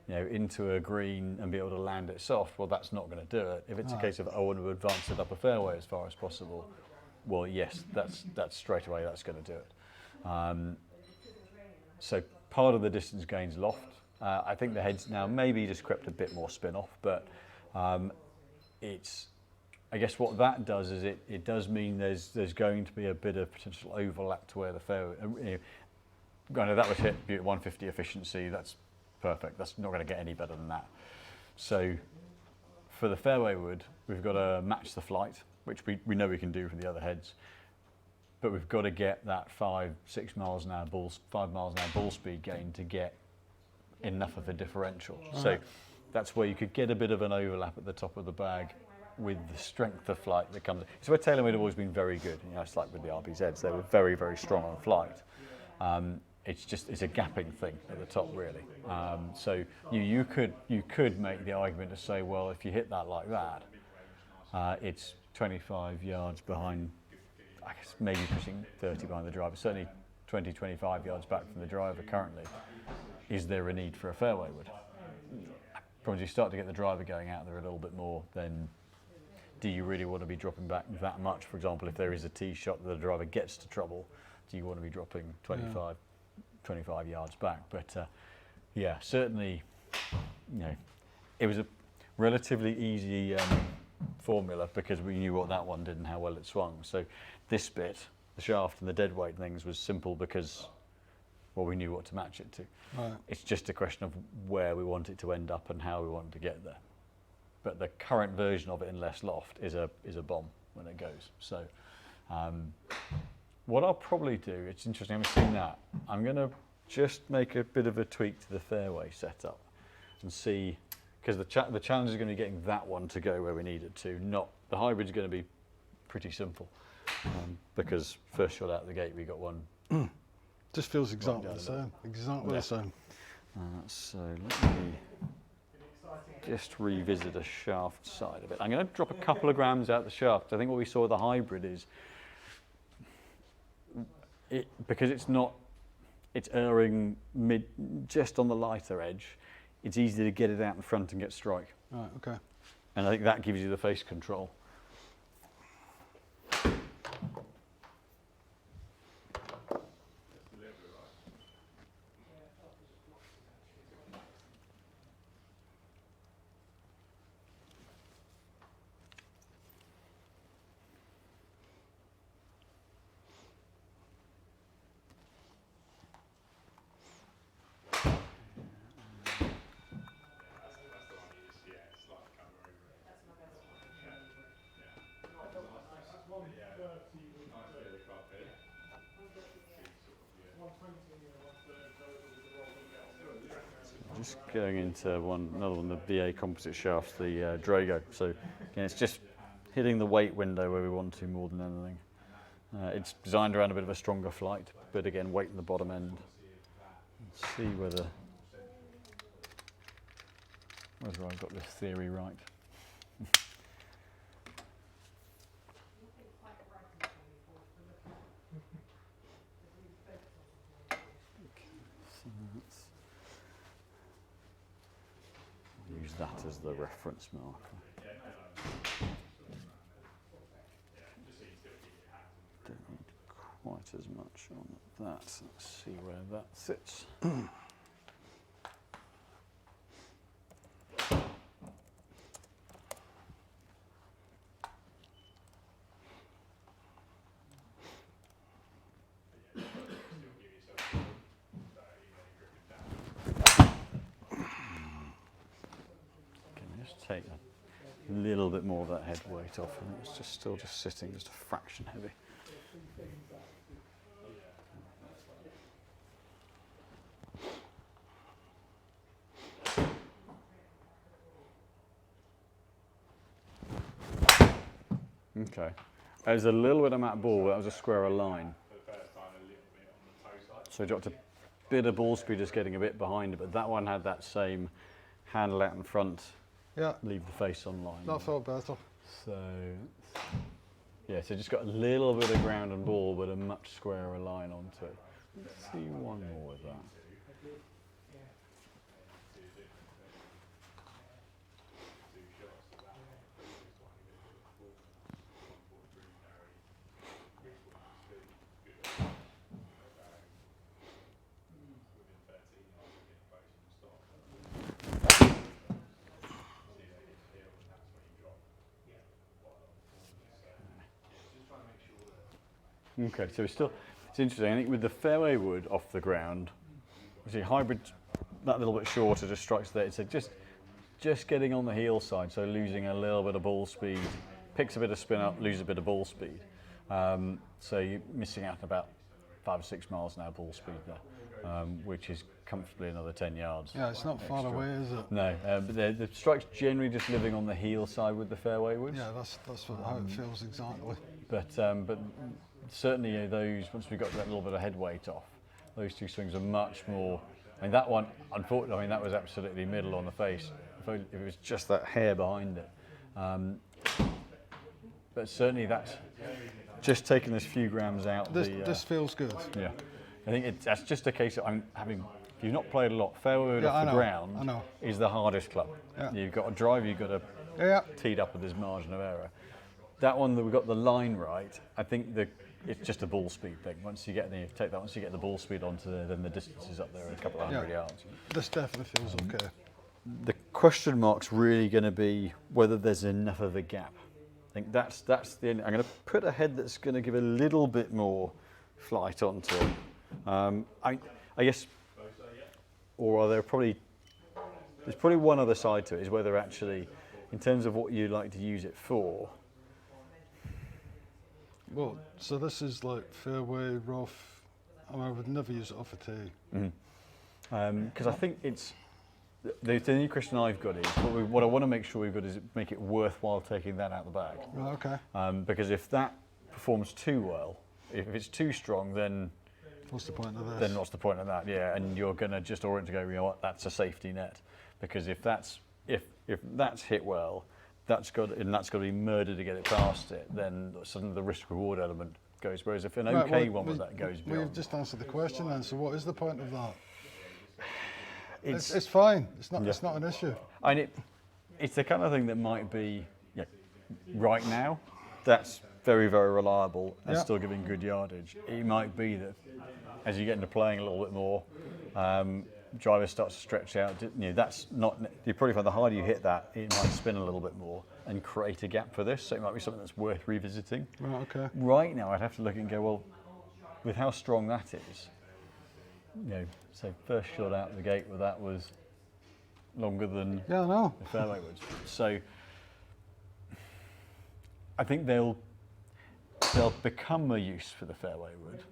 into a green and be able to land it soft, well, that's not going to do it. If it's a case of I want to advance it up a fairway as far as possible, well, yes, that's straight away that's going to do it. So part of the distance gain's loft. I think the head's now maybe just crept a bit more spin off, but I guess what that does is it does mean there's going to be a bit of potential overlap to where the fairway. Granted, that was hit at 150 efficiency. That's perfect. That's not going to get any better than that. So for the fairway wood, we've got to match the flight, which we know we can do from the other heads. But we've got to get that 5 miles an hour ball speed gain to get enough of a differential. So that's where you could get a bit of an overlap at the top of the bag with the strength of flight that comes. It's where TaylorMade have always been very good. You know, it's like with the RBZs, they were very, very strong on flight. It's a gapping thing at the top, really. So you could make the argument to say, well, if you hit that like that, it's 25 yards behind, I guess maybe pushing 30 behind the driver, certainly 20, 25 yards back from the driver currently. Is there a need for a fairway wood? Probably you start to get the driver going out there a little bit more, then do you really want to be dropping back that much? For example, if there is a tee shot that the driver gets to trouble, do you want to be dropping 25 yards back? But yeah, certainly, you know, it was a relatively easy formula because we knew what that one did and how well it swung. So this bit, the shaft and the dead weight things, was simple because, well, we knew what to match it to. Right. It's just a question of where we want it to end up and how we want to get there. But the current version of it in less loft is a bomb when it goes. So what I'll probably do, it's interesting, I haven't seen that, I'm going to just make a bit of a tweak to the fairway setup and see, because the challenge is going to be getting that one to go where we need it to, not, the hybrid's going to be pretty simple. because first shot out the gate we got one. Just feels exactly the same. Exactly the same. So let me just revisit the shaft side of it. I'm going to drop a couple of grams out the shaft. I think what we saw with the hybrid is, because it's erring just on the lighter edge, it's easy to get it out in front and get strike. Right, okay. And I think that gives you the face control. Just going into another one, the BA composite shafts, the Drago. So again, it's just hitting the weight window where we want to more than anything. It's designed around a bit of a stronger flight, but again, weight in the bottom end. Let's see whether I've got this theory right. Use that as the reference marker. Don't need quite as much on that. Let's see where that sits. Take a little bit more of that head weight off, and it's just still just sitting just a fraction heavy. Okay, there's a little bit of matte ball, but that was a squarer line. So I dropped a bit of ball speed, just getting a bit behind it, but that one had that same handle out in front. Yeah. Leave the face on line. That felt better. So, yeah, so just got a little bit of ground and ball, but a much squarer line onto it. Let's see one more with that. Okay, so it's interesting. I think with the fairway wood off the ground, obviously hybrid that little bit shorter just strikes there. It's just getting on the heel side, so losing a little bit of ball speed, picks a bit of spin up, loses a bit of ball speed. So you're missing out about 5 or 6 miles an hour ball speed there, which is comfortably another 10 yards. Yeah, it's not extra. far away, is it? No, but the strike's generally just living on the heel side with the fairway woods. Yeah, that's how it feels exactly. But certainly those, once we got that little bit of head weight off, those two swings are much more. I mean, that one, unfortunately, I mean, that was absolutely middle on the face. If it was just that hair behind it. But certainly that's just taking this few grams out. This feels good. Yeah, I think that's just a case of if you've not played a lot, fairway wood off the ground is the hardest club. Yeah. You've got a drive, you've got to teed up with this margin of error. That one that we got the line right, I think it's just a ball speed thing. Once you get the ball speed onto there, then the distance is up there a couple of hundred yards. This definitely feels okay. The question mark's really going to be whether there's enough of a gap. I think that's the end. I'm going to put a head that's going to give a little bit more flight onto it. I guess, or are there's probably one other side to it, is whether actually, in terms of what you like to use it for. Well, so this is like fairway, rough. I would never use it off a tee. Because I think it's, the new question I've got is, what I want to make sure we've got is make it worthwhile taking that out the bag. Right, okay. Because if that performs too well. If it's too strong, then what's the point of this? Then what's the point of that? Yeah, and you're going to just orient to go, you know what, that's a safety net, because if that's hit well, that's got to be murdered to get it past it. Then suddenly the risk reward element goes. Whereas if an one with that goes beyond, we've just answered the question then. So what is the point of that? It's fine. It's not. Yeah. It's not an issue. I mean, it's the kind of thing that might be right now. That's very, very reliable and still giving good yardage. It might be that as you get into playing a little bit more, driver starts to stretch out. That's not. You probably find the harder you hit that, it might spin a little bit more and create a gap for this. So it might be something that's worth revisiting. Right, okay. Right now, I'd have to look and go, well, with how strong that is, say first shot out of the gate with that was longer than the fairway woods. So I think they'll become a use for the fairway wood.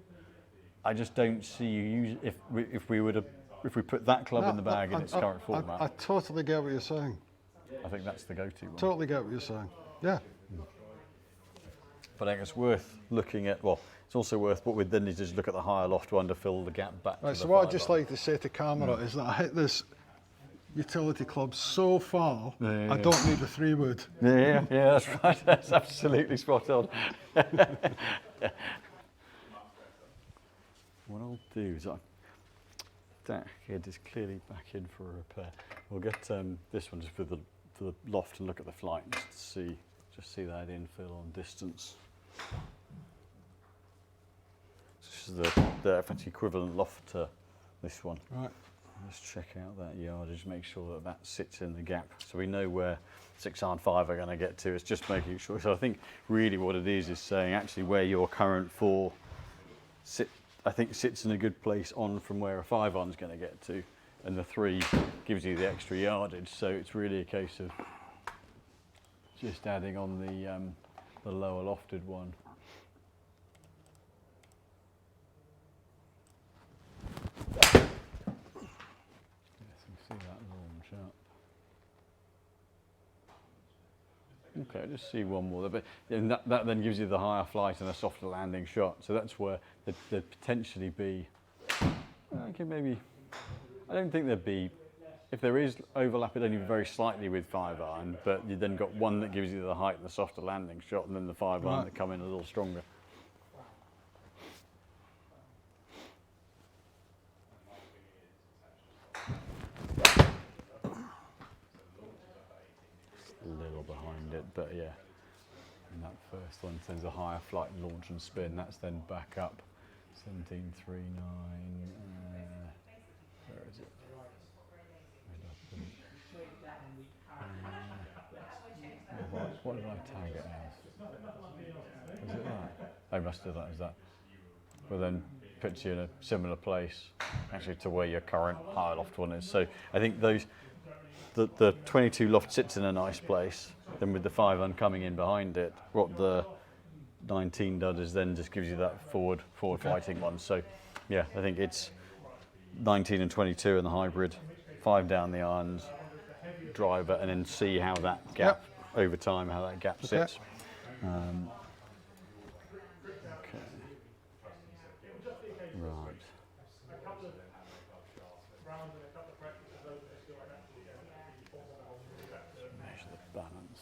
I just don't see you use if we put that club in the bag in its current format. I totally get what you're saying. I think that's the go-to one. Totally get what you're saying. Yeah. But I think it's worth looking at. Well, it's also worth what we then need to just look at the higher loft one to fill the gap back. Right. So what I'd just like to say to camera is that I hit this utility club so far, I don't need a 3-wood. Yeah, that's right. That's absolutely spot on. What I'll do is that head is clearly back in for a repair. We'll get this one just for the loft and look at the flight just to see that infill on distance. This is the equivalent loft to this one. Right. Let's check out that yardage, make sure that sits in the gap. So we know where 6 and 5 are going to get to. It's just making sure. So I think really what it is saying actually where your current 4 sits in a good place on from where a 5 iron is going to get to, and the 3 gives you the extra yardage. So it's really a case of just adding on the lower lofted one. See that launch up. Okay, just see one more. But that then gives you the higher flight and a softer landing shot. So that's where there'd potentially be. Okay, maybe. I don't think there'd be. If there is overlap, it'd only be very slightly with 5 iron. But you then got one that gives you the height and the softer landing shot, and then the 5 iron that come in a little stronger. Behind it, but yeah, and that first one sends a higher flight and launch and spin. That's then back up 17.39. Where is it? What did I tag it as? Is it that? I must have that as that. But then puts you in a similar place, actually, to where your current higher loft one is. So I think the 22 loft sits in a nice place. Then with the 5 iron coming in behind it, what the 19 does is then just gives you that forward fighting one. So yeah, I think it's 19 and 22 in the hybrid, 5 down the irons, driver, and then see how that gap over time, how that gap sits. Okay. Right. Measure the balance.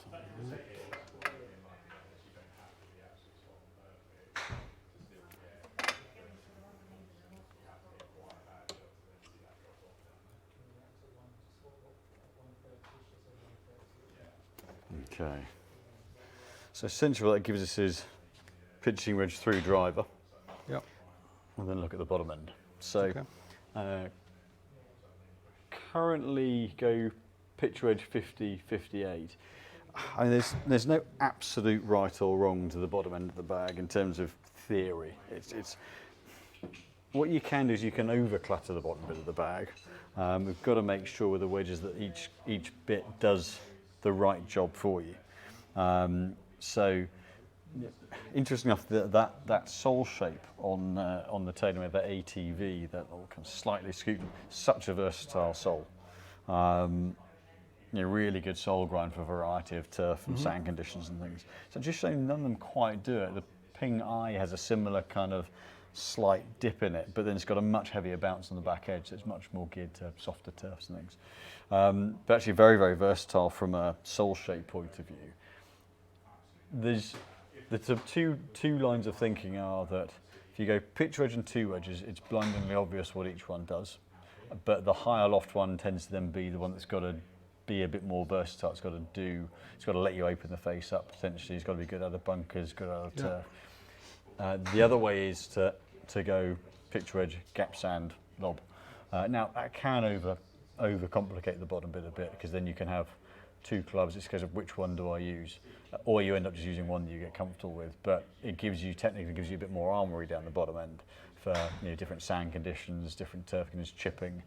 Okay. So essentially what that gives us is pitching wedge through driver. Yep. And then look at the bottom end. So currently go pitch wedge 50, 58. I mean, there's no absolute right or wrong to the bottom end of the bag in terms of theory. It's what you can do is you can overclutter the bottom bit of the bag. We've got to make sure with the wedges that each bit does the right job for you. So interesting enough, that sole shape on the TaylorMade, that ATV, that little kind of slightly scooped, such a versatile sole. Really good sole grind for a variety of turf and sand conditions and things. So just showing none of them quite do it. The Ping I has a similar kind of slight dip in it, but then it's got a much heavier bounce on the back edge, so it's much more geared to softer turfs and things. But actually very, very versatile from a sole shape point of view. There's the sort of two lines of thinking are that if you go pitch wedge and two wedges, it's blindingly obvious what each one does. But the higher loft one tends to then be the one that's got to be a bit more versatile. It's got to let you open the face up potentially. It's got to be good out of bunkers, good out of turf. The other way is to go pitch wedge, gap sand, lob. Now that can overcomplicate the bottom bit a bit, because then you can have two clubs. It's a case of which one do I use, or you end up just using one that you get comfortable with. But it technically gives you a bit more armoury down the bottom end for different sand conditions, different turf conditions, chipping.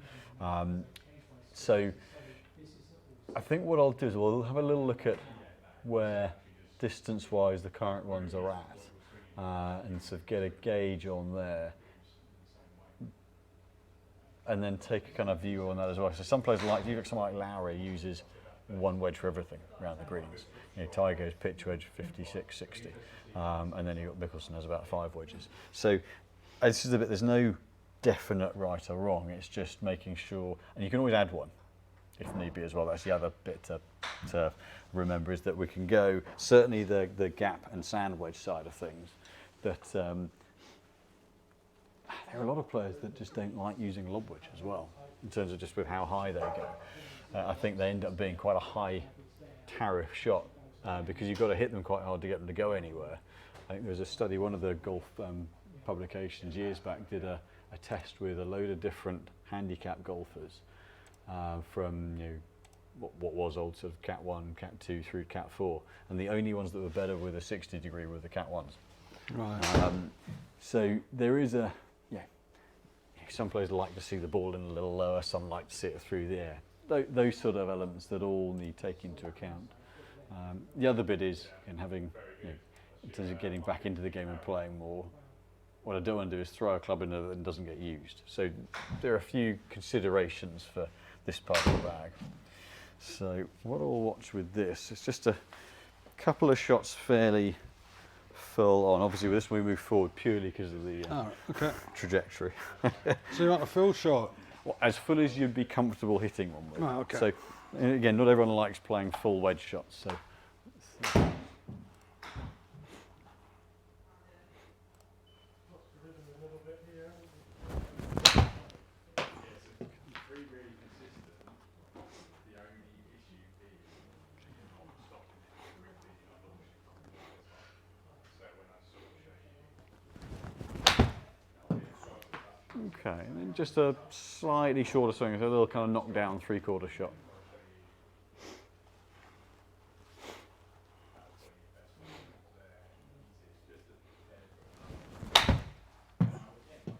So I think what I'll do is we'll have a little look at where distance-wise the current ones are at, and sort of get a gauge on there, and then take a kind of view on that as well. So some players someone like Lowry uses one wedge for everything around the greens. Ty goes pitch wedge 56, 60, and then you've got Mickelson has about 5 wedges. So this is there's no definite right or wrong. It's just making sure, and you can always add one if need be as well. That's the other bit to remember, is that we can go, certainly the gap and sand wedge side of things, that there are a lot of players that just don't like using lob wedge as well, in terms of just with how high they go. I think they end up being quite a high tariff shot, because you've got to hit them quite hard to get them to go anywhere. I think there was a study, one of the golf publications years back did a test with a load of different handicap golfers, from what was old sort of Cat 1, Cat 2 through Cat 4, and the only ones that were better with a 60 degree were the Cat 1s. Right. So there is some players like to see the ball in a little lower, some like to see it through the air. Those sort of elements that all need taking into account. The other bit is in having, in terms of getting back into the game and playing more, what I don't want to do is throw a club in that doesn't get used. So there are a few considerations for this part of the bag. So what I'll watch with this, it's just a couple of shots fairly full on. Obviously with this we move forward purely because of the trajectory. So you want a full shot? Well, as full as you'd be comfortable hitting one with. Oh, okay. So again, not everyone likes playing full wedge shots. So. Okay, and then just a slightly shorter swing, so a little kind of knock down 3/4 shot.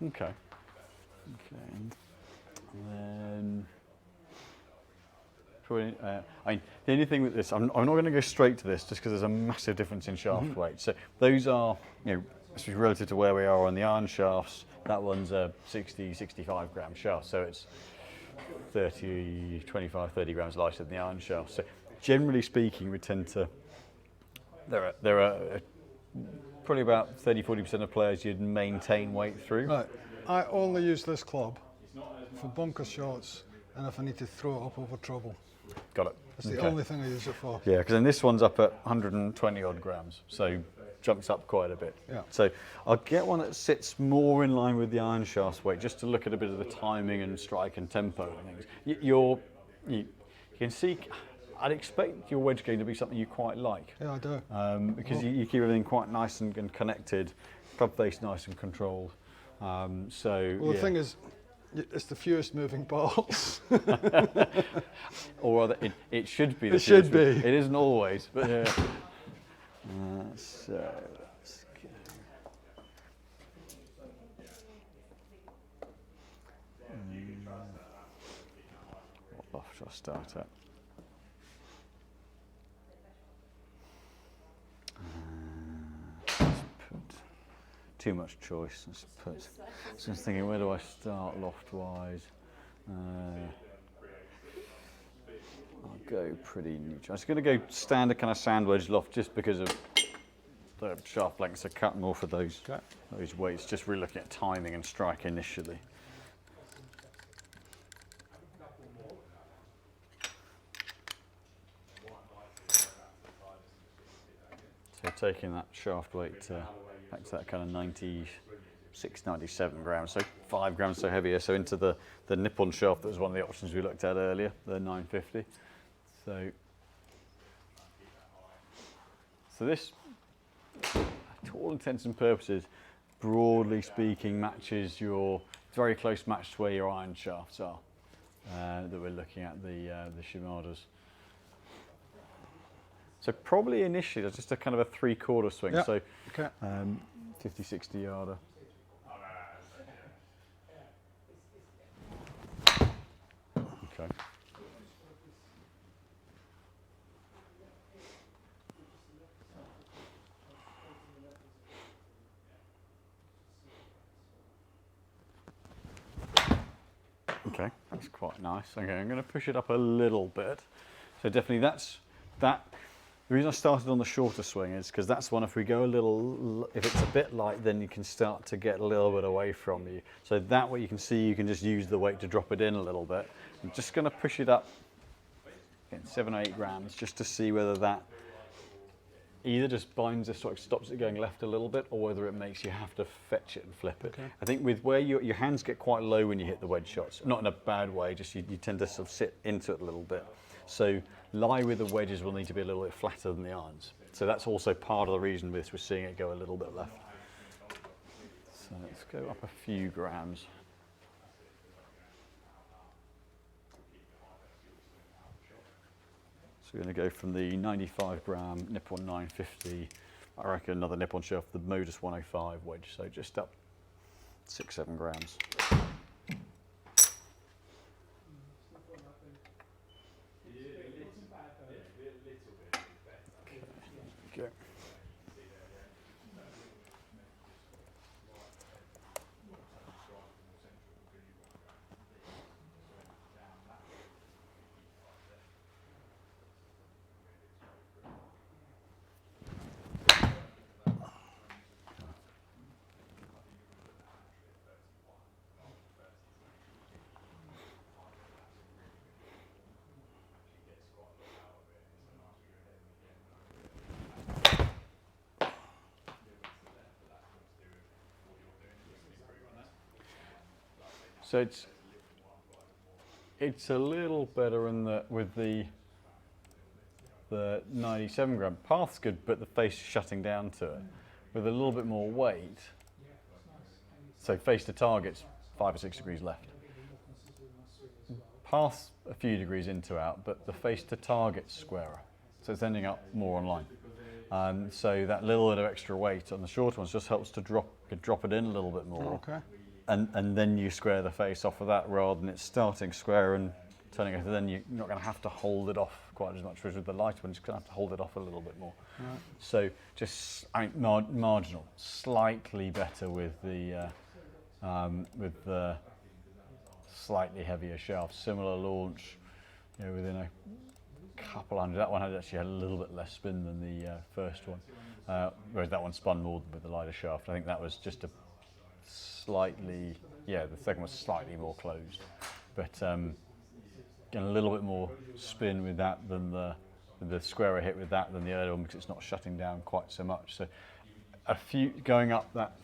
Okay. And then the only thing with this, I'm not going to go straight to this just because there's a massive difference in shaft weight. So those are, especially relative to where we are on the iron shafts, that one's a 60, 65 gram shaft, so it's 25, 30 grams lighter than the iron shaft. So generally speaking, we tend to, there are probably about 30, 40% of players you'd maintain weight through. Right, I only use this club for bunker shots and if I need to throw it up over trouble. Got it. That's the only thing I use it for. Yeah, because then this one's up at 120 odd grams, so jumps up quite a bit. Yeah. So I'll get one that sits more in line with the iron shaft's weight, just to look at a bit of the timing and strike and tempo and things. You can see, I'd expect your wedge game to be something you quite like. Yeah, I do. Because you keep everything quite nice and connected, club face nice and controlled. The thing is, it's the fewest moving parts. Or rather, it should be. It should be. It isn't always, but yeah. So let's go. What loft should I start at? Let's put too much choice. Let's put. I was just thinking, where do I start loft-wise? I'll go pretty neutral. I'm just going to go standard kind of sand wedge loft, just because of the shaft lengths are cut more for those weights. Just really looking at timing and strike initially. So taking that shaft weight back to that kind of 96, 97 grams, so 5 grams so heavier. So into the nip-on shaft that was one of the options we looked at earlier, the 950. So this, to all intents and purposes, broadly speaking, matches your very close match to where your iron shafts are that we're looking at the Shimadas. So probably initially that's just a kind of a 3/4 swing, so 50, 60 yarder. Okay. Okay, that's quite nice. Okay, I'm going to push it up a little bit. So definitely that's that. The reason I started on the shorter swing is because that's one, if we go a little, if it's a bit light, then you can start to get a little bit away from you. So that way you can see, you can just use the weight to drop it in a little bit. I'm just going to push it up, again, 7 or 8 grams, just to see whether that either just binds it, sort of stops it going left a little bit, or whether it makes you have to fetch it and flip it. Okay. I think with where your hands get quite low when you hit the wedge shots, not in a bad way, just you tend to sort of sit into it a little bit. So lie with the wedges will need to be a little bit flatter than the irons. So that's also part of the reason we're seeing it go a little bit left. So let's go up a few grams. So we're going to go from the 95 gram nip-on 950, I reckon another nip-on shaft, the Modus 105 wedge, so just up 6-7 grams. Okay. So it's a little better in with the 97 gram. Path's good, but the face shutting down to it. With a little bit more weight, so face to target's 5 or 6 degrees left. Path's a few degrees into out, but the face to target's squarer. So it's ending up more on line. So that little bit of extra weight on the short ones just helps to drop it in a little bit more. Okay. And then you square the face off of that rather than it starting square and turning over. Then you're not going to have to hold it off quite as much. Whereas with the lighter one, you're just going to have to hold it off a little bit more. Right. So just marginal, slightly better with the slightly heavier shaft. Similar launch, within a couple hundred. That one actually had a little bit less spin than the first one, whereas that one spun more with the lighter shaft. I think that was just a slightly, the second was slightly more closed, but getting a little bit more spin with that than the squarer hit with that than the earlier one, because it's not shutting down quite so much. So a few going up that,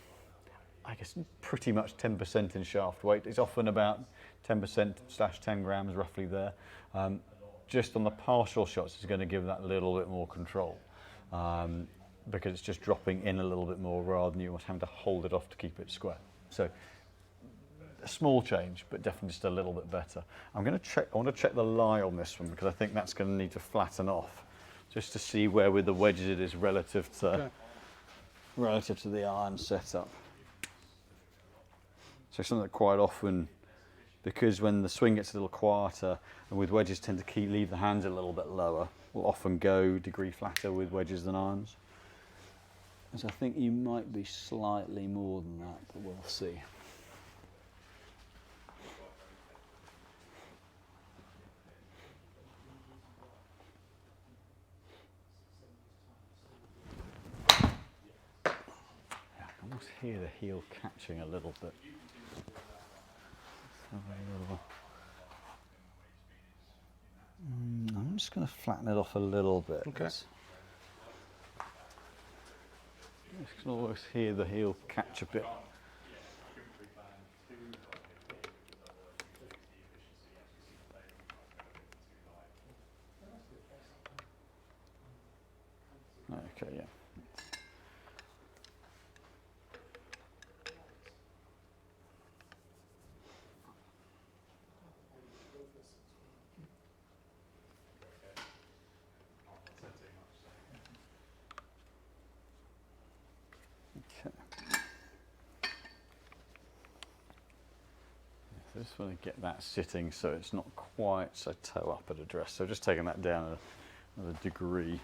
I guess pretty much 10% in shaft weight. It's often about 10% / 10 grams roughly there. Just on the partial shots, it's going to give that little bit more control. Because it's just dropping in a little bit more rather than you having to hold it off to keep it square. So a small change, but definitely just a little bit better. I want to check the lie on this one, because I think that's going to need to flatten off, just to see where with the wedges it is relative to the iron setup. So something that quite often, because when the swing gets a little quieter, and with wedges tend to leave the hands a little bit lower, will often go degree flatter with wedges than irons. So I think you might be slightly more than that, but we'll see. hear the heel catching a little bit. I'm just going to flatten it off a little bit. Okay. You can always hear the heel catch a bit. Okay, yeah. Okay. So just want to get that sitting so it's not quite so toe up at address. So just taking that down a degree.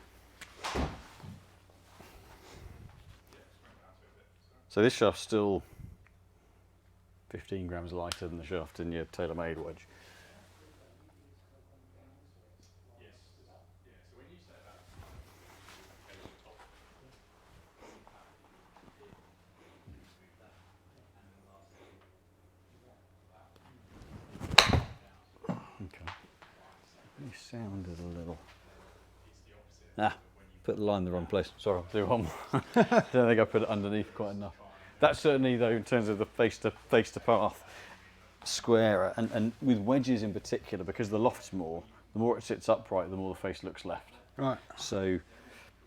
So this shaft's still 15 grams lighter than the shaft in your tailor-made wedge. Okay. You sounded a little. Put the line in the wrong place. Sorry, I'll do one more. I don't think I put it underneath quite enough. That's certainly, though, in terms of the face-to path squarer, and with wedges in particular, because the loft's more, the more it sits upright, the more the face looks left. Right. So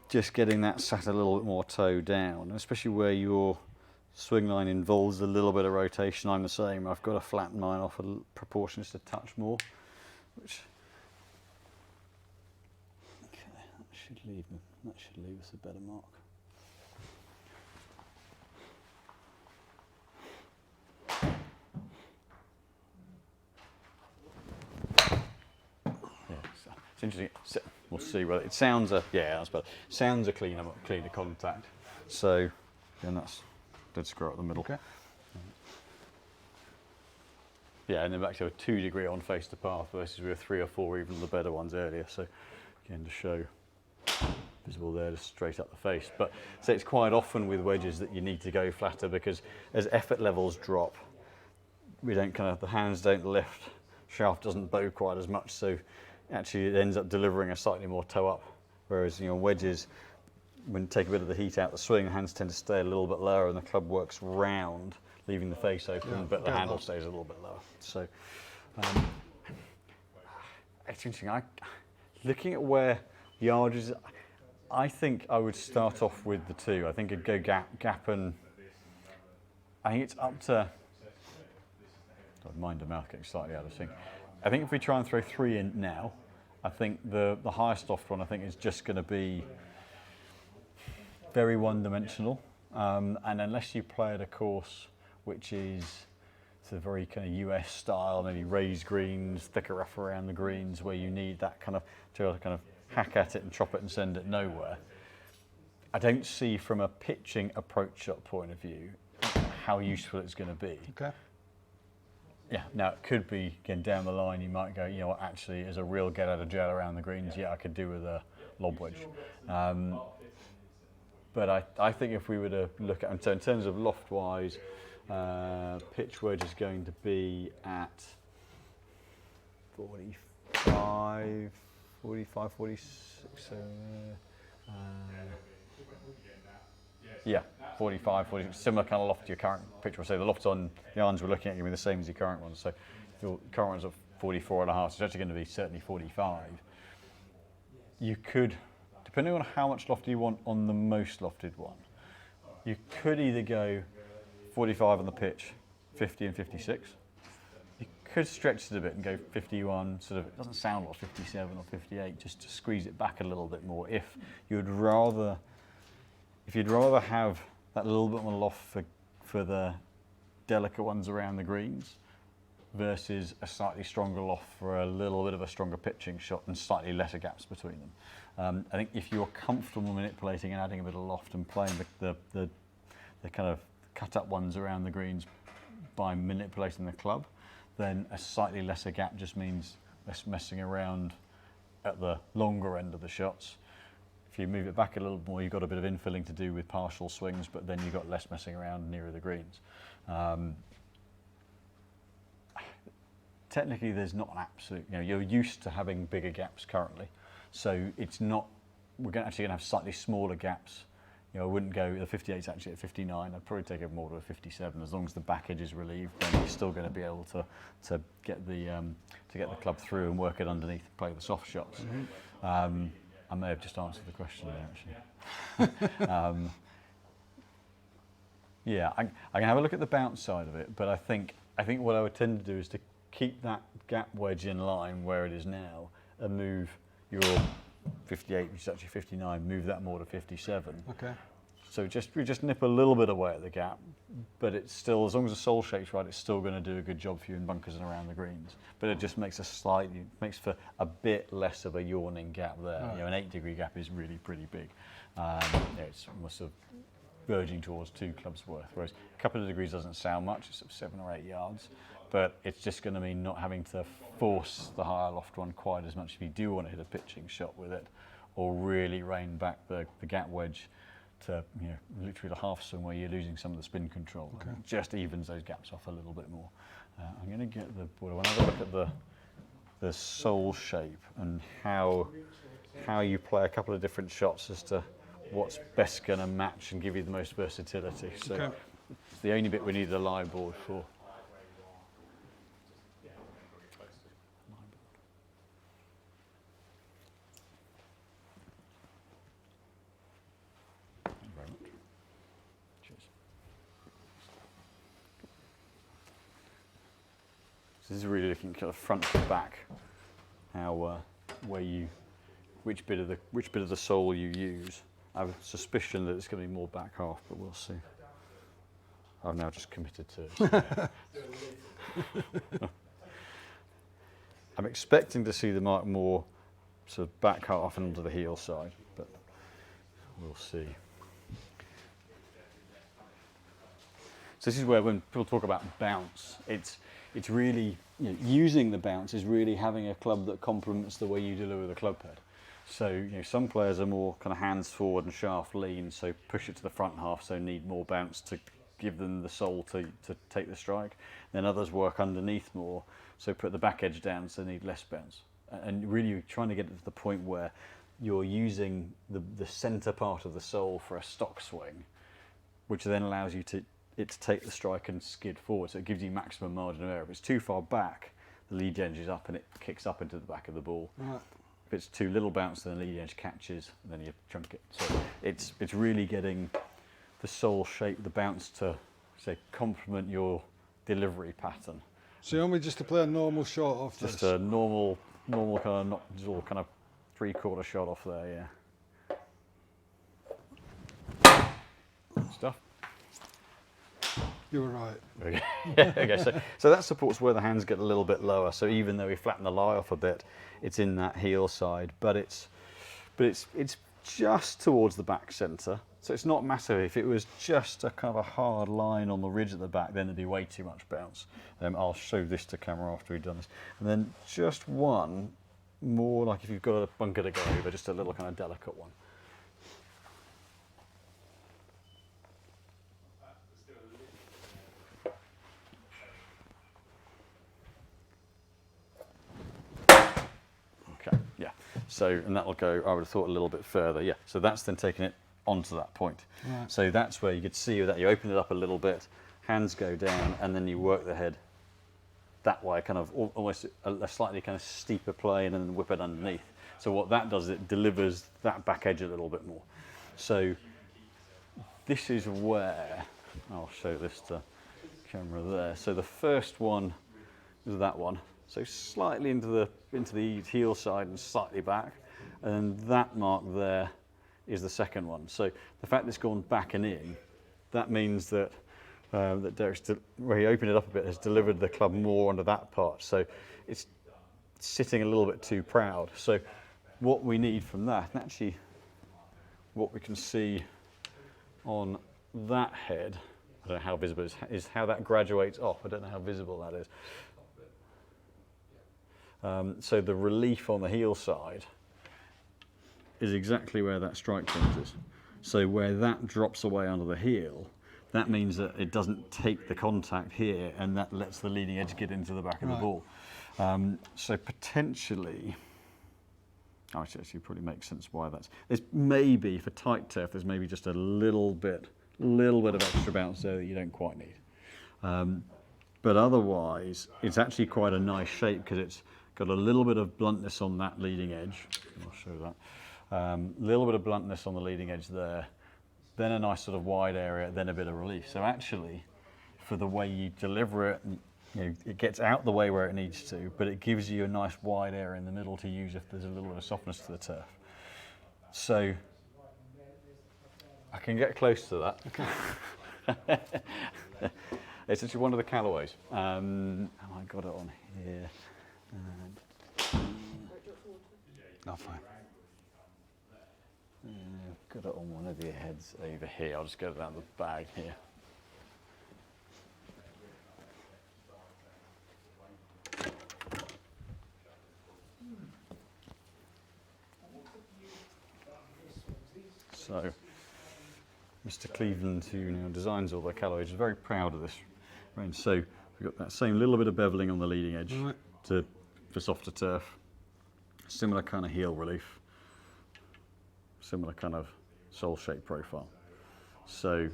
just getting that sat a little bit more toe down, especially where your swing line involves a little bit of rotation. I'm the same. I've got to flatten mine off a proportion just a touch more, which that should leave us a better mark. Yeah, it's interesting. We'll see whether it sounds that's better. Sounds a cleaner contact. So again, that's dead square up the middle. Okay. Yeah, and then back to a 2 degree on face to path versus we were 3 or 4, even the better ones earlier. So again, to show visible there, just straight up the face. But so it's quite often with wedges that you need to go flatter because as effort levels drop, the hands don't lift, shaft doesn't bow quite as much, so actually it ends up delivering a slightly more toe up. Whereas wedges, when you take a bit of the heat out the swing, the hands tend to stay a little bit lower and the club works round, leaving the face open, but the handle stays a little bit lower. So it's interesting. Looking at where the yardage is, I think I would start off with the 2. I think I'd go gap and I think it's up to, mind the mouth getting slightly out of sync. I think if we try and throw 3 in now, I think the highest loft one I think is just going to be very one-dimensional, and unless you play at a course which is a very kind of US style, maybe raised greens, thicker rough around the greens, where you need that kind of to kind of hack at it and chop it and send it nowhere. I don't see from a pitching approach shot point of view how useful it's going to be. Okay. Yeah, now it could be, again, down the line, you might go, actually, as a real get out of jail around the greens, I could do with a lob wedge. But I think if we were to look at, so in terms of loft-wise, pitch wedge is going to be at 45, 46, so, yeah, 45, 46, similar kind of loft to your current pitch. We'll say the loft on the irons we're looking at are going to be the same as your current ones. So your current one's at 44 and a half, so it's actually going to be certainly 45. You could, depending on how much loft you want on the most lofted one, you could either go 45 on the pitch, 50 and 56. You could stretch it a bit and go 51, sort of, it doesn't sound like 57 or 58, just to squeeze it back a little bit more. If you'd rather have that little bit more loft for the delicate ones around the greens versus a slightly stronger loft for a little bit of a stronger pitching shot and slightly lesser gaps between them. I think if you're comfortable manipulating and adding a bit of loft and playing the kind of cut up ones around the greens by manipulating the club, then a slightly lesser gap just means less messing around at the longer end of the shots. If you move it back a little more, you've got a bit of infilling to do with partial swings, but then you've got less messing around nearer the greens. Technically, there's not an absolute, you're used to having bigger gaps currently, so it's not, we're actually going to have slightly smaller gaps. I wouldn't go, the 58 is actually at 59, I'd probably take it more to a 57. As long as the back edge is relieved, then you're still going to be able to get the club through and work it underneath, play the soft shots. Mm-hmm. I may have just answered the question there, actually. Yeah, I can have a look at the bounce side of it, but I think what I would tend to do is to keep that gap wedge in line where it is now and move your 58, which is actually 59, move that more to 57. Okay. So we just nip a little bit away at the gap, but it's still, as long as the sole shape's right, it's still going to do a good job for you in bunkers and around the greens. But it just makes for a bit less of a yawning gap there. Right. An 8-degree gap is really pretty big. It's almost sort of verging towards 2 clubs worth, whereas a couple of degrees doesn't sound much, it's 7 or 8 yards, but it's just going to mean not having to force the higher loft one quite as much if you do want to hit a pitching shot with it, or really rein back the gap wedge to literally the half swing where you're losing some of the spin control. Okay. It just evens those gaps off a little bit more. I'm going to get the board. I want to have a look at the sole shape and how you play a couple of different shots as to what's best going to match and give you the most versatility. So it's the only bit we need a lie board for. This is really looking kind of front to back, which bit of the sole you use. I have a suspicion that it's going to be more back half, but we'll see. I've now just committed to it. I'm expecting to see the mark more sort of back half and onto the heel side, but we'll see. So this is where when people talk about bounce, it's really, using the bounce is really having a club that complements the way you deliver the club head. So some players are more kind of hands forward and shaft lean, so push it to the front half, so need more bounce to give them the sole to take the strike. Then others work underneath more, so put the back edge down, so need less bounce. And really you're trying to get it to the point where you're using the centre part of the sole for a stock swing, which then allows you to take the strike and skid forward, so it gives you maximum margin of error. If it's too far back, the lead edge is up and it kicks up into the back of the ball. Right. If it's too little bounce, then the lead edge catches, and then you chunk it. So it's really getting the sole shape, the bounce to, say, complement your delivery pattern. So you want me just to play a normal shot off this? Just a normal kind of 3/4 shot off there, yeah. Stuff. You were right. Okay, so that supports where the hands get a little bit lower. So even though we flatten the lie off a bit, it's in that heel side, but it's just towards the back centre. So it's not massive. If it was just a kind of a hard line on the ridge at the back, then it'd be way too much bounce. I'll show this to camera after we've done this. And then just one more, like if you've got a bunker to go over, just a little kind of delicate one. So, and that'll go, I would have thought, a little bit further, yeah. So that's then taking it onto that point. Right. So that's where you could see that you open it up a little bit, hands go down, and then you work the head that way, kind of almost a slightly kind of steeper plane, and then whip it underneath. So what that does, it delivers that back edge a little bit more. So this is where, I'll show this to camera there. So the first one is that one. So slightly into the heel side and slightly back, and that mark there is the second one. So the fact that it's gone back and in, that means that Derek's, where he opened it up a bit, has delivered the club more onto that part. So it's sitting a little bit too proud. So what we need from that, and actually what we can see on that head, I don't know how visible it is how that graduates off. I don't know how visible that is. So the relief on the heel side is exactly where that strike point is. So where that drops away under the heel, that means that it doesn't take the contact here, and that lets the leading edge get into the back of the ball. So potentially, actually probably makes sense why there's maybe, for tight turf, there's maybe just a little bit of extra bounce there that you don't quite need. But otherwise, it's actually quite a nice shape because it's got a little bit of bluntness on that leading edge. I'll show that. A little bit of bluntness on the leading edge there, then a nice sort of wide area, then a bit of relief. So actually, for the way you deliver it, it gets out the way where it needs to, but it gives you a nice wide area in the middle to use if there's a little bit of softness to the turf. So I can get close to that. It's actually one of the colourways. And I got it on here. No, fine. Got it on one of the heads over here. I'll just get it out of the bag here. So, Mr. Cleveland, who now designs all the colourways, is very proud of this range. So we've got that same little bit of beveling on the leading edge for softer turf, similar kind of heel relief, similar kind of sole shape profile. So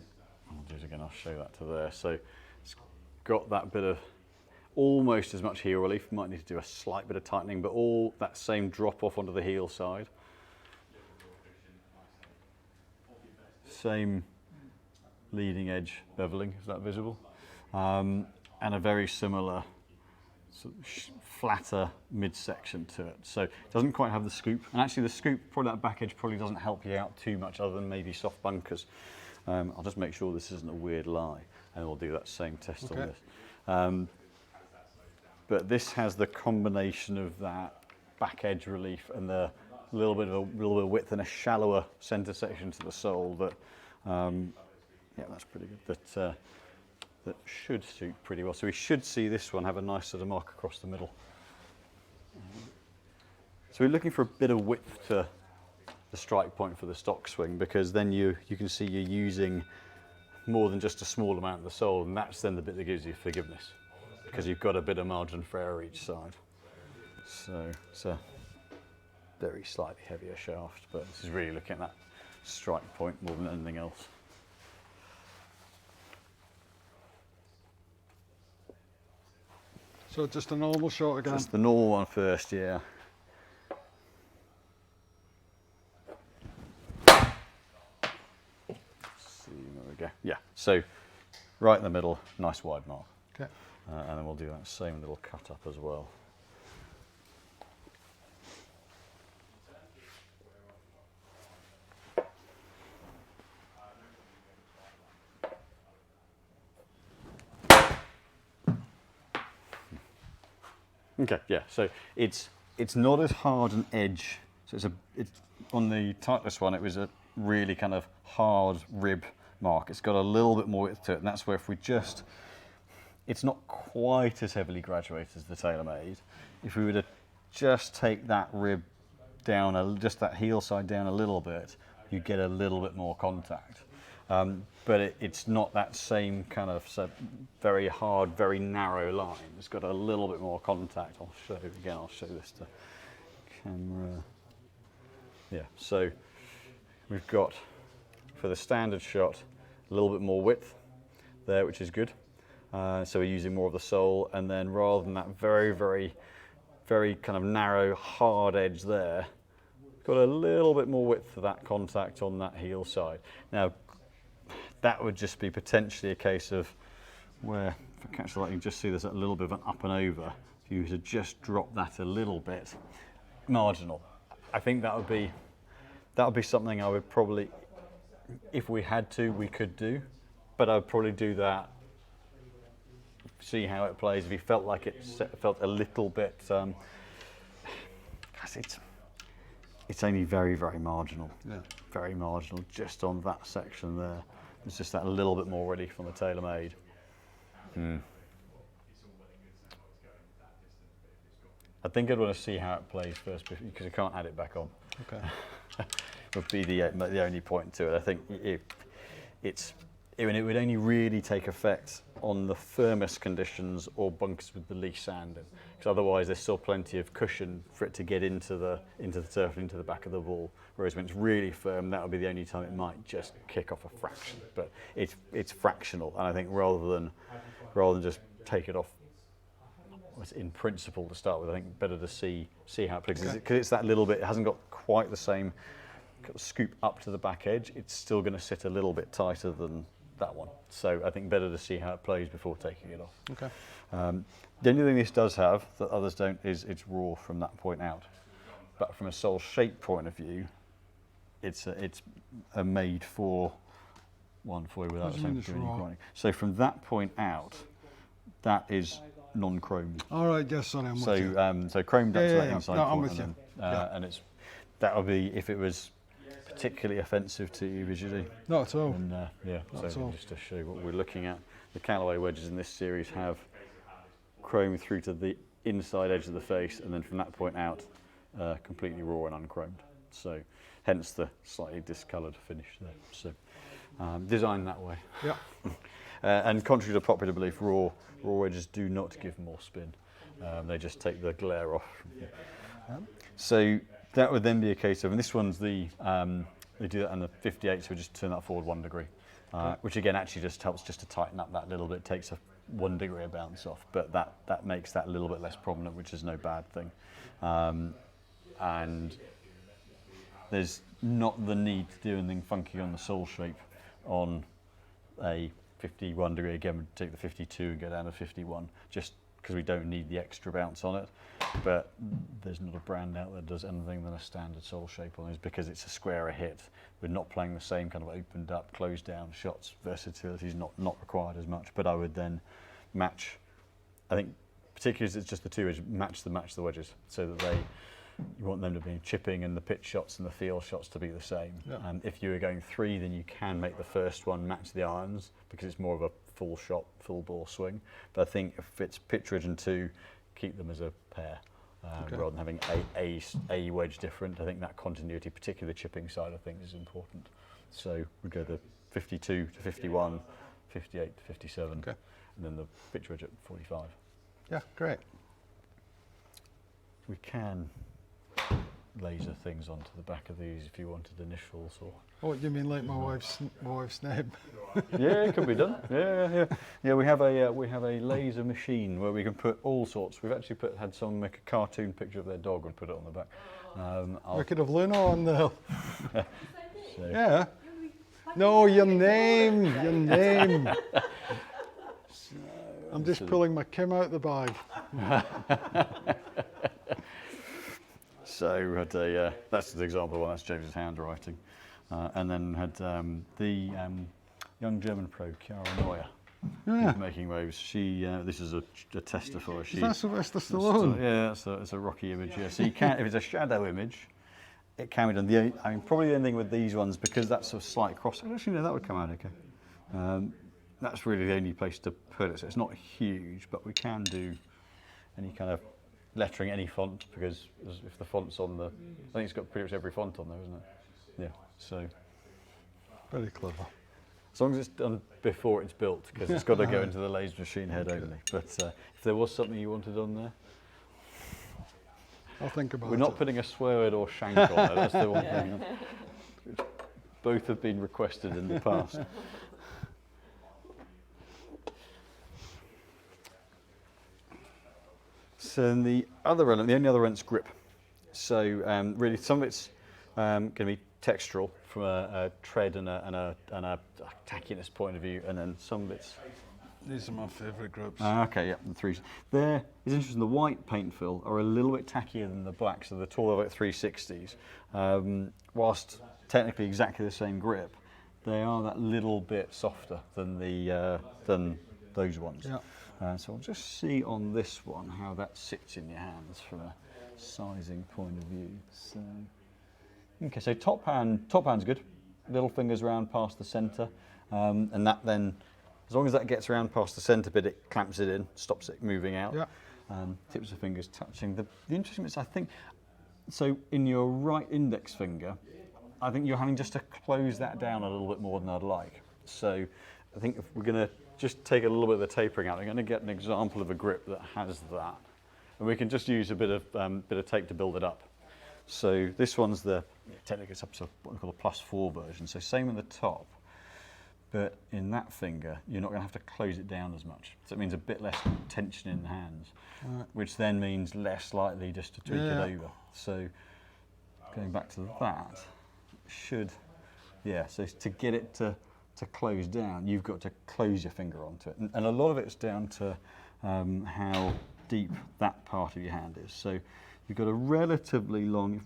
I'll do it again, I'll show that to there. So it's got that bit of almost as much heel relief, might need to do a slight bit of tightening, but all that same drop off onto the heel side. Same leading edge beveling, is that visible? And a very similar sort of flatter midsection to it. So it doesn't quite have the scoop. And actually the scoop, probably that back edge probably doesn't help you out too much other than maybe soft bunkers. I'll just make sure this isn't a weird lie, and we'll do that same test on this. But this has the combination of that back edge relief and the little bit of width and a shallower centre section to the sole that, yeah, that's pretty good. That should suit pretty well. So we should see this one have a nice sort of mark across the middle. So we're looking for a bit of width to the strike point for the stock swing, because then you can see you're using more than just a small amount of the sole, and that's then the bit that gives you forgiveness, because you've got a bit of margin for error each side. So it's a very slightly heavier shaft, but this is really looking at that strike point more than anything else. So just a normal shot again? Just the normal one first, yeah. See, there we go. Yeah, so right in the middle, nice wide mark. Okay. And then we'll do that same little cut up as well. Okay, yeah, so it's not as hard an edge. So it's on the Titleist one, it was a really kind of hard rib mark. It's got a little bit more width to it, and that's where if we just, it's not quite as heavily graduated as the TaylorMade. If we were to just take that rib down, just that heel side down a little bit, you get a little bit more contact. But it's not that same kind of very hard, very narrow line. It's got a little bit more contact. I'll show this to camera. Yeah, so we've got, for the standard shot, a little bit more width there, which is good. So we're using more of the sole, and then rather than that very, very, very kind of narrow, hard edge there, got a little bit more width for that contact on that heel side. Now, that would just be potentially a case of where, if I catch the light, you can just see there's a little bit of an up and over. If you were to just drop that a little bit, marginal. I think that would be something I would probably, if we had to, we could do, but I would probably do that, see how it plays. If you felt like it felt a little bit, it's only very, very marginal. Yeah. Very marginal, just on that section there. It's just that little bit more relief on the TaylorMade. I think I'd want to see how it plays first, because you can't add it back on. Okay. would be the only point to it. I think it would only really take effect on the firmest conditions or bunkers with the least sand in, because otherwise there's still plenty of cushion for it to get into the turf and into the back of the ball. Whereas when it's really firm, that would be the only time it might just kick off a fraction. But it's fractional, and I think rather than just take it off in principle to start with, I think better to see how it plays, because it's that little bit. It hasn't got quite the same scoop up to the back edge. It's still going to sit a little bit tighter than that one, so I think better to see how it plays before taking it off. Okay. The only thing this does have that others don't is it's raw from that point out, but from a sole shape point of view, it's a made for one for you without doing any grinding. So from that point out, that is non-chromed. All right, yes, sorry, I'm with you. So chromed up to that inside no, point, I'm with you. And that would be if it was particularly offensive to you visually. Not at all. And, so just to show you what we're looking at, the Callaway wedges in this series have chrome through to the inside edge of the face, and then from that point out, completely raw and unchromed. So, hence the slightly discoloured finish there. So, designed that way. Yeah. And contrary to popular belief, raw wedges do not give more spin. They just take the glare off. So that would then be a case of, and this one's they do that on the 58, so we just turn that forward 1 degree, which again actually just helps just to tighten up that little bit. It takes a 1 degree of bounce off, but that makes that a little bit less prominent, which is no bad thing. And there's not the need to do anything funky on the sole shape on a 51 degree. Again, we'd take the 52 and go down to 51, just because we don't need the extra bounce on it. But there's not a brand out there that does anything than a standard sole shape on it, because it's a squarer hit. We're not playing the same kind of opened up, closed down shots. Versatility is not required as much. But I would then match, I think, particularly as it's just the two edges, match the wedges, so that you want them to be chipping and the pitch shots and the feel shots to be the same. Yeah. And if you were going 3, then you can make the first one match the irons, because it's more of a full shot, full ball swing. But I think if it's pitch ridge and 2, keep them as a pair, rather than having a wedge different. I think that continuity, particularly the chipping side of things, is important. So we go the 52 to 51, 58 to 57, and then the pitch wedge at 45. Yeah, great. We can laser things onto the back of these if you wanted initials or. Oh, you mean like my wife's name? Yeah, it could be done. Yeah. We have a laser machine where we can put all sorts. We've actually had someone make a cartoon picture of their dog and put it on the back. We could have Luna on there. Yeah. No, your name. I'm just pulling my Kim out the bag. So had that's an example of one. That's James's handwriting, and then had the young German pro Chiara Neuer, who's making waves. She this is a tester for her. Is that Sylvester Stallone? Yeah, it's a Rocky image. Yeah, so you can, if it's a shadow image, it can be done. I mean, probably the only thing with these ones, because that's a slight cross. Actually, no, that would come out okay. That's really the only place to put it. So it's not huge, but we can do any kind of lettering, any font, because if the font's on I think it's got pretty much every font on there, isn't it? Yeah, so. Very clever. As long as it's done before it's built, because it's got to go into the laser machine head only. But if there was something you wanted on there, I'll think about it. We're not putting a swear word or shank on there, that's the one thing. Both have been requested in the past. So then the only other element's grip. So really, some of it's going to be textural from a tread and a tackiness point of view, and then some of it's. These are my favourite grips. Okay, yeah, the 3s. There is interesting. The white paint fill are a little bit tackier than the black, so they're taller like 360s. Whilst technically exactly the same grip, they are that little bit softer than than those ones. Yeah. So I'll just see on this one how that sits in your hands from a sizing point of view. So, okay, so top hand's good. Little fingers round past the centre, and that then, as long as that gets around past the centre bit, it clamps it in, stops it moving out. Yeah. Tips of fingers touching. The interesting bit is, I think, so in your right index finger, I think you're having just to close that down a little bit more than I'd like. So I think if we're going to just take a little bit of the tapering out, I'm going to get an example of a grip that has that. And we can just use a bit of tape to build it up. So this one's technically it's up to what we call a +4 version. So same at the top, but in that finger, you're not going to have to close it down as much. So it means a bit less tension in the hands, which then means less likely just to tweak it over. So going back to that, so to get it to close down, you've got to close your finger onto it. And a lot of it's down to how deep that part of your hand is. So you've got a relatively long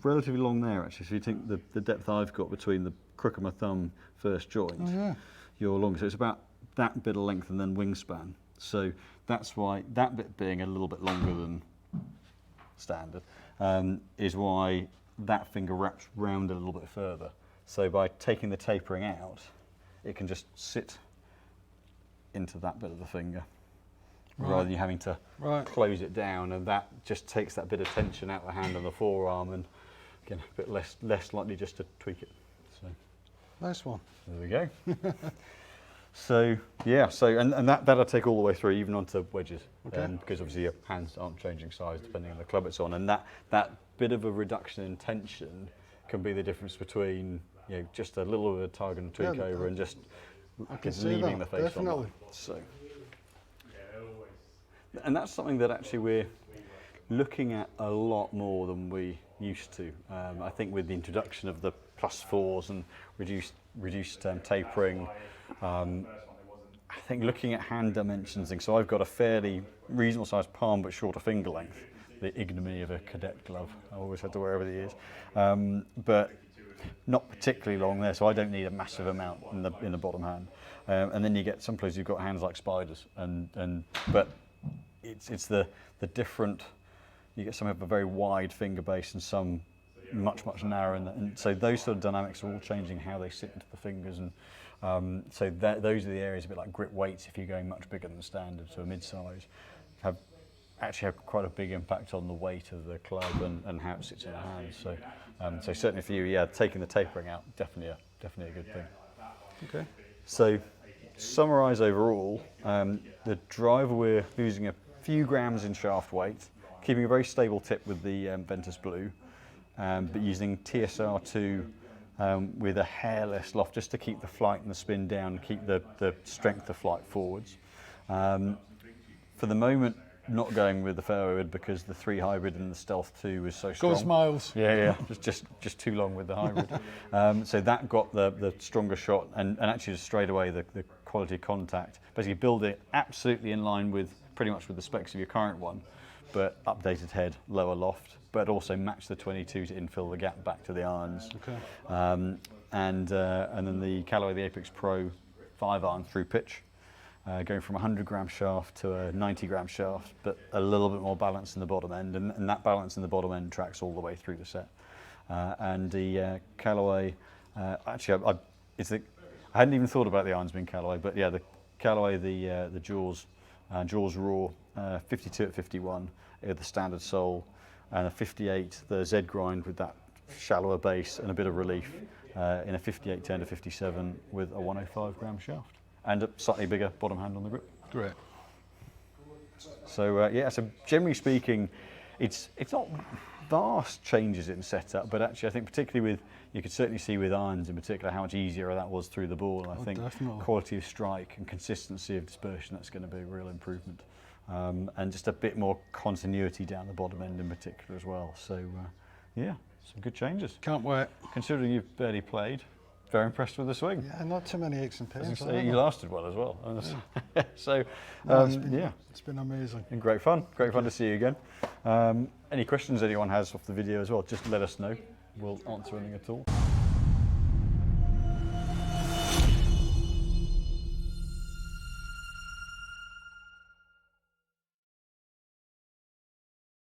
there actually. So you think the depth I've got between the crook of my thumb first joint, you're long. So it's about that bit of length and then wingspan. So that's why that bit being a little bit longer than standard is why that finger wraps round a little bit further. So by taking the tapering out, it can just sit into that bit of the finger. Rather than you having to close it down, and that just takes that bit of tension out of the hand and the forearm, and again a bit less likely just to tweak it. So nice one. There we go. So yeah, and that'll take all the way through, even onto wedges, because obviously your hands aren't changing size depending on the club it's on, and that bit of a reduction in tension can be the difference between just a little bit of tug and tweak over and just leaving the face on. So. And that's something that actually we're looking at a lot more than we used to. I think with the introduction of the +4s and reduced tapering, I think looking at hand dimensions, so I've got a fairly reasonable sized palm but shorter finger length, the ignominy of a cadet glove. I always had to wear over the years, but not particularly long there, so I don't need a massive amount in the bottom hand. And then you get some places you've got hands like spiders, but it's the different. You get some have a very wide finger base and some much narrower, and so those sort of dynamics are all changing how they sit into the fingers, and so those are the areas a bit like grip weights. If you're going much bigger than standard, so a mid-size, have quite a big impact on the weight of the club and how it sits in the hands. So certainly for you, taking the tapering out definitely a good thing. Okay. So summarise overall, the driver we're losing a few grams in shaft weight, keeping a very stable tip with the Ventus Blue, but using TSR2 with a hairless loft just to keep the flight and the spin down, keep the strength of flight forwards. For the moment, not going with the Fairway Wood because the 3 hybrid and the Stealth 2 was so strong. Goes miles. Yeah, just too long with the hybrid. So that got the stronger shot, and actually just straight away the quality of contact. Basically build it absolutely in line with pretty much with the specs of your current one, but updated head, lower loft, but also match the 22 to infill the gap back to the irons. Okay. And then the Callaway, the Apex Pro 5-iron through pitch. Going from a 100-gram shaft to a 90-gram shaft, but a little bit more balance in the bottom end, and that balance in the bottom end tracks all the way through the set. And the Callaway, actually, I hadn't even thought about the irons being Callaway, but yeah, the Callaway, the Jaws Raw, 52 at 51, the standard sole, and a 58, the Z grind with that shallower base and a bit of relief, in a 58 turned to 57 with a 105-gram shaft. And a slightly bigger bottom hand on the grip. Great. So so generally speaking, it's not vast changes in setup, but actually I think particularly you could certainly see with irons in particular how much easier that was through the ball. I think definitely. Quality of strike and consistency of dispersion, that's going to be a real improvement. And just a bit more continuity down the bottom end in particular as well. So some good changes. Can't wait. Considering you've barely played, very impressed with the swing. Yeah, not too many aches and pains. You lasted well as well. Yeah. So, it's been amazing. And great fun to see you again. Any questions anyone has off the video as well, just let us know. We'll answer anything at all.